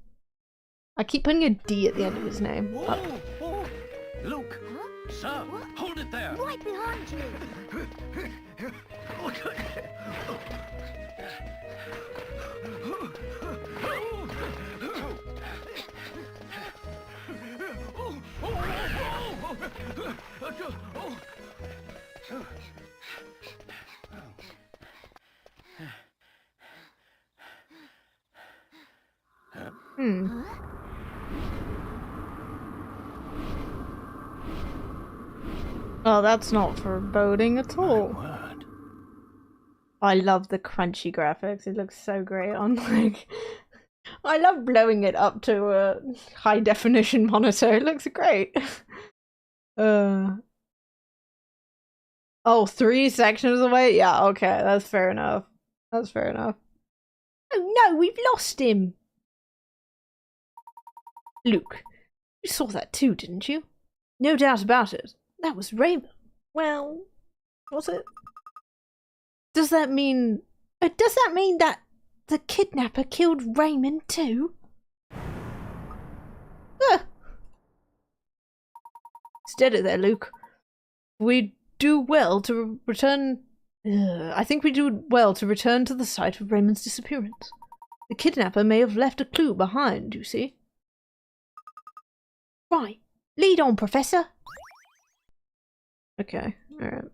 I keep putting a D at the end of his name. Whoa, whoa. Luke, sir, hold it there. Right behind you. Well, that's not foreboding at all. Word. I love the crunchy graphics. It looks so great on like. I love blowing it up to a high definition monitor. It looks great. Oh, 3 sections away? Yeah, okay, that's fair enough. That's fair enough. Oh no, we've lost him! Luke, you saw that too, didn't you? No doubt about it. That was Raymond. Well, was it? Does that mean that the kidnapper killed Raymond too? Steady there, Luke. We do well to return. I think we do well to return to the site of Raymond's disappearance. The kidnapper may have left a clue behind, you see. Right. Lead on, Professor. Okay, alright.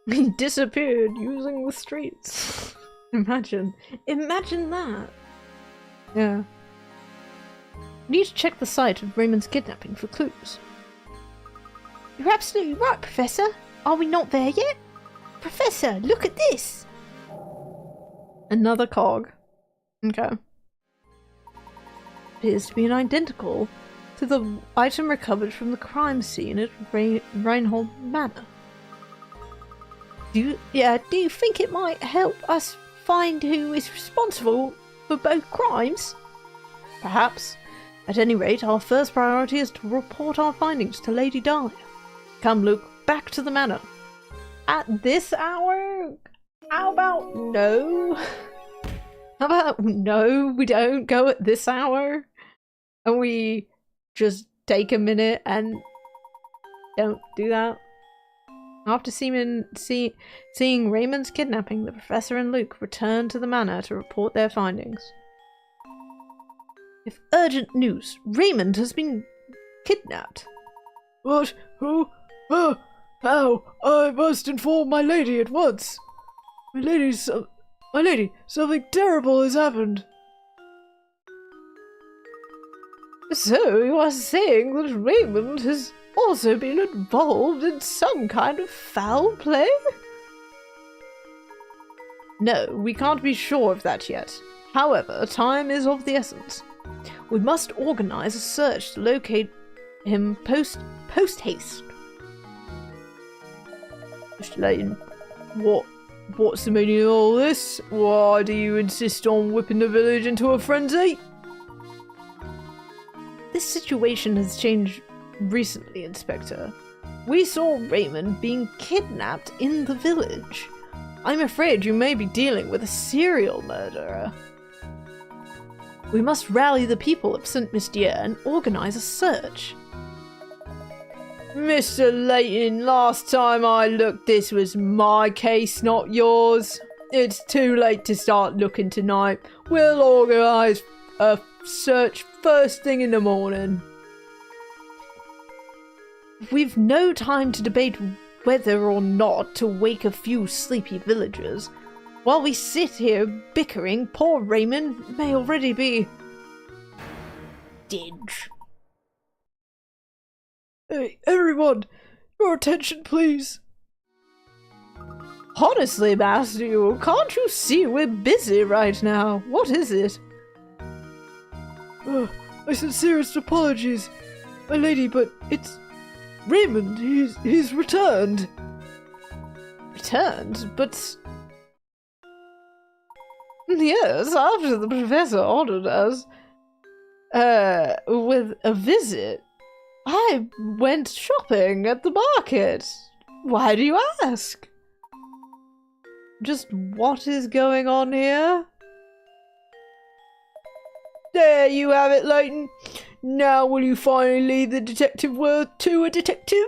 He disappeared using the streets. Imagine that. Yeah. We need to check the site of Raymond's kidnapping for clues. You're absolutely right, Professor. Are we not there yet? Professor, look at this! Another cog. Okay. Appears to be an identical to the item recovered from the crime scene at Reinhold Manor. Do you think it might help us find who is responsible for both crimes? Perhaps. At any rate, our first priority is to report our findings to Lady Dahlia. Come, Luke, back to the manor. At this hour? How about no? How about no, we don't go at this hour? And we just take a minute and don't do that? After seeing Raymond's kidnapping, the Professor and Luke return to the manor to report their findings. With urgent news, Raymond has been kidnapped. What? Who? How? I must inform my lady at once. My lady, something terrible has happened. So you are saying that Raymond has also been involved in some kind of foul play? No, we can't be sure of that yet. However, time is of the essence. We must organize a search to locate him post haste. Mr. Layton, what's the meaning of all this? Why do you insist on whipping the village into a frenzy? This situation has changed recently, Inspector. We saw Raymond being kidnapped in the village. I'm afraid you may be dealing with a serial murderer. We must rally the people of St. Mystier and organize a search. Mr. Layton, last time I looked, this was my case, not yours. It's too late to start looking tonight. We'll organize a search first thing in the morning. We've no time to debate whether or not to wake a few sleepy villagers. While we sit here bickering, poor Raymond may already be dead. Hey, everyone! Your attention, please! Honestly, Matthew, can't you see we're busy right now? What is it? My sincerest apologies, my lady, but it's Raymond. He's returned. Returned? But Yes, after the professor ordered us with a visit, I went shopping at the market. Why do you ask? Just what is going on here? There you have it, Layton. Now will you finally leave the detective work to a detective?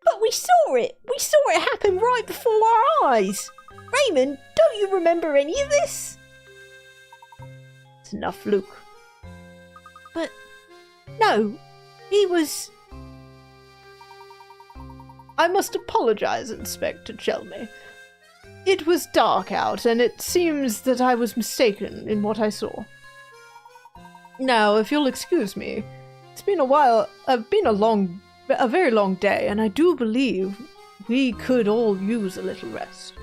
But we saw it! We saw it happen right before our eyes! Raymond, don't you remember any of this? It's enough, Luke. But no, he was... I must apologize, Inspector Chelmy. It was dark out, and it seems that I was mistaken in what I saw. Now, if you'll excuse me, it's been a while, a very long day, and I do believe we could all use a little rest.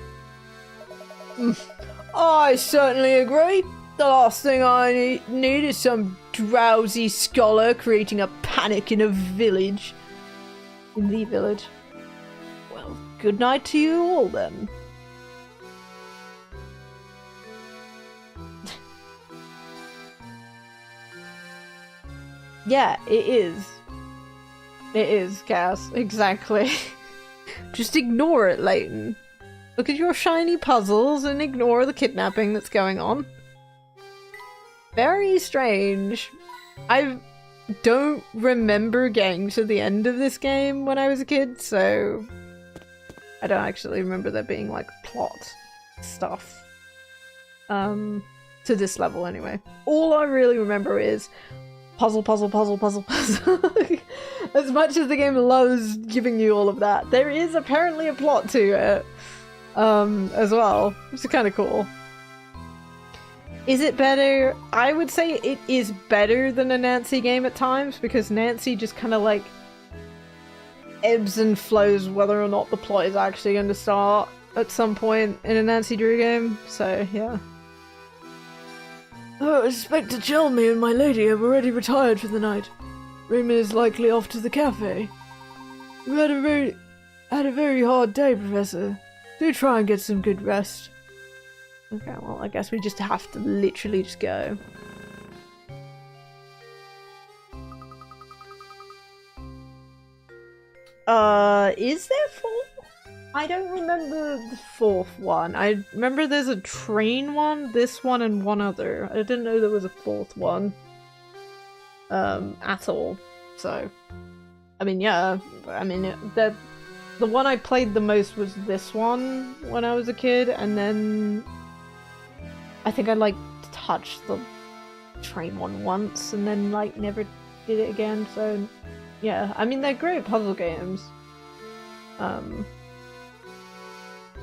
I certainly agree. The last thing I need is some drowsy scholar creating a panic in a village. In the village. Well, good night to you all then. Yeah, it is. It is, Cass. Exactly. Just ignore it, Layton. Look at your shiny puzzles and ignore the kidnapping that's going on. Very strange. I don't remember getting to the end of this game when I was a kid, so I don't actually remember there being, like, plot stuff. To this level, anyway. All I really remember is puzzle, puzzle, puzzle, puzzle, puzzle. As much as the game loves giving you all of that, there is apparently a plot to it, as well, which is kind of cool. Is it better? I would say it is better than a Nancy game at times, because Nancy just kind of like ebbs and flows whether or not the plot is actually going to start at some point in a Nancy Drew game, so yeah. Inspector Chelmy and my lady have already retired for the night. Raymond is likely off to the cafe. We've had a very hard day, Professor. Do try and get some good rest. Okay, well, I guess we just have to literally just go. Is there four? I don't remember the fourth one. I remember there's a train one, this one, and one other. I didn't know there was a fourth one. At all. So, I mean, yeah. I mean, the one I played the most was this one when I was a kid, and then I think I, like, touched the train one once, and then, like, never did it again, so yeah. I mean, they're great puzzle games.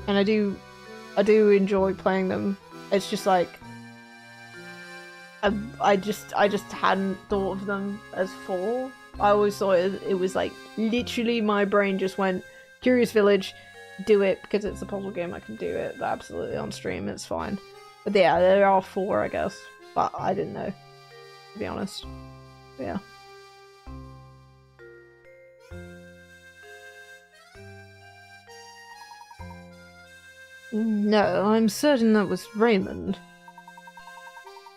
And I do enjoy playing them. It's just like I just hadn't thought of them as four. I always thought it was like literally my brain just went Curious Village, do it because it's a puzzle game. I can do it absolutely on stream. It's fine. But yeah, there are four, I guess. But I didn't know, to be honest. But yeah. No, I'm certain that was Raymond.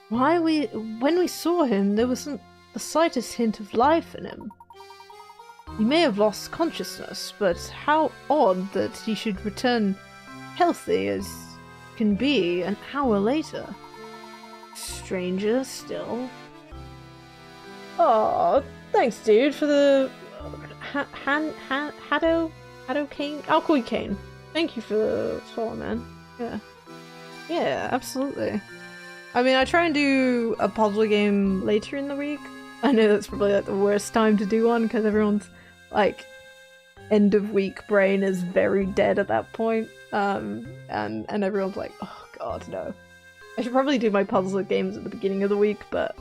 When we saw him, there wasn't the slightest hint of life in him. He may have lost consciousness, but how odd that he should return healthy as can be an hour later. Stranger still. Oh, thanks, dude, for the Hado Kane. I'll call you Kane. Thank you for the follow, man. Yeah. Yeah, absolutely. I mean, I try and do a puzzle game later in the week. I know that's probably like the worst time to do one because everyone's like end of week brain is very dead at that point. And everyone's like, oh god, no. I should probably do my puzzle games at the beginning of the week, but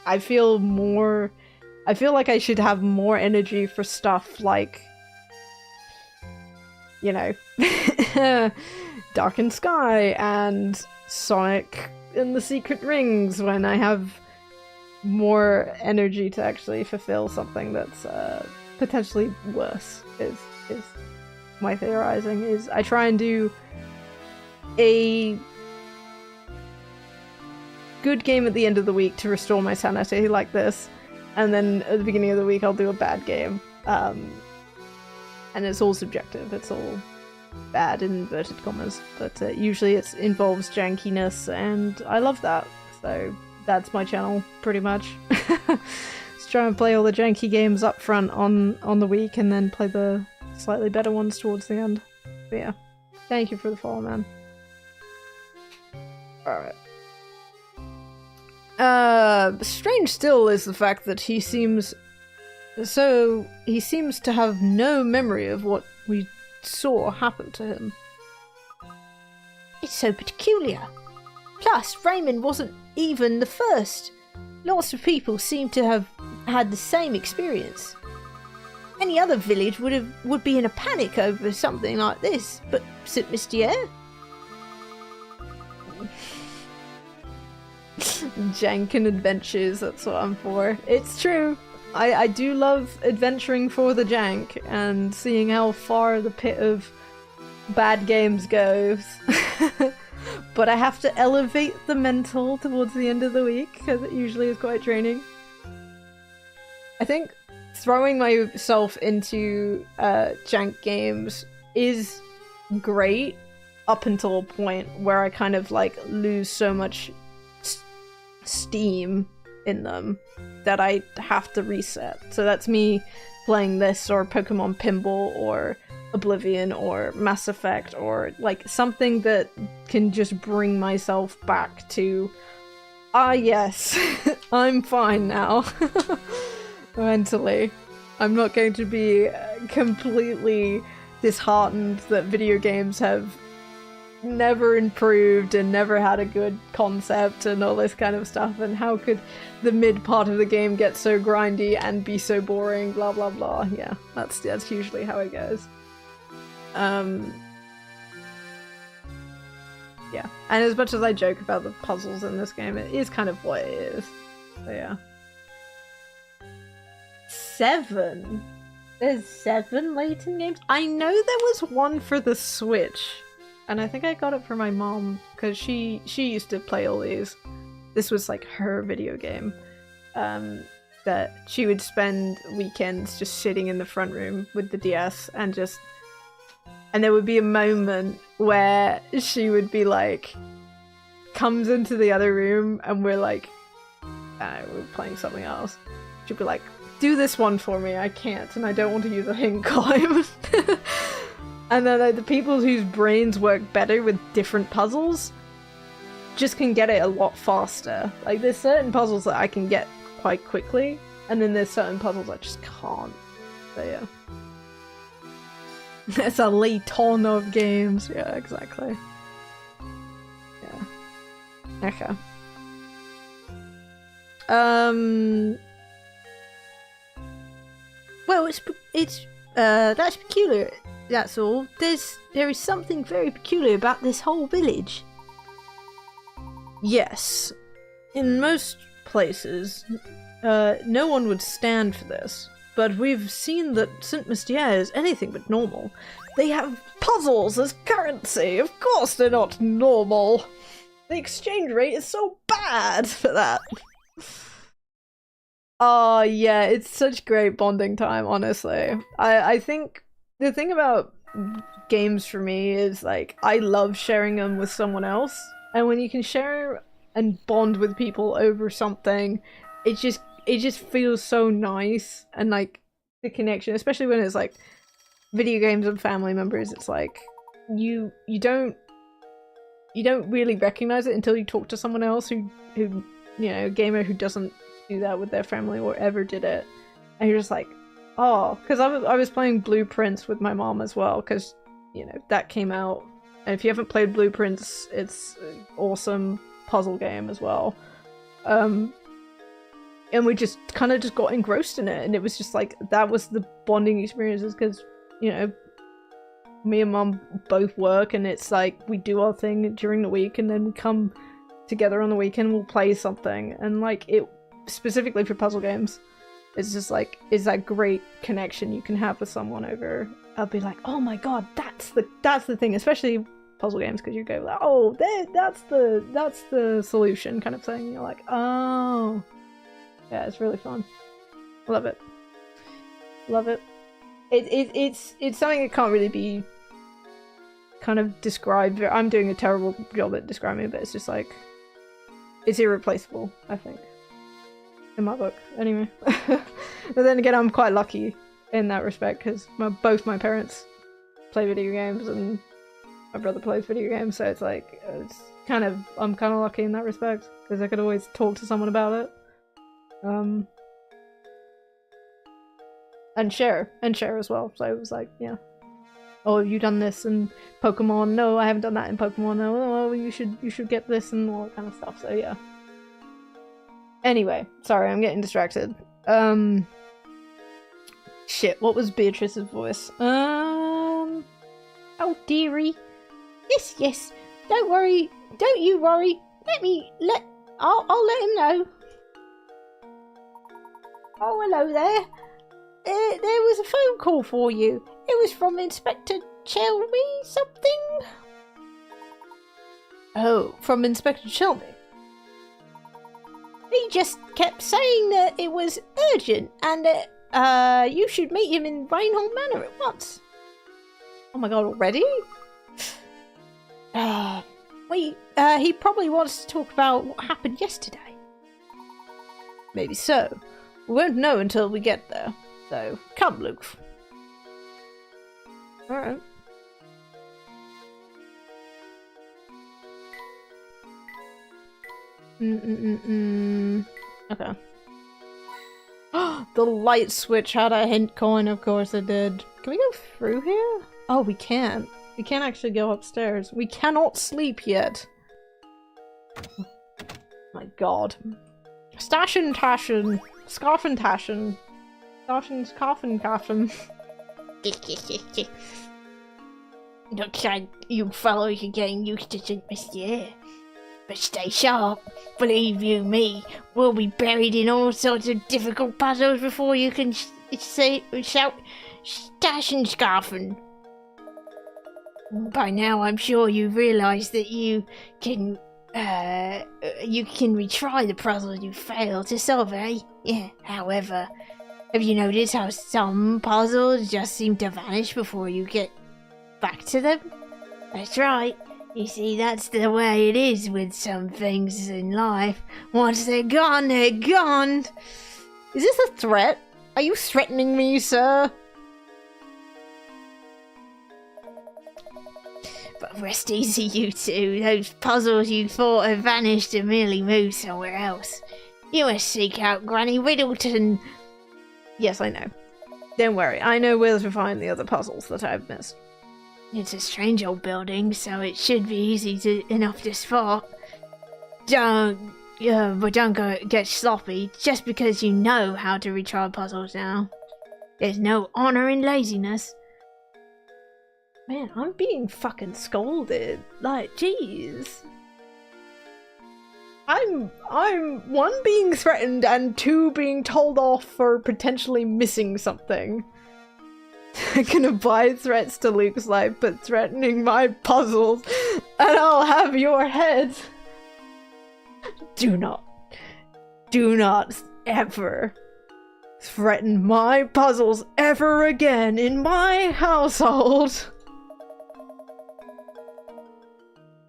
I feel like I should have more energy for stuff like, you know, Darkened Sky and Sonic and the Secret Rings when I have more energy to actually fulfill something that's potentially worse is my theorizing. Is I try and do a good game at the end of the week to restore my sanity like this, and then at the beginning of the week I'll do a bad game. And it's all subjective, it's all bad in inverted commas, but usually it involves jankiness, and I love that, so that's my channel, pretty much. Just try and play all the janky games up front on the week, and then play the slightly better ones towards the end. But yeah, thank you for the follow, man. Alright. Strange still is the fact that he seems to have no memory of what we saw happen to him. It's so peculiar. Plus, Raymond wasn't even the first. Lots of people seem to have had the same experience. Any other village would be in a panic over something like this, but St. Mystier? Jank and adventures, that's what I'm for. It's true. I do love adventuring for the jank and seeing how far the pit of bad games goes. But I have to elevate the mental towards the end of the week, because it usually is quite draining. I think throwing myself into jank games is great up until a point where I kind of like lose so much steam in them that I have to reset. So that's me playing this, or Pokemon Pinball, or Oblivion, or Mass Effect, or like something that can just bring myself back to, yes, I'm fine now. Mentally. I'm not going to be completely disheartened that video games have never improved and never had a good concept and all this kind of stuff, and how could the mid part of the game get so grindy and be so boring, blah blah blah. Yeah, that's usually how it goes. Yeah, and as much as I joke about the puzzles in this game, it is kind of what it is. So yeah. 7? There's 7 Layton games? I know there was one for the Switch, and I think I got it for my mom, because she used to play all these. This was like her video game. That she would spend weekends just sitting in the front room with the DS and there would be a moment where she would be like, comes into the other room and we're like, we're playing something else. She'd be like, do this one for me, I can't, and I don't want to use a hint climb. And then the people whose brains work better with different puzzles just can get it a lot faster. Like, there's certain puzzles that I can get quite quickly, and then there's certain puzzles I just can't. So yeah. It's a Layton of games. Yeah, exactly. Yeah. Okay. Well, that's peculiar, that's all. There is something very peculiar about this whole village. Yes. In most places, no one would stand for this, but we've seen that St. Mystier is anything but normal. They have puzzles as currency! Of course they're not normal! The exchange rate is so bad for that! Oh yeah, it's such great bonding time, honestly. I think the thing about games for me is, like, I love sharing them with someone else, and when you can share and bond with people over something, it just feels so nice, and like the connection, especially when it's like video games and family members, it's like you don't really recognize it until you talk to someone else who you know, a gamer who doesn't do that with their family or ever did it, and you're just like, oh, because I was playing Blueprints with my mom as well, because, you know, that came out, and if you haven't played Blueprints, it's an awesome puzzle game as well. And we just kind of just got engrossed in it, and it was just like, that was the bonding experiences, because, you know, me and mom both work, and it's like we do our thing during the week, and then we come together on the weekend, we'll play something, and like, it specifically for puzzle games, it's just like, it's that great connection you can have with someone over. I'll be like, oh my god, that's the thing, especially puzzle games because you go like, oh, that's the solution kind of thing. You're like, oh, yeah, it's really fun. Love it. Love it. It's something that can't really be kind of described. I'm doing a terrible job at describing it, but it's just like, it's irreplaceable, I think, in my book. Anyway, but then again, I'm quite lucky in that respect because both my parents play video games and my brother plays video games, so it's like I'm kind of lucky in that respect because I could always talk to someone about it, and share as well. So it was like, yeah, oh, have you done this in Pokemon? No, I haven't done that in Pokemon. No, oh, you should get this and all that kind of stuff. So yeah. Anyway, sorry, I'm getting distracted. Shit, what was Beatrice's voice? Oh dearie. Yes. Don't worry. Don't you worry. I'll let him know. Oh, hello there. There was a phone call for you. It was from Inspector Shelby something. Oh, from Inspector Shelby. He just kept saying that it was urgent and that you should meet him in Rainhall Manor at once. Oh my god, already? He probably wants to talk about what happened yesterday. Maybe so. We won't know until we get there. So, come, Luke. Alright. Okay. The light switch had a hint coin, of course it did. Can we go through here? Oh, we can't. We can't actually go upstairs. We cannot sleep yet. My god. Stashin' Tashin. Scarfin' Tashin. Stashin's Coffin Coffin. Looks like you fellows are getting used to St. Monsieur. But stay sharp. Believe you me, we'll be buried in all sorts of difficult puzzles before you can shout Stash and Scarfin. By now I'm sure you've realised that you can retry the puzzles you failed to solve, eh? Yeah, however, have you noticed how some puzzles just seem to vanish before you get back to them? That's right. You see, that's the way it is with some things in life. Once they're gone, they're gone. Is this a threat? Are you threatening me, sir? But rest easy, you two. Those puzzles you thought had vanished have merely moved somewhere else. You must seek out Granny Riddleton. Yes, I know. Don't worry, I know where to find the other puzzles that I've missed. It's a strange old building, so it should be easy enough to spot. But don't get sloppy, just because you know how to retry puzzles now. There's no honour in laziness. Man, I'm being fucking scolded. Like, jeez. I'm one, being threatened, and two, being told off for potentially missing something. I can abide threats to Luke's life, but threatening my puzzles, and I'll have your head. Do not ever threaten my puzzles ever again in my household.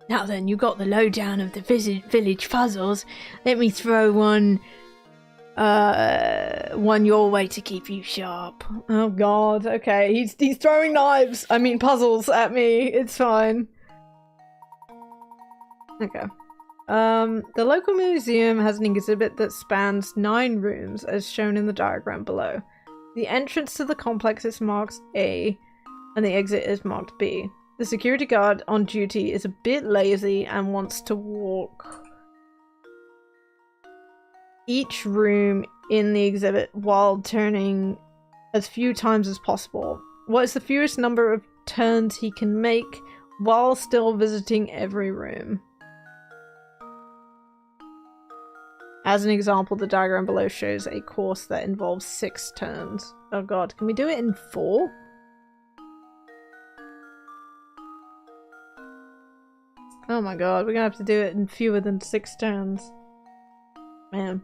Now then, you got the lowdown of the village puzzles. Let me throw one your way to keep you sharp. Oh god, okay. He's throwing puzzles at me. It's fine. Okay. The local museum has an exhibit that spans 9 rooms, as shown in the diagram below. The entrance to the complex is marked A, and the exit is marked B. The security guard on duty is a bit lazy and wants to walk each room in the exhibit while turning as few times as possible. What is the fewest number of turns he can make while still visiting every room? As an example, the diagram below shows a course that involves 6 turns. Oh god, can we do it in 4? Oh my god, we're gonna have to do it in fewer than 6 turns. Man.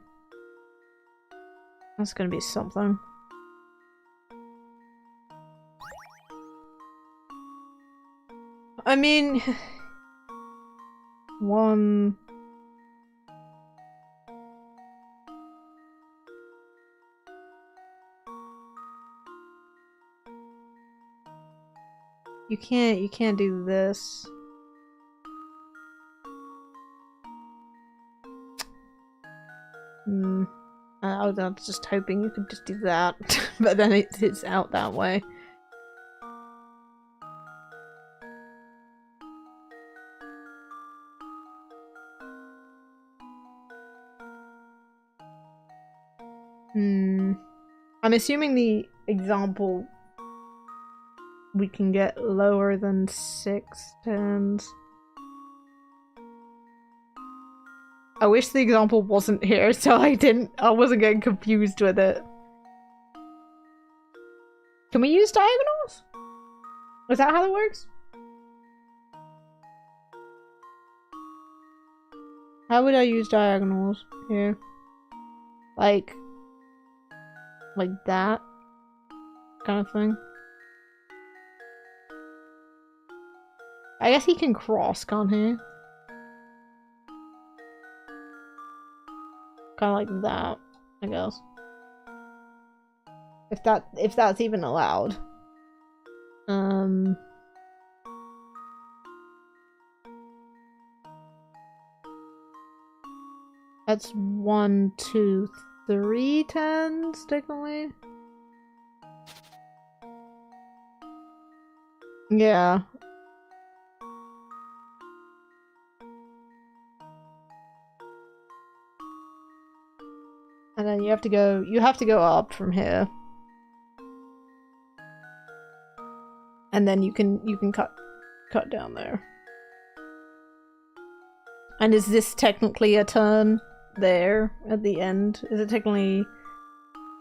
That's gonna be something. I mean... one... You can't do this. I was just hoping you could just do that, but then it's out that way. I'm assuming the example we can get lower than 6 turns. I wish the example wasn't here so I wasn't getting confused with it. Can we use diagonals? Is that how that works? How would I use diagonals here? Like that kind of thing. I guess he can cross, can't he? Kind of like that, I guess. If that's even allowed. That's 1, 2, 3 turns, technically. Yeah. And then you have to go up from here. And then you can cut down there. And is this technically a turn there at the end? Is it technically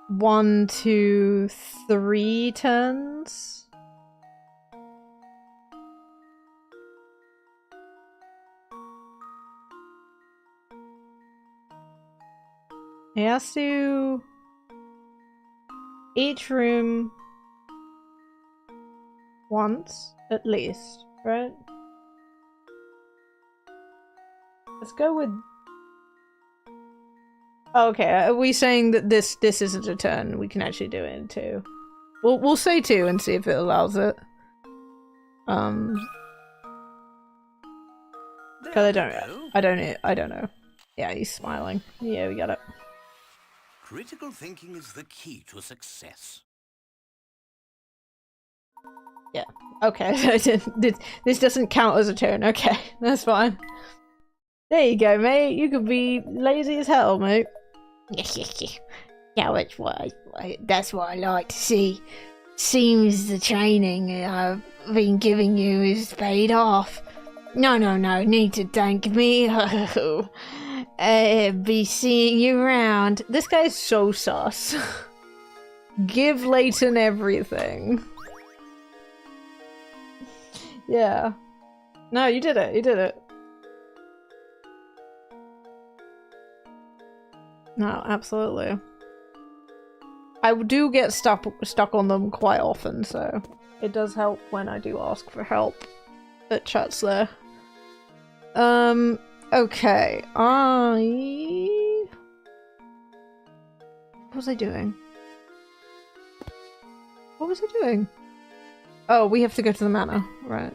1, 2, 3 turns? He has to... each room once, at least, right? Let's go with... oh, okay, are we saying that this isn't a turn? We can actually do it in 2. We'll say 2 and see if it allows it. Because I don't know. Yeah, he's smiling. Yeah, we got it. Critical thinking is the key to success. Yeah. Okay. This doesn't count as a turn. Okay, that's fine. There you go, mate. You could be lazy as hell, mate. Yeah, that's what I like to see. Seems the training I've been giving you is paid off. No, need to thank me. Be seeing you around. This guy's so sus. Give Layton everything. Yeah. No, you did it. You did it. No, absolutely. I do get stuck on them quite often, so it does help when I do ask for help at chats there. Okay, what was I doing? What was I doing? Oh, we have to go to the manor, right.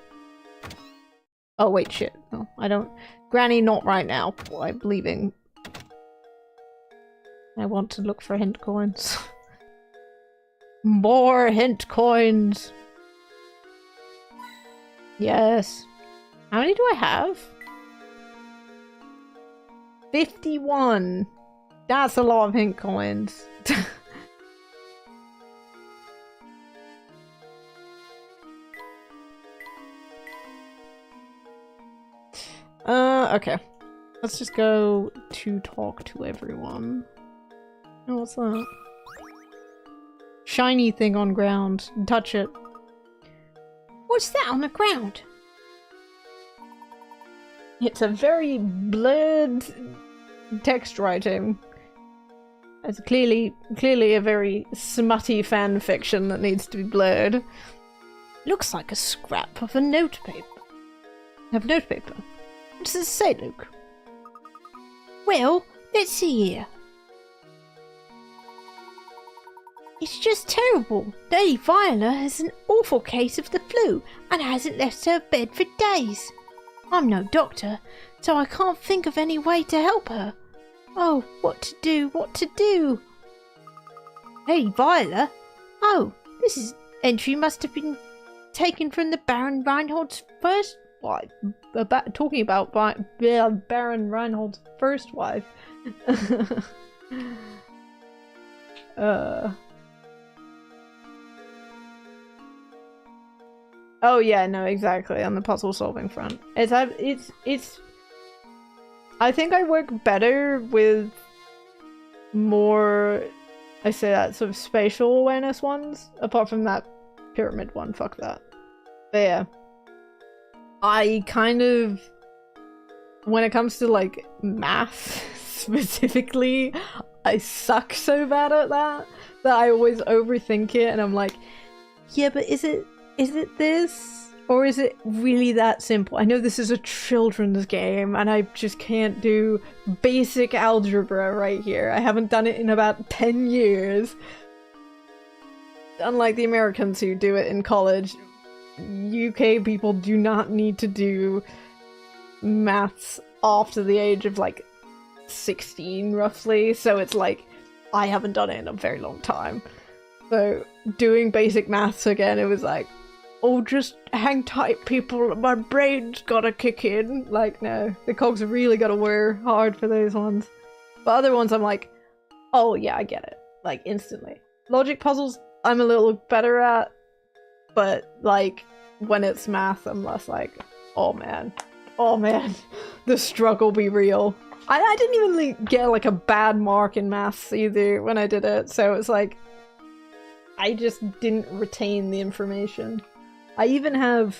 Oh, wait, shit. No, I don't. Granny, not right now. I'm leaving. I want to look for hint coins. More hint coins! Yes. How many do I have? 51! That's a lot of hint coins. Okay. Let's just go to talk to everyone. Oh, what's that? Shiny thing on ground. Touch it. What's that on the ground? It's a very blurred text writing. It's clearly a very smutty fan fiction that needs to be blurred. Looks like a scrap of a notepaper. What does it say, Luke? Well, let's see here. It's just terrible. Lady Viola has an awful case of the flu and hasn't left her bed for days. I'm no doctor, so I can't think of any way to help her. Oh, what to do? Lady Viola? Oh, this entry must have been taken from the Baron Reinhold's first wife. Talking about Baron Reinhold's first wife. Oh yeah, no, exactly. On the puzzle solving front, it's. I think I work better with more. I say that sort of spatial awareness ones, apart from that pyramid one. Fuck that. But yeah, I kind of, when it comes to like math specifically, I suck so bad at that I always overthink it, and I'm like, yeah, but is it this? Or is it really that simple? I know this is a children's game, and I just can't do basic algebra right here. I haven't done it in about 10 years. Unlike the Americans who do it in college, UK people do not need to do maths after the age of like 16 roughly, so it's like I haven't done it in a very long time. So doing basic maths again, it was like, oh, just hang tight, people, my brain's gotta kick in. Like, no, the cogs have really gotta wear hard for those ones. But other ones I'm like, oh yeah, I get it, like instantly. Logic puzzles I'm a little better at, but like when it's math I'm less like, oh man, the struggle be real. I didn't even like, get like a bad mark in maths either when I did it, so it's like I just didn't retain the information. I even have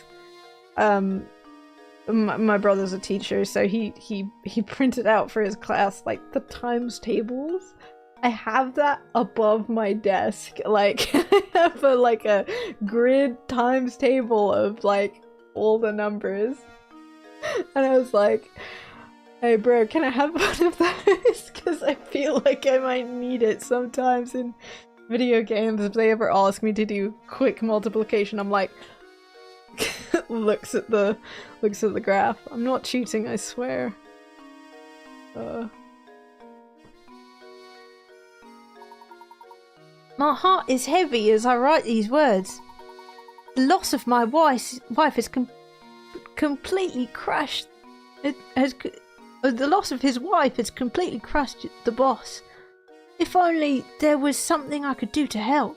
my brother's a teacher, so he printed out for his class like the times tables. I have that above my desk. Like I have a grid times table of like all the numbers. And I was like, hey bro, can I have one of those? Because I feel like I might need it sometimes in video games. If they ever ask me to do quick multiplication, I'm like, looks at the graph. I'm not cheating, I swear. My heart is heavy as I write these words. The loss of my wife has completely crushed. The loss of his wife has completely crushed the boss. If only there was something I could do to help.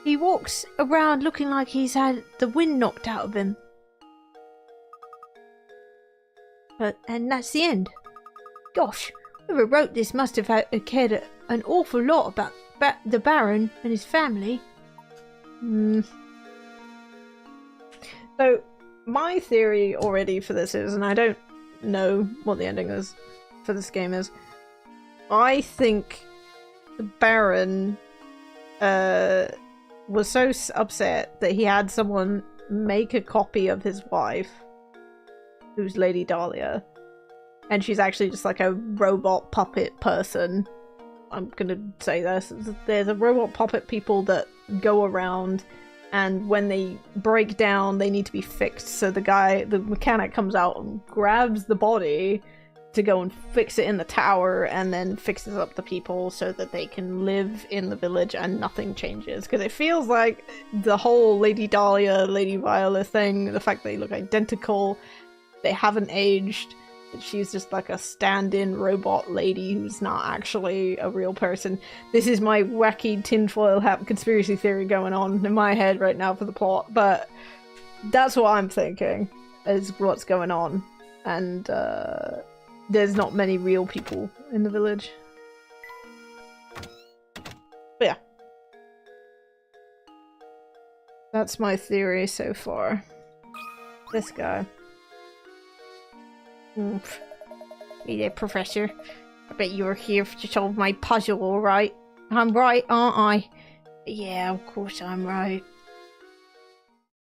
He walks around looking like he's had the wind knocked out of him. And that's the end. Gosh, whoever wrote this must have cared an awful lot about the Baron and his family. So, my theory already for this is, and I don't know what the ending is for this game is, I think the Baron was so upset that he had someone make a copy of his wife, who's Lady Dahlia, and she's actually just like a robot puppet person. I'm gonna say this. There's a robot puppet people that go around, and when they break down, they need to be fixed. So the mechanic comes out and grabs the body to go and fix it in the tower, and then fixes up the people so that they can live in the village and nothing changes. Because it feels like the whole Lady Dahlia, Lady Viola thing, the fact they look identical, they haven't aged, she's just like a stand-in robot lady who's not actually a real person. This is my wacky tinfoil hat conspiracy theory going on in my head right now for the plot, but that's what I'm thinking is what's going on. And there's not many real people in the village. But yeah. That's my theory so far. This guy. Hey there, Professor. I bet you were here to solve my puzzle, alright? I'm right, aren't I? Yeah, of course I'm right.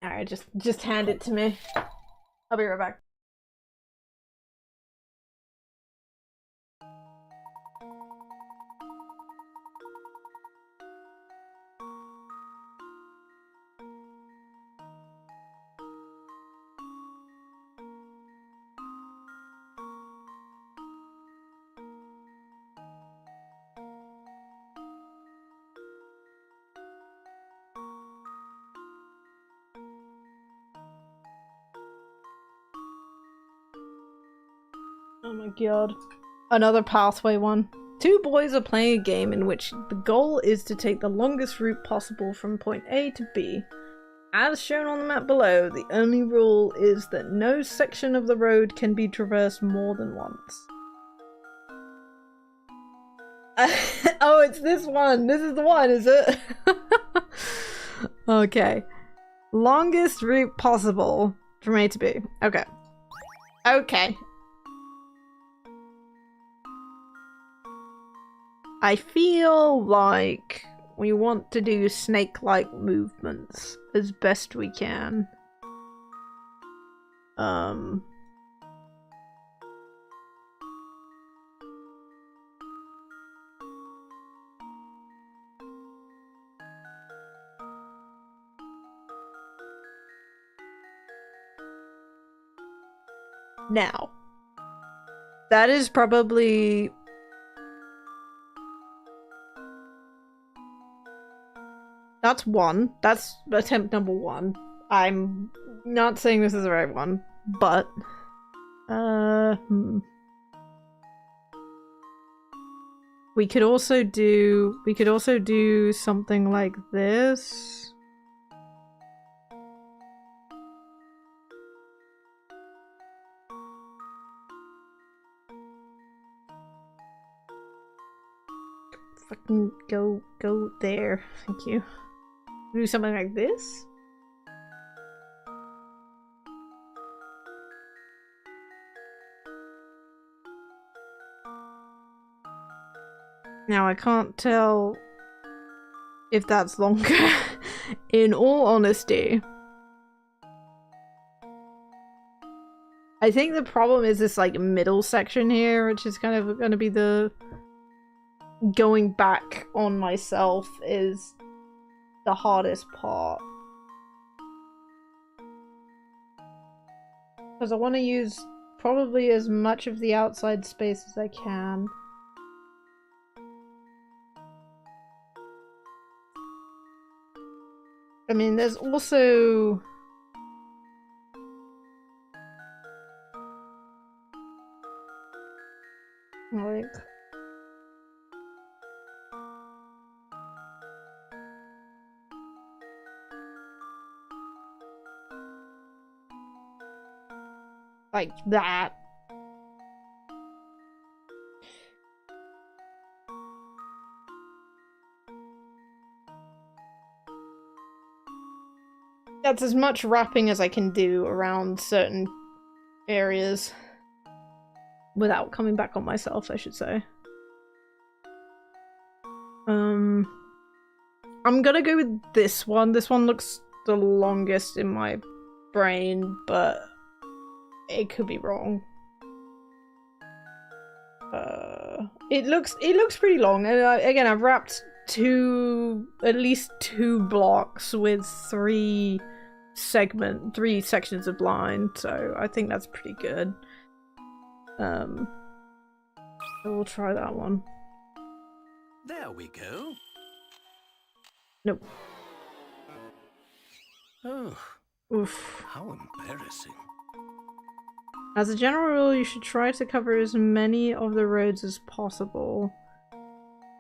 Alright, just hand it to me. I'll be right back. Oh my god. Another pathway one. Two boys are playing a game in which the goal is to take the longest route possible from point A to B. As shown on the map below, the only rule is that no section of the road can be traversed more than once. Oh, it's this one! This is the one, is it? Okay. Longest route possible from A to B. Okay. Okay. I feel like we want to do snake-like movements as best we can. Now, that is probably... That's one. That's attempt number one. I'm not saying this is the right one, but... We could also do something like this. Fucking go there. Thank you. Do something like this. Now I can't tell if that's longer, in all honesty. I think the problem is this like middle section here, which is kind of gonna be the going back on myself is the hardest part. Because I want to use probably as much of the outside space as I can. I mean, there's also... like that. That's as much wrapping as I can do around certain areas without coming back on myself, I should say. I'm gonna go with this one. This one looks the longest in my brain, but it could be wrong. It looks pretty long, and again, I've wrapped at least two blocks with three sections of line, so I think that's pretty good. So we'll try that one. There we go. Nope. Oh, Oof. how embarrassing. As a general rule, you should try to cover as many of the roads as possible.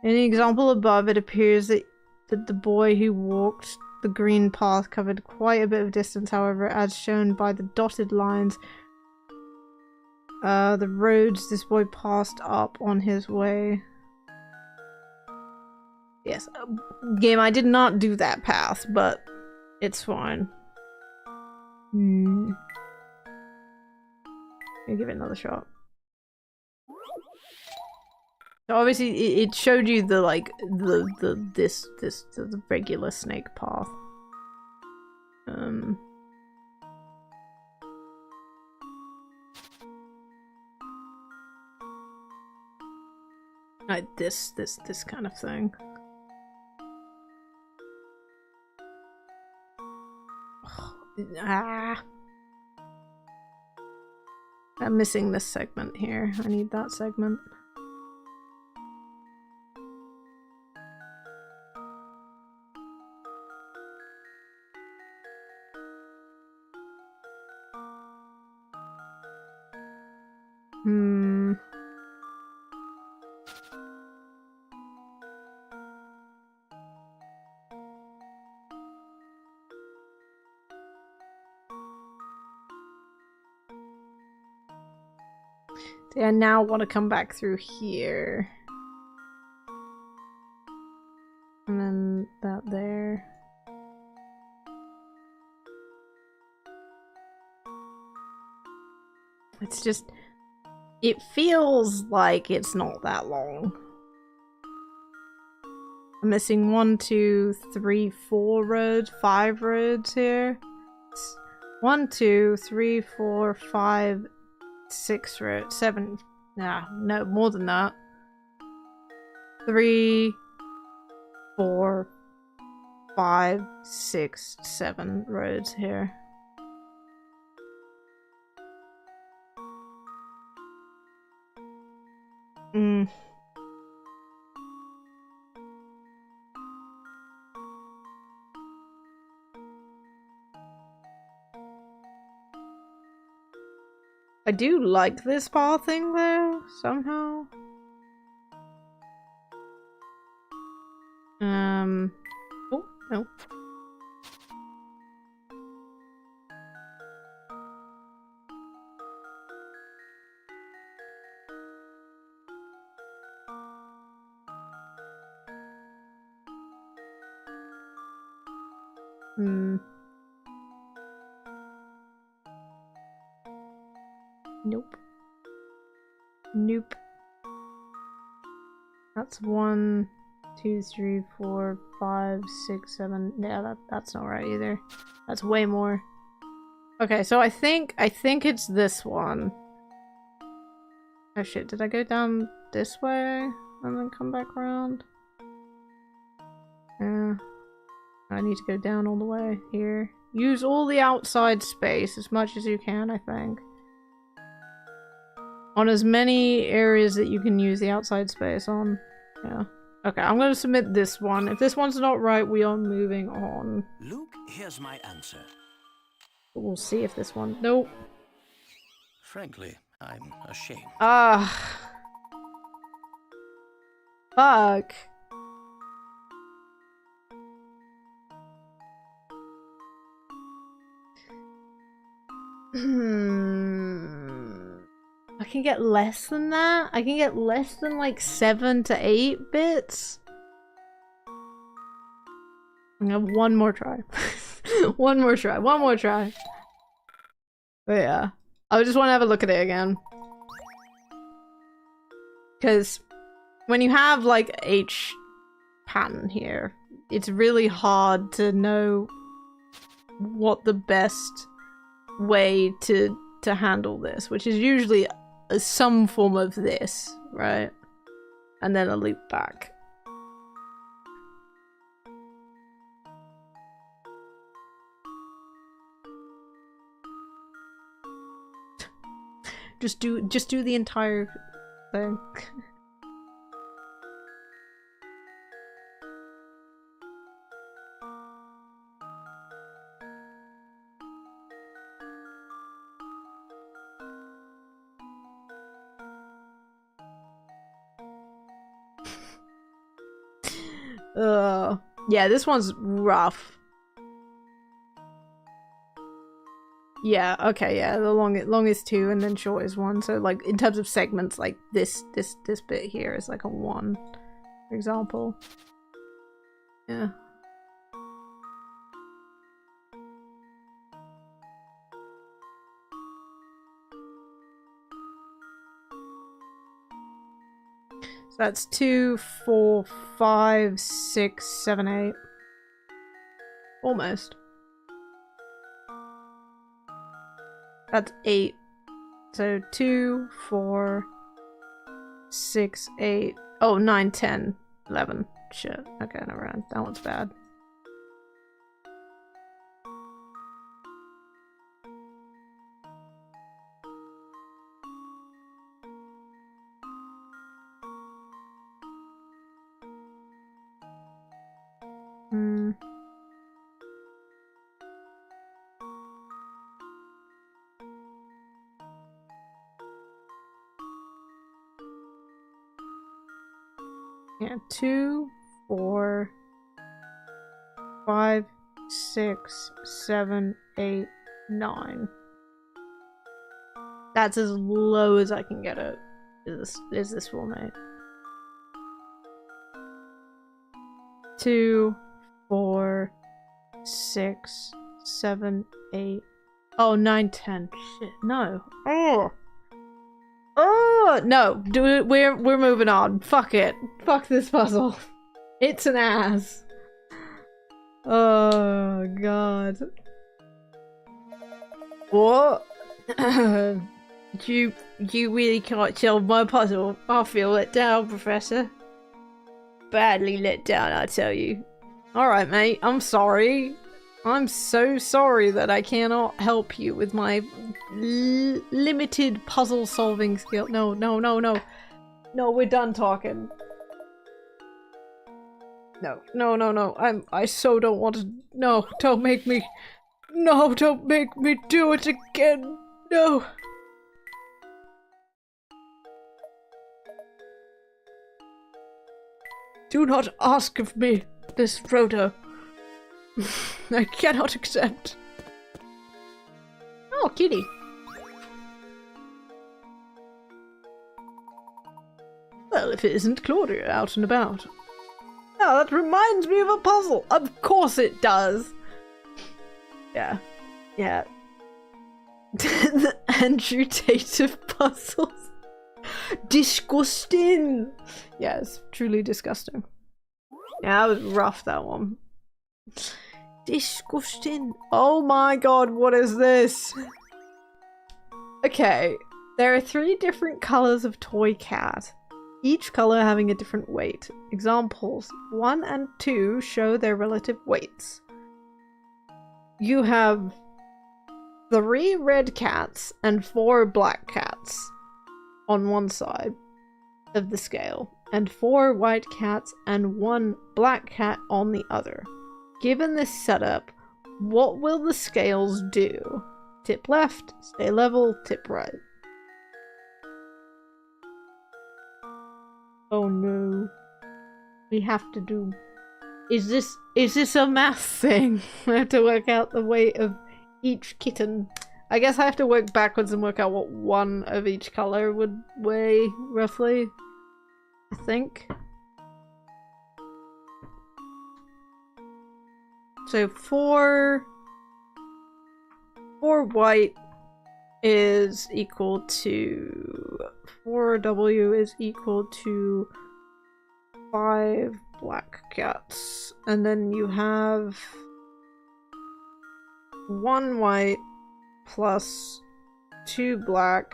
In the example above, it appears that the boy who walked the green path covered quite a bit of distance, however, as shown by the dotted lines, the roads this boy passed up on his way. Yes, game, I did not do that path, but it's fine. I'll give it another shot. So obviously it showed you the like the regular snake path. Like this kind of thing. Ah. I'm missing this segment here. I need that segment. I now want to come back through here. And then that there. It's just... It feels like it's not that long. I'm missing 1, 2, 3, 4 roads, 5 roads here. 1, 2, 3, 4, 5, 6 roads, 7. Nah, no, more than that. 3, 4, 5, 6, 7 roads here. I do like this path thing though, somehow. Oh, no. Nope. Nope. That's 1, 2, 3, 4, 5, 6, 7. Yeah, that's not right either. That's way more. Okay, so I think it's this one. Oh shit, did I go down this way and then come back around? Yeah. I need to go down all the way here. Use all the outside space as much as you can, I think. On as many areas that you can use the outside space on. Yeah. Okay, I'm gonna submit this one. If this one's not right, we are moving on. Luke, here's my answer. But we'll see if this one... Nope. Frankly, I'm ashamed. Ah. Fuck. I can get less than that? I can get less than like 7 to 8 bits? I'm gonna have one more try. One more try. One more try. But yeah. I just want to have a look at it again. Because when you have like H pattern here, it's really hard to know what the best way to handle this, which is usually some form of this, right? And then a loop back. Just do the entire thing. Yeah, this one's rough. Yeah, okay, yeah, the longest 2 and then shortest 1. So like in terms of segments, like this bit here is like a 1, for example. Yeah. So that's 2, 4, 5, 6, 7, 8. Almost. That's 8. So 2, 4, 6, 8. Oh, 9, 10, 11. Shit. Okay, never mind. That one's bad. Yeah, 2, 4, 5, 6, 7, 8, 9. That's as low as I can get it. Is this full, mate? 2, 4, 6, 7, 8. Oh, 9, 10. Shit, no. Oh! Oh no! We're moving on. Fuck it. Fuck this puzzle. It's an ass. Oh god. What? you really can't solve my puzzle. I feel let down, Professor. Badly let down, I tell you. Alright, mate. I'm sorry. I'm so sorry that I cannot help you with my limited puzzle solving skill. No, no, no, no. No, we're done talking. No, no, no, no. I so don't want to. No, don't make me. No, don't make me do it again. No. Do not ask of me this, Frodo. I cannot accept. Oh, kitty. Well, if it isn't Claudia out and about. Oh, that reminds me of a puzzle. Of course it does. Yeah. Yeah. The Andrew Tate of puzzles. Disgusting. Yeah, it's truly disgusting. Yeah, that was rough, that one. Disgusting. Oh my god, what is this? Okay, there are 3 different colors of toy cat, each color having a different weight. Examples 1 and 2 show their relative weights. You have 3 red cats and 4 black cats on one side of the scale, and 4 white cats and 1 black cat on the other. Given this setup, what will the scales do? Tip left, stay level, tip right. Oh no. We have to do... Is this a math thing? I have to work out the weight of each kitten. I guess I have to work backwards and work out what one of each color would weigh, roughly. I think. So 4 white is equal to 4W is equal to 5 black cats, and then you have 1 white plus 2 black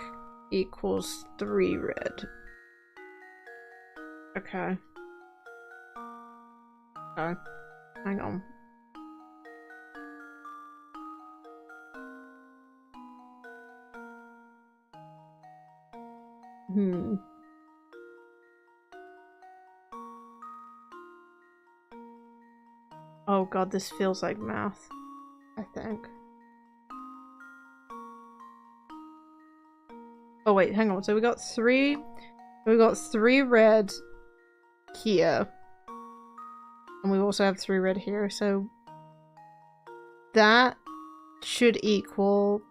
equals 3 red. Okay. Oh, hang on. Oh god, this feels like math, I think. Oh wait, hang on. So we got 3 red here. And we also have 3 red here, so that should equal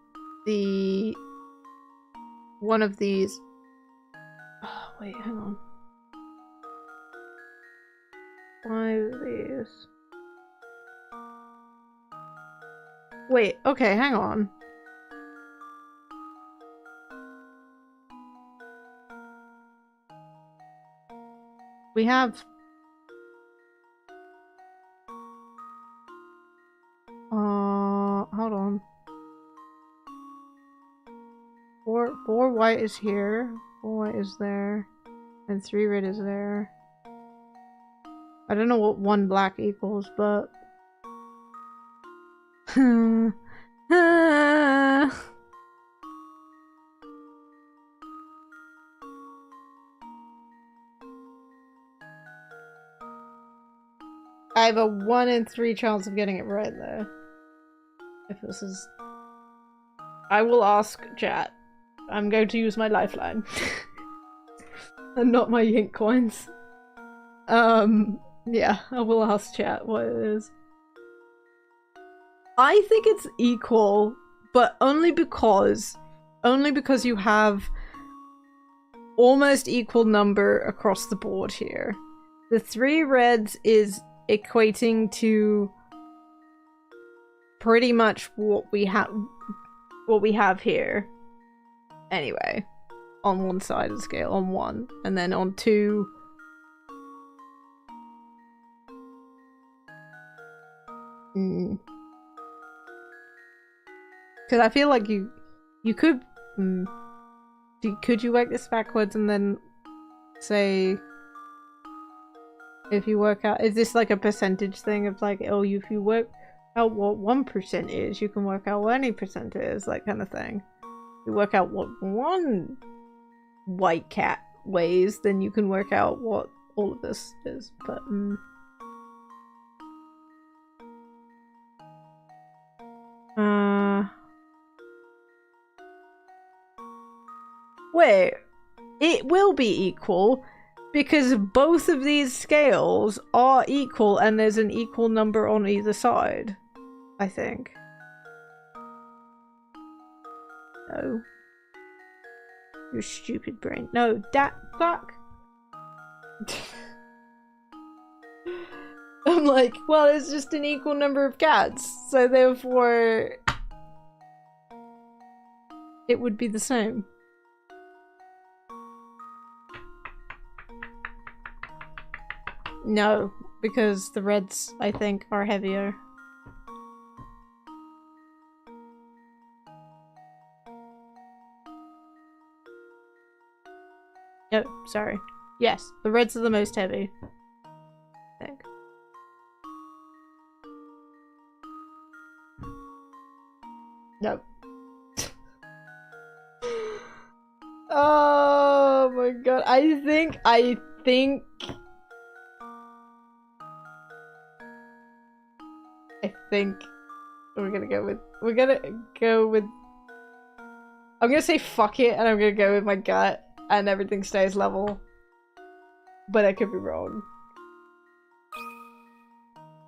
the one of these. Oh, wait, hang on. 5 of these. Wait, okay, hang on. We have... hold on. Four white is here, 4 white is there, and 3 red is there. I don't know what 1 black equals, but... I have a 1 in 3 chance of getting it right though. If this is... I will ask chat. I'm going to use my lifeline. And not my ink coins. Yeah, I will ask chat what it is. I think it's equal, but only because you have almost equal number across the board here. The 3 reds is equating to pretty much what we have here. Anyway, on one side of the scale, on 1, and then on 2. Because I feel like you could could you work this backwards and then say, if you work out, is this like a percentage thing of like, oh, if you work out what 1% is, you can work out what any percent is, like kind of thing. You work out what 1 white cat weighs, then you can work out what all of this is, but wait, it will be equal because both of these scales are equal and there's an equal number on either side, I think. No. Your stupid brain. No, that fuck. I'm like, well, it's just an equal number of cats, so therefore it would be the same. No, because the reds, I think, are heavier. No, sorry. Yes, the reds are the most heavy, I think. Nope. Oh my god, I think we're gonna go with I'm gonna say fuck it and I'm gonna go with my gut and everything stays level. But I could be wrong.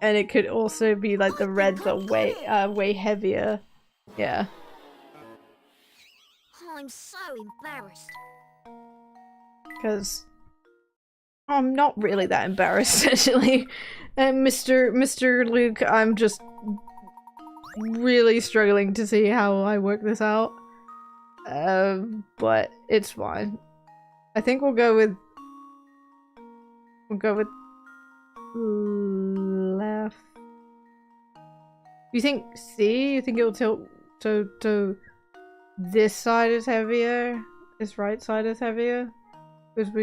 And it could also be like the reds are way heavier. Yeah. I'm so embarrassed. Because I'm not really that embarrassed actually. And Mr. Luke, I'm just really struggling to see how I work this out. But it's fine. I think we'll go with left. You think C? You think it'll tilt to this side is heavier? This right side is heavier? Because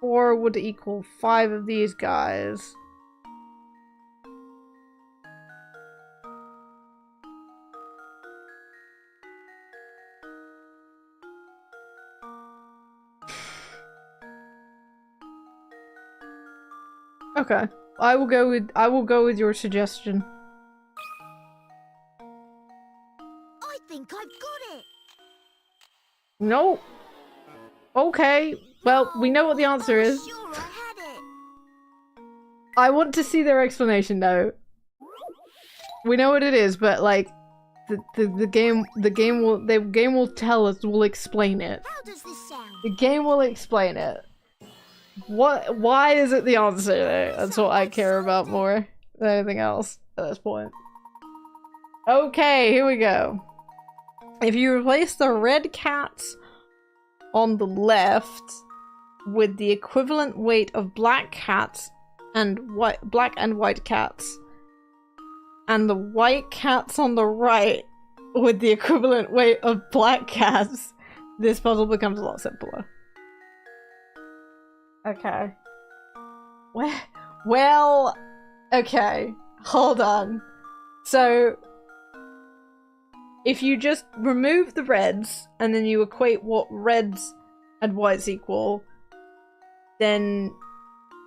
4 would equal 5 of these guys. Okay. I will go with your suggestion. I think I've got it. No. Okay. Well, we know what the answer I was is. sure I had it. I want to see their explanation though. We know what it is, but like the game will tell us, will explain it. How does this sound? The game will explain it. Why is it the answer though? That's what I care about more than anything else at this point. Okay, here we go. If you replace the red cats on the left with the equivalent weight of black cats and black and white cats, and the white cats on the right with the equivalent weight of black cats, this puzzle becomes a lot simpler. Okay. Well, okay, hold on. So, if you just remove the reds, and then you equate what reds and whites equal, then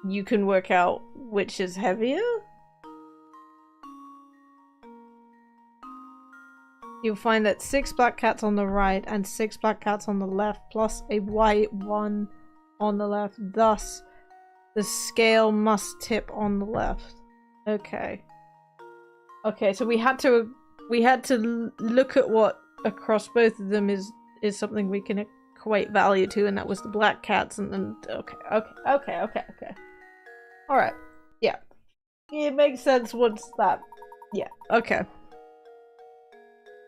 you can work out which is heavier? You'll find that 6 black cats on the right and 6 black cats on the left, plus a white one on the left. Thus, the scale must tip on the left. Okay. Okay, so we had to look at what across both of them is something we can equate value to, and that was the black cats, and then okay. All right. Yeah. It makes sense once that. Yeah. Okay.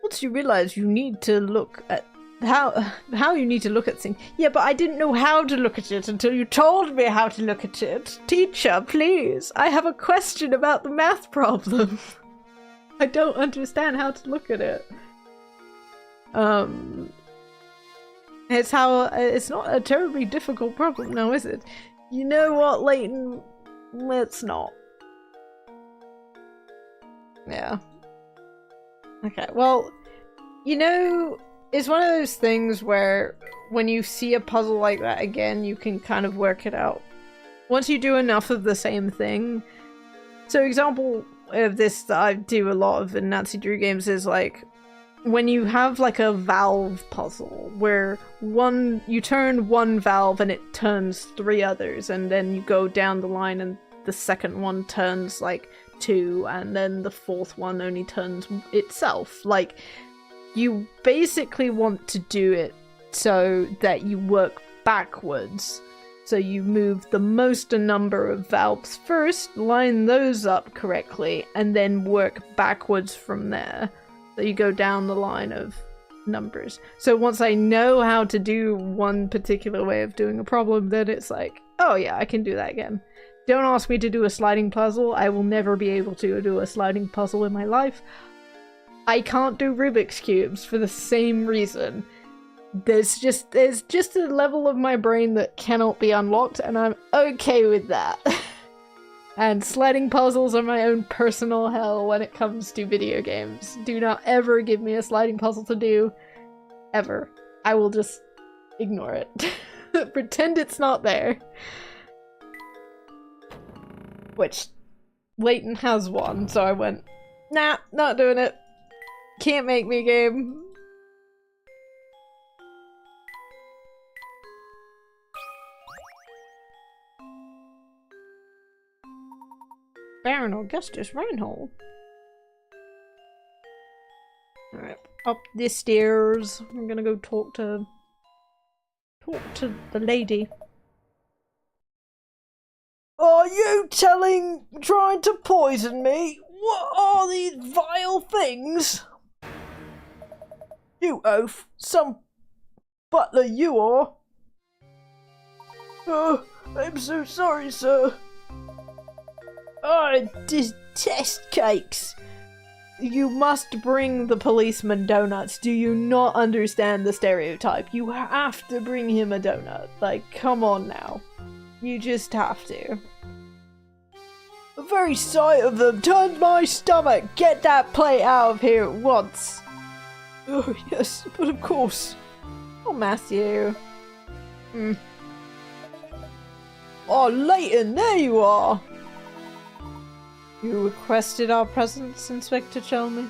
Once you realize you need to look at how you need to look at things. Yeah, but I didn't know how to look at it until you told me how to look at it. Teacher, please. I have a question about the math problem. I don't understand how to look at it. It's not a terribly difficult problem now, is it? You know what, Layton? Let's not. Yeah. Okay, well, you know, it's one of those things where when you see a puzzle like that again, you can kind of work it out. Once you do enough of the same thing. So example of this that I do a lot of in Nancy Drew games is like when you have like a valve puzzle where you turn one valve and it turns 3 others, and then you go down the line and the second one turns like 2, and then the 4th one only turns itself. Like, you basically want to do it so that you work backwards. So you move the most number of valves first, line those up correctly, and then work backwards from there. So you go down the line of numbers. So once I know how to do one particular way of doing a problem, then it's like, oh yeah, I can do that again. Don't ask me to do a sliding puzzle. I will never be able to do a sliding puzzle in my life. I can't do Rubik's Cubes for the same reason. There's just a level of my brain that cannot be unlocked, and I'm okay with that. And sliding puzzles are my own personal hell when it comes to video games. Do not ever give me a sliding puzzle to do. Ever. I will just ignore it. Pretend it's not there. Which, Layton has one, so I went, nah, not doing it. Can't make me game. Baron Augustus Reinhold. Alright, up the stairs. I'm gonna go talk to the lady. Are you trying to poison me? What are these vile things? You oaf, some butler you are. Oh, I'm so sorry, sir. I detest cakes. You must bring the policeman donuts. Do you not understand the stereotype? You have to bring him a donut. Like, come on now. You just have to. The very sight of them turns my stomach. Get that plate out of here at once. Oh, yes, but of course. Oh, Matthew. Oh, Layton, there you are. You requested our presence, Inspector Chelmy?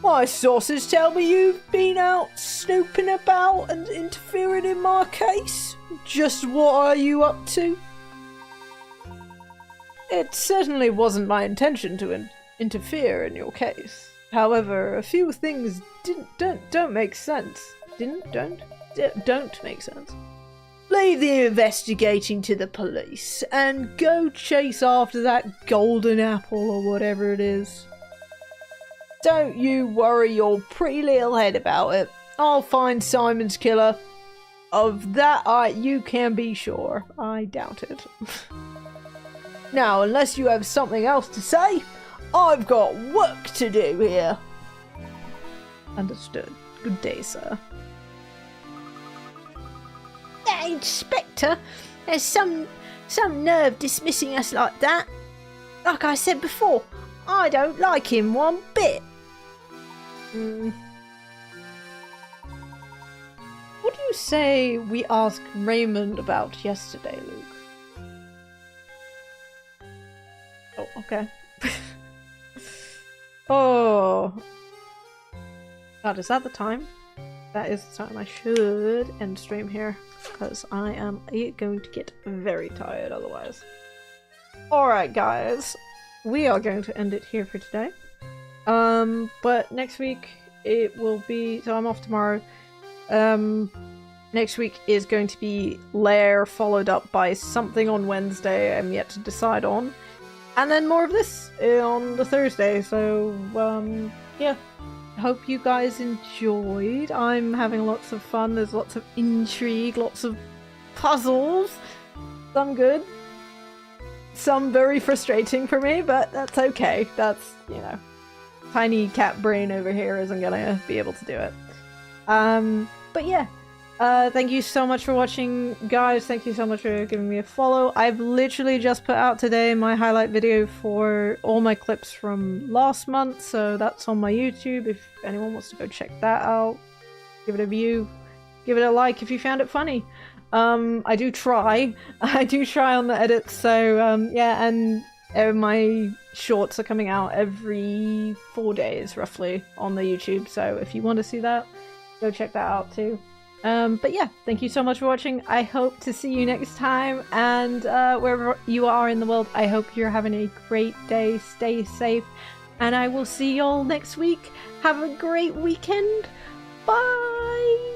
My sources tell me you've been out snooping about and interfering in my case. Just what are you up to? It certainly wasn't my intention to interfere in your case. However, a few things don't make sense. Don't make sense. Leave the investigating to the police and go chase after that golden apple or whatever it is. Don't you worry your pretty little head about it. I'll find Simon's killer. Of that, you can be sure. I doubt it. Now, unless you have something else to say, I've got work to do here. Understood. Good day, sir. Inspector, there's some nerve dismissing us like that. Like I said before, I don't like him one bit. What do you say we ask Raymond about yesterday, Luke? Oh, okay. Oh. God, is that the time? That is the time. I should end stream here, because I am going to get very tired otherwise. Alright guys, we are going to end it here for today. But next week it will be, so I'm off tomorrow. Next week is going to be Lair, followed up by something on Wednesday I'm yet to decide on. And then more of this on the Thursday, so yeah. I hope you guys enjoyed. I'm having lots of fun, there's lots of intrigue, lots of puzzles. Some good. Some very frustrating for me, but that's okay. That's, you know, tiny cat brain over here isn't gonna be able to do it. But yeah, thank you so much for watching, guys. Thank you so much for giving me a follow. I've literally just put out today my highlight video for all my clips from last month, so that's on my YouTube if anyone wants to go check that out. Give it a view, give it a like if you found it funny. I do try on the edits, so yeah, and my shorts are coming out every 4 days roughly on the YouTube, so if you want to see that, go check that out too. But yeah, thank you so much for watching. I hope to see you next time, and wherever you are in the world, I hope you're having a great day. Stay safe, and I will see y'all next week. Have a great weekend. Bye!